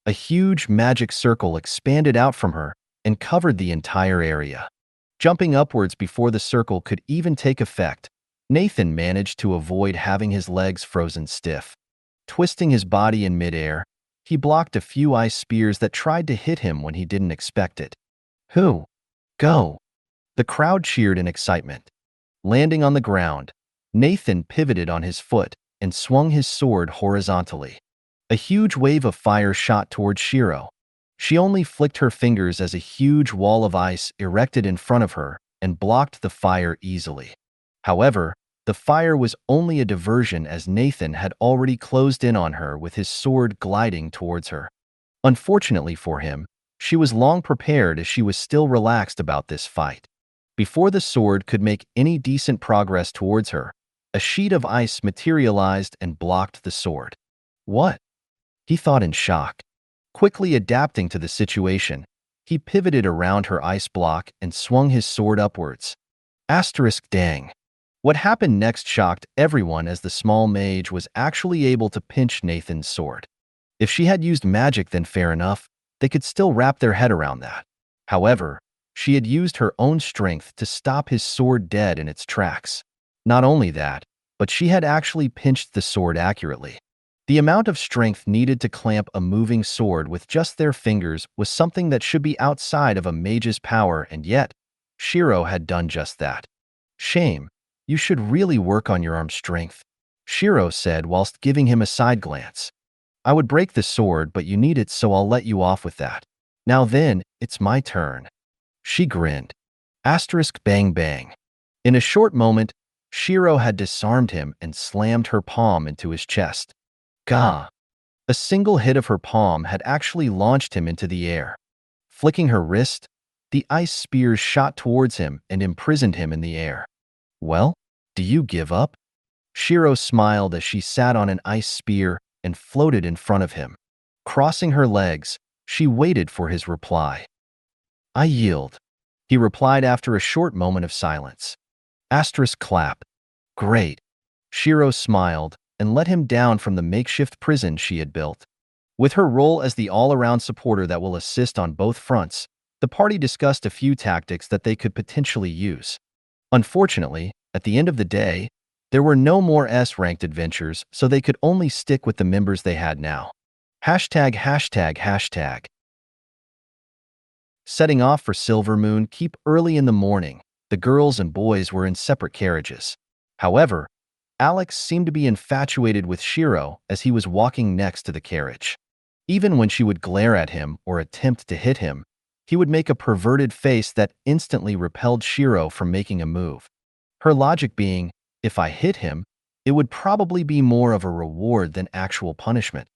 A huge magic circle expanded out from her and covered the entire area. Jumping upwards before the circle could even take effect, Nathan managed to avoid having his legs frozen stiff. Twisting his body in midair, he blocked a few ice spears that tried to hit him when he didn't expect it. Who? Go! The crowd cheered in excitement. Landing on the ground, Nathan pivoted on his foot and swung his sword horizontally. A huge wave of fire shot towards Shiro. She only flicked her fingers as a huge wall of ice erected in front of her and blocked the fire easily. However, the fire was only a diversion as Nathan had already closed in on her with his sword gliding towards her. Unfortunately for him, she was long prepared as she was still relaxed about this fight. Before the sword could make any decent progress towards her, a sheet of ice materialized and blocked the sword. What? He thought in shock. Quickly adapting to the situation, he pivoted around her ice block and swung his sword upwards. Asterisk dang. What happened next shocked everyone as the small mage was actually able to pinch Nathan's sword. If she had used magic, then fair enough, they could still wrap their head around that. However, she had used her own strength to stop his sword dead in its tracks. Not only that, but she had actually pinched the sword accurately. The amount of strength needed to clamp a moving sword with just their fingers was something that should be outside of a mage's power, and yet, Shiro had done just that. Shame. You should really work on your arm strength, Shiro said whilst giving him a side glance. I would break the sword, but you need it, so I'll let you off with that. Now then, it's my turn. She grinned. Asterisk bang bang. In a short moment, Shiro had disarmed him and slammed her palm into his chest. Gah! A single hit of her palm had actually launched him into the air. Flicking her wrist, the ice spears shot towards him and imprisoned him in the air. Well, do you give up? Shiro smiled as she sat on an ice spear and floated in front of him. Crossing her legs, she waited for his reply. I yield, he replied after a short moment of silence. Asterisk clap. Great. Shiro smiled and let him down from the makeshift prison she had built. With her role as the all-around supporter that will assist on both fronts, the party discussed a few tactics that they could potentially use. Unfortunately, at the end of the day, there were no more S-ranked adventures, so they could only stick with the members they had now. ####. Setting off for Silver Moon Keep early in the morning, the girls and boys were in separate carriages. However, Alex seemed to be infatuated with Shiro as he was walking next to the carriage. Even when she would glare at him or attempt to hit him, he would make a perverted face that instantly repelled Shiro from making a move. Her logic being, if I hit him, it would probably be more of a reward than actual punishment.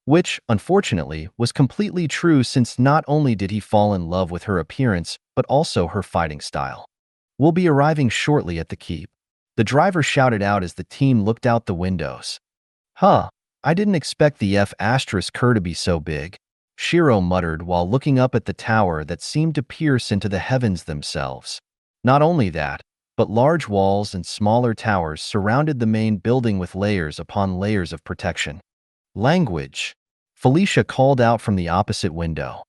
Which, unfortunately, was completely true, since not only did he fall in love with her appearance, but also her fighting style. We'll be arriving shortly at the keep, the driver shouted out as the team looked out the windows. I didn't expect the F***er to be so big, Shiro muttered while looking up at the tower that seemed to pierce into the heavens themselves. Not only that, but large walls and smaller towers surrounded the main building with layers upon layers of protection. Language, Felicia called out from the opposite window.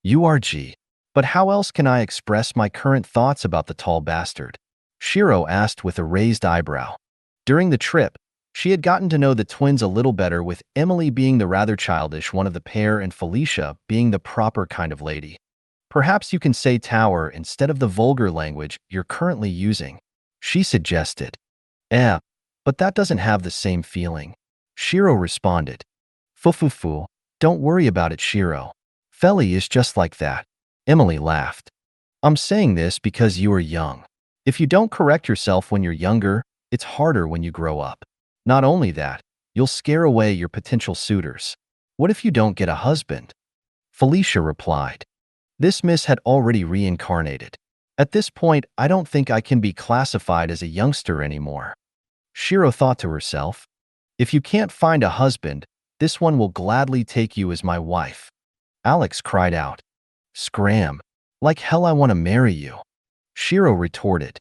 URG. But how else can I express my current thoughts about the tall bastard? Shiro asked with a raised eyebrow. During the trip, she had gotten to know the twins a little better, with Emily being the rather childish one of the pair and Felicia being the proper kind of lady. Perhaps you can say tower instead of the vulgar language you're currently using, she suggested. But that doesn't have the same feeling, Shiro responded. Fufufu, don't worry about it, Shiro. Feli is just like that. Emily laughed. I'm saying this because you are young. If you don't correct yourself when you're younger, it's harder when you grow up. Not only that, you'll scare away your potential suitors. What if you don't get a husband? Felicia replied. This miss had already reincarnated. At this point, I don't think I can be classified as a youngster anymore. Shiro thought to herself. If you can't find a husband, this one will gladly take you as my wife. Alex cried out. Scram. Like hell I want to marry you. Shiro retorted.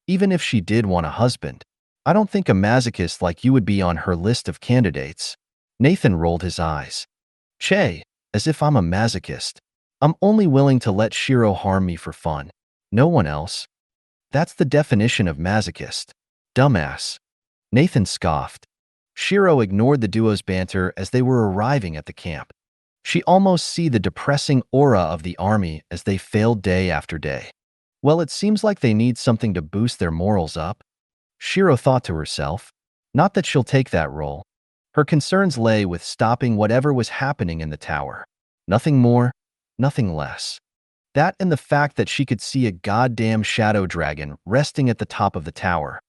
Even if she did want a husband, I don't think a masochist like you would be on her list of candidates. Nathan rolled his eyes. Che, as if I'm a masochist. I'm only willing to let Shiro harm me for fun. No one else. That's the definition of masochist. Dumbass. Nathan scoffed. Shiro ignored the duo's banter as they were arriving at the camp. She almost saw the depressing aura of the army as they failed day after day. Well, it seems like they need something to boost their morals up. Shiro thought to herself. Not that she'll take that role. Her concerns lay with stopping whatever was happening in the tower. Nothing more, nothing less. That and the fact that she could see a goddamn shadow dragon resting at the top of the tower.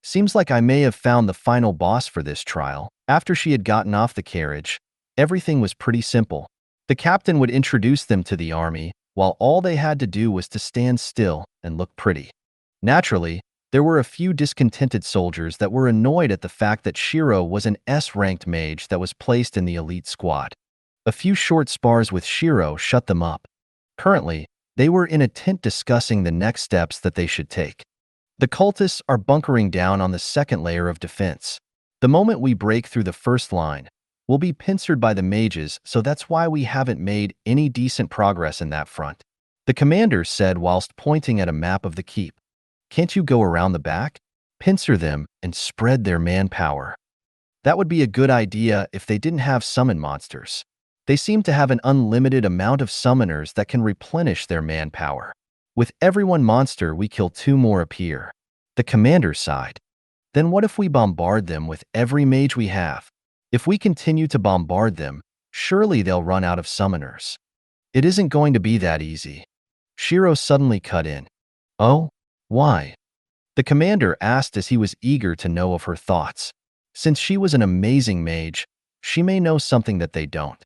Seems like I may have found the final boss for this trial. After she had gotten off the carriage, everything was pretty simple. The captain would introduce them to the army, while all they had to do was to stand still and look pretty. Naturally, there were a few discontented soldiers that were annoyed at the fact that Shiro was an S-ranked mage that was placed in the elite squad. A few short spars with Shiro shut them up. Currently, they were in a tent discussing the next steps that they should take. The cultists are bunkering down on the second layer of defense. The moment we break through the first line, We'll be pincered by the mages, so that's why we haven't made any decent progress in that front. The commander said whilst pointing at a map of the keep. Can't you go around the back? Pincer them and spread their manpower. That would be a good idea if they didn't have summon monsters. They seem to have an unlimited amount of summoners that can replenish their manpower. With every one monster, we kill 2 more appear. The commander sighed. Then what if we bombard them with every mage we have? If we continue to bombard them, surely they'll run out of summoners. It isn't going to be that easy. Shiro suddenly cut in. Oh? Why? The commander asked as he was eager to know of her thoughts. Since she was an amazing mage, she may know something that they don't.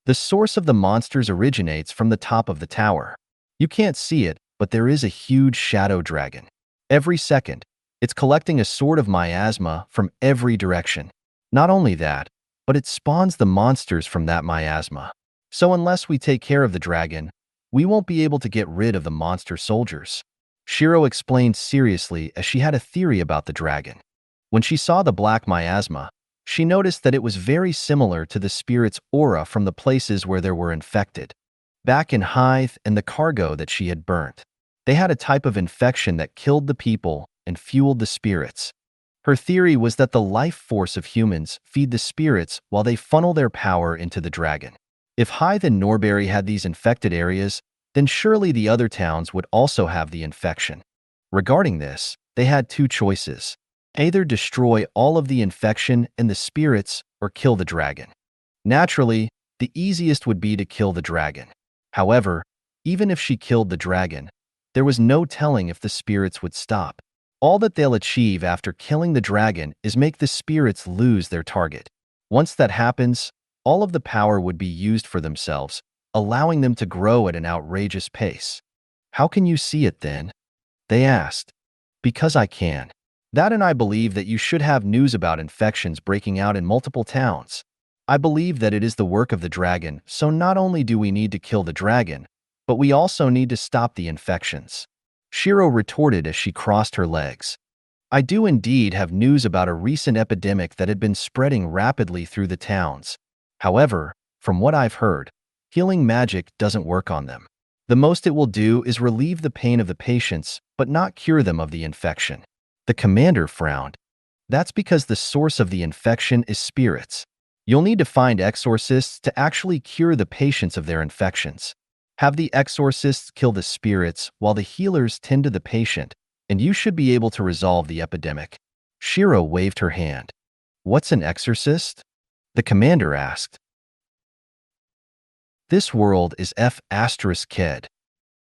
The source of the monsters originates from the top of the tower. You can't see it, but there is a huge shadow dragon. Every second, it's collecting a sort of miasma from every direction. Not only that, but it spawns the monsters from that miasma. So unless we take care of the dragon, we won't be able to get rid of the monster soldiers. Shiro explained seriously as she had a theory about the dragon. When she saw the black miasma, she noticed that it was very similar to the spirit's aura from the places where they were infected. Back in Hythe and the cargo that she had burnt, they had a type of infection that killed the people and fueled the spirits. Her theory was that the life force of humans feed the spirits while they funnel their power into the dragon. If Hythe and Norbury had these infected areas, then surely the other towns would also have the infection. Regarding this, they had 2 choices. Either destroy all of the infection and the spirits or kill the dragon. Naturally, the easiest would be to kill the dragon. However, even if she killed the dragon, there was no telling if the spirits would stop. All that they'll achieve after killing the dragon is make the spirits lose their target. Once that happens, all of the power would be used for themselves, allowing them to grow at an outrageous pace. How can you see it then? They asked. Because I can. That, and I believe that you should have news about infections breaking out in multiple towns. I believe that it is the work of the dragon, so not only do we need to kill the dragon, but we also need to stop the infections. Shiro retorted as she crossed her legs. I do indeed have news about a recent epidemic that had been spreading rapidly through the towns. However, from what I've heard, healing magic doesn't work on them. The most it will do is relieve the pain of the patients, but not cure them of the infection. The commander frowned. That's because the source of the infection is spirits. You'll need to find exorcists to actually cure the patients of their infections. Have the exorcists kill the spirits while the healers tend to the patient, and you should be able to resolve the epidemic. Shiro waved her hand. What's an exorcist? The commander asked. This world is F***ked.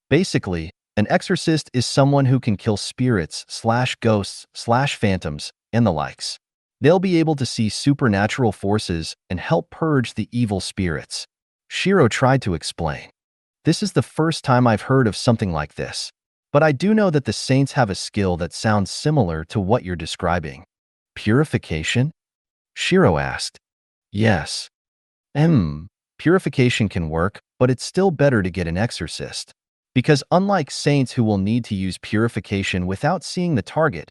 Basically, an exorcist is someone who can kill spirits / ghosts / phantoms and the likes. They'll be able to see supernatural forces and help purge the evil spirits. Shiro tried to explain. This is the first time I've heard of something like this, but I do know that the saints have a skill that sounds similar to what you're describing. Purification? Shiro asked. Yes. Purification can work, but it's still better to get an exorcist. Because unlike saints who will need to use purification without seeing the target,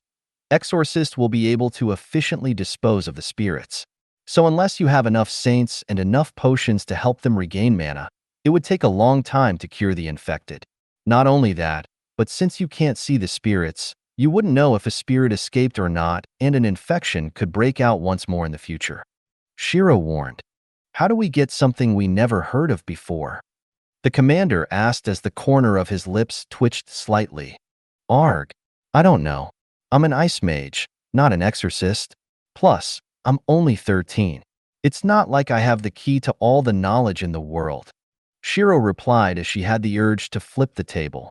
exorcists will be able to efficiently dispose of the spirits. So unless you have enough saints and enough potions to help them regain mana, it would take a long time to cure the infected. Not only that, but since you can't see the spirits, you wouldn't know if a spirit escaped or not, and an infection could break out once more in the future. Shiro warned. How do we get something we never heard of before? The commander asked as the corner of his lips twitched slightly. Arg. I don't know. I'm an ice mage, not an exorcist. Plus, I'm only 13. It's not like I have the key to all the knowledge in the world. Shiro replied as she had the urge to flip the table.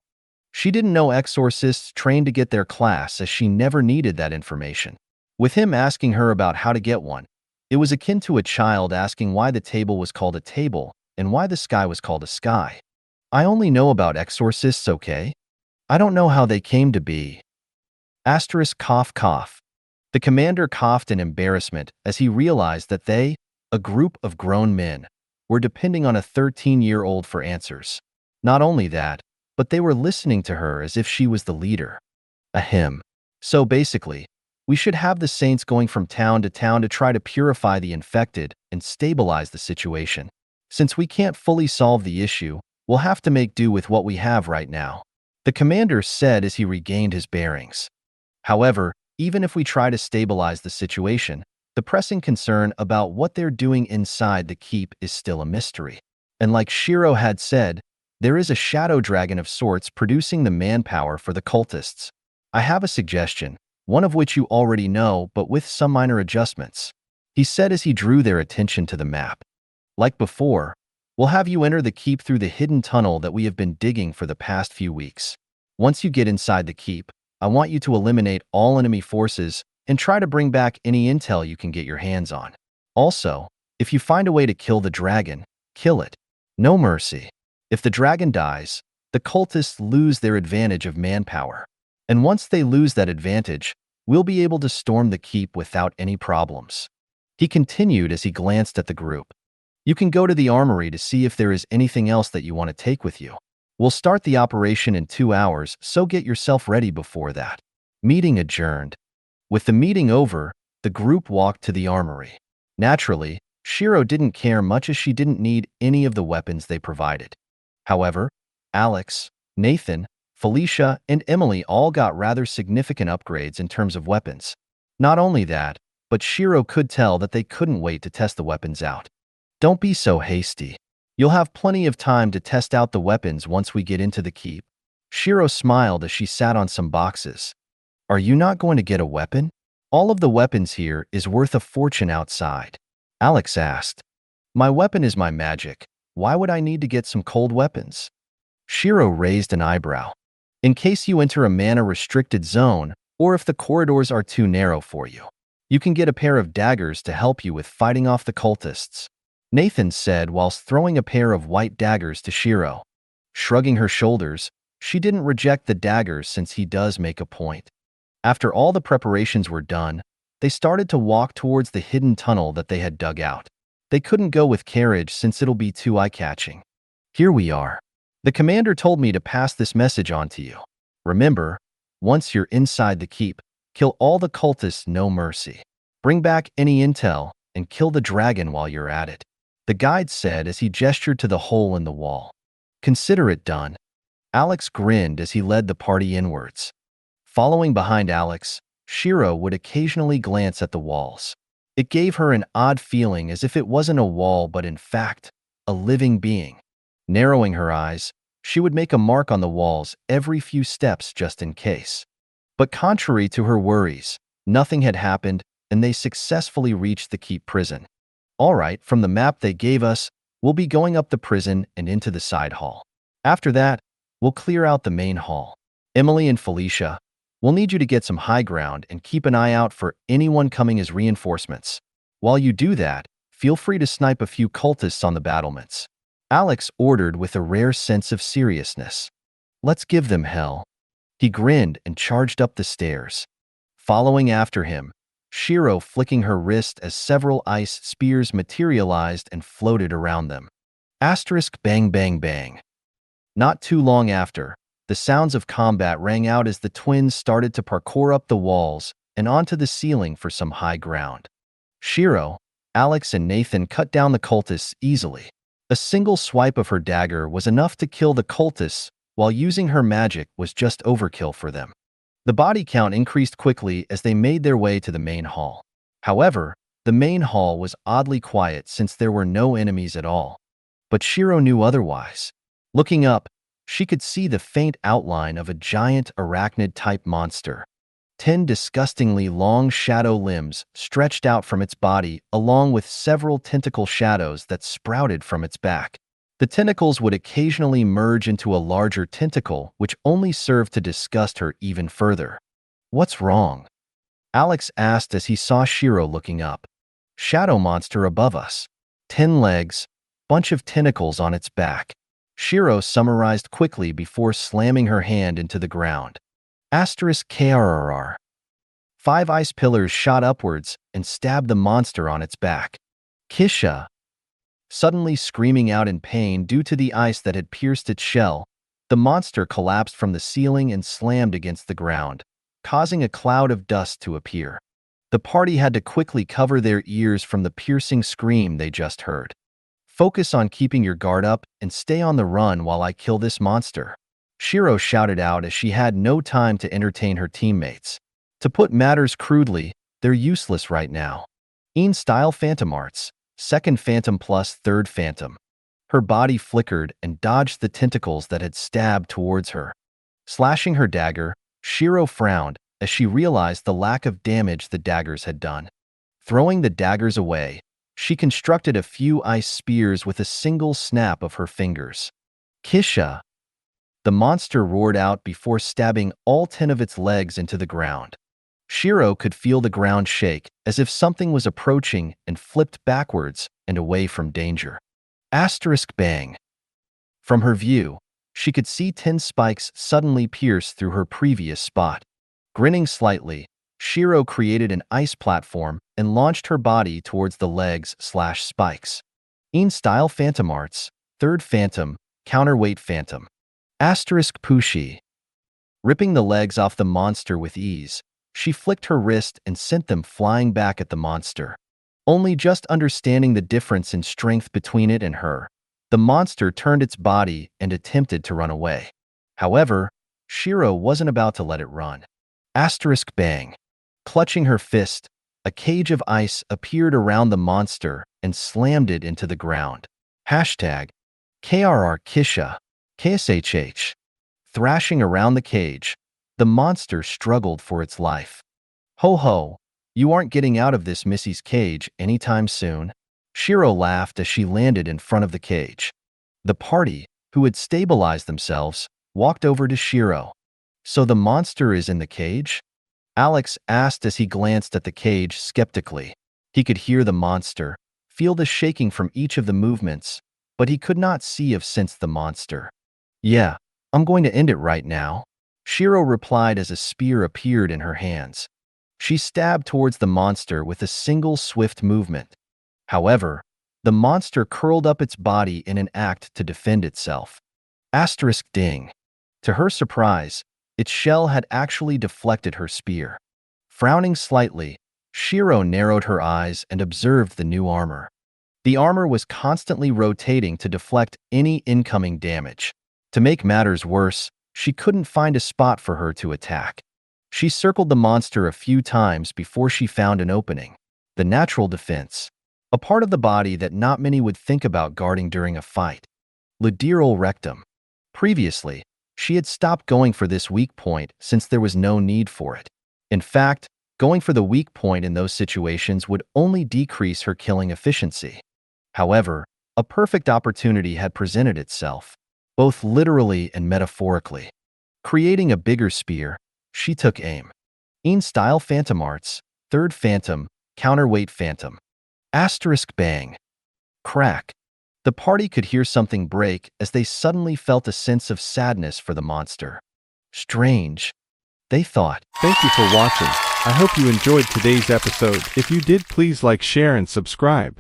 She didn't know exorcists trained to get their class as she never needed that information. With him asking her about how to get one, it was akin to a child asking why the table was called a table and why the sky was called a sky. I only know about exorcists, okay? I don't know how they came to be. Cough cough. The commander coughed in embarrassment as he realized that they, a group of grown men, were depending on a 13-year-old for answers. Not only that, but they were listening to her as if she was the leader. Ahem. So basically, We should have the saints going from town to town to try to purify the infected and stabilize the situation. Since we can't fully solve the issue, we'll have to make do with what we have right now," the commander said as he regained his bearings. However, even if we try to stabilize the situation, the pressing concern about what they're doing inside the keep is still a mystery. And like Shiro had said, there is a shadow dragon of sorts producing the manpower for the cultists. I have a suggestion, one of which you already know, but with some minor adjustments," he said as he drew their attention to the map. "Like before, we'll have you enter the keep through the hidden tunnel that we have been digging for the past few weeks. Once you get inside the keep, I want you to eliminate all enemy forces and try to bring back any intel you can get your hands on. Also, if you find a way to kill the dragon, kill it. No mercy. If the dragon dies, the cultists lose their advantage of manpower. And once they lose that advantage, we'll be able to storm the keep without any problems," he continued as he glanced at the group. "You can go to the armory to see if there is anything else that you want to take with you. We'll start the operation in 2 hours, so get yourself ready before that." Meeting adjourned. With the meeting over, the group walked to the armory. Naturally, Shiro didn't care much as she didn't need any of the weapons they provided. However, Alex, Nathan, Felicia, and Emily all got rather significant upgrades in terms of weapons. Not only that, but Shiro could tell that they couldn't wait to test the weapons out. "Don't be so hasty. You'll have plenty of time to test out the weapons once we get into the keep." Shiro smiled as she sat on some boxes. "Are you not going to get a weapon? All of the weapons here is worth a fortune outside," Alex asked. "My weapon is my magic. Why would I need to get some cold weapons?" Shiro raised an eyebrow. "In case you enter a mana-restricted zone, or if the corridors are too narrow for you, you can get a pair of daggers to help you with fighting off the cultists," Nathan said whilst throwing a pair of white daggers to Shiro. Shrugging her shoulders, she didn't reject the daggers since he does make a point. After all the preparations were done, they started to walk towards the hidden tunnel that they had dug out. They couldn't go with carriage since it'll be too eye-catching. "Here we are. The commander told me to pass this message on to you. Remember, once you're inside the keep, kill all the cultists, no mercy. Bring back any intel and kill the dragon while you're at it," the guide said as he gestured to the hole in the wall. "Consider it done." Alex grinned as he led the party inwards. Following behind Alex, Shiro would occasionally glance at the walls. It gave her an odd feeling as if it wasn't a wall but in fact, a living being. Narrowing her eyes, she would make a mark on the walls every few steps just in case. But contrary to her worries, nothing had happened and they successfully reached the keep prison. "All right, from the map they gave us, we'll be going up the prison and into the side hall. After that, we'll clear out the main hall. Emily and Felicia, we'll need you to get some high ground and keep an eye out for anyone coming as reinforcements. While you do that, feel free to snipe a few cultists on the battlements," Alex ordered with a rare sense of seriousness. "Let's give them hell." He grinned and charged up the stairs. Following after him, Shiro flicking her wrist as several ice spears materialized and floated around them. Asterisk bang bang bang. Not too long after, the sounds of combat rang out as the twins started to parkour up the walls and onto the ceiling for some high ground. Shiro, Alex, and Nathan cut down the cultists easily. A single swipe of her dagger was enough to kill the cultists, while using her magic was just overkill for them. The body count increased quickly as they made their way to the main hall. However, the main hall was oddly quiet since there were no enemies at all. But Shiro knew otherwise. Looking up, she could see the faint outline of a giant arachnid-type monster. 10 disgustingly long shadow limbs stretched out from its body, along with several tentacle shadows that sprouted from its back. The tentacles would occasionally merge into a larger tentacle, which only served to disgust her even further. "What's wrong?" Alex asked as he saw Shiro looking up. "Shadow monster above us. 10 legs, bunch of tentacles on its back," Shiro summarized quickly before slamming her hand into the ground. *KRRR. 5 ice pillars shot upwards and stabbed the monster on its back. Kisha, suddenly screaming out in pain due to the ice that had pierced its shell, the monster collapsed from the ceiling and slammed against the ground, causing a cloud of dust to appear. The party had to quickly cover their ears from the piercing scream they just heard. "Focus on keeping your guard up and stay on the run while I kill this monster," Shiro shouted out as she had no time to entertain her teammates. To put matters crudely, they're useless right now. Style Phantom Arts, second Phantom plus third Phantom. Her body flickered and dodged the tentacles that had stabbed towards her. Slashing her dagger, Shiro frowned as she realized the lack of damage the daggers had done. Throwing the daggers away, she constructed a few ice spears with a single snap of her fingers. "Kisha!" The monster roared out before stabbing all 10 of its legs into the ground. Shiro could feel the ground shake as if something was approaching and flipped backwards and away from danger. Bang. From her view, she could see 10 spikes suddenly pierce through her previous spot. Grinning slightly, Shiro created an ice platform and launched her body towards the legs/spikes. Style Phantom Arts, third Phantom, counterweight Phantom. Pushi. Ripping the legs off the monster with ease, she flicked her wrist and sent them flying back at the monster. Only just understanding the difference in strength between it and her, the monster turned its body and attempted to run away. However, Shiro wasn't about to let it run. Bang. Clutching her fist, a cage of ice appeared around the monster and slammed it into the ground. #KRR Kisha, KSHH. Thrashing around the cage, the monster struggled for its life. "Ho ho, you aren't getting out of this Missy's cage anytime soon," Shiro laughed as she landed in front of the cage. The party, who had stabilized themselves, walked over to Shiro. "So the monster is in the cage?" Alex asked as he glanced at the cage skeptically. He could hear the monster, feel the shaking from each of the movements, but he could not see or sense the monster. "Yeah, I'm going to end it right now," Shiro replied as a spear appeared in her hands. She stabbed towards the monster with a single swift movement. However, the monster curled up its body in an act to defend itself. Ding. To her surprise, its shell had actually deflected her spear. Frowning slightly, Shiro narrowed her eyes and observed the new armor. The armor was constantly rotating to deflect any incoming damage. To make matters worse, she couldn't find a spot for her to attack. She circled the monster a few times before she found an opening. The natural defense. A part of the body that not many would think about guarding during a fight. Lateral rectum. Previously, she had stopped going for this weak point since there was no need for it. In fact, going for the weak point in those situations would only decrease her killing efficiency. However, a perfect opportunity had presented itself, both literally and metaphorically. Creating a bigger spear, she took aim. Style Phantom Arts, third Phantom, counterweight Phantom. Bang. Crack. The party could hear something break as they suddenly felt a sense of sadness for the monster. Strange, they thought.
Thank you for watching. I hope you enjoyed today's episode. If you did, please like, share, and subscribe.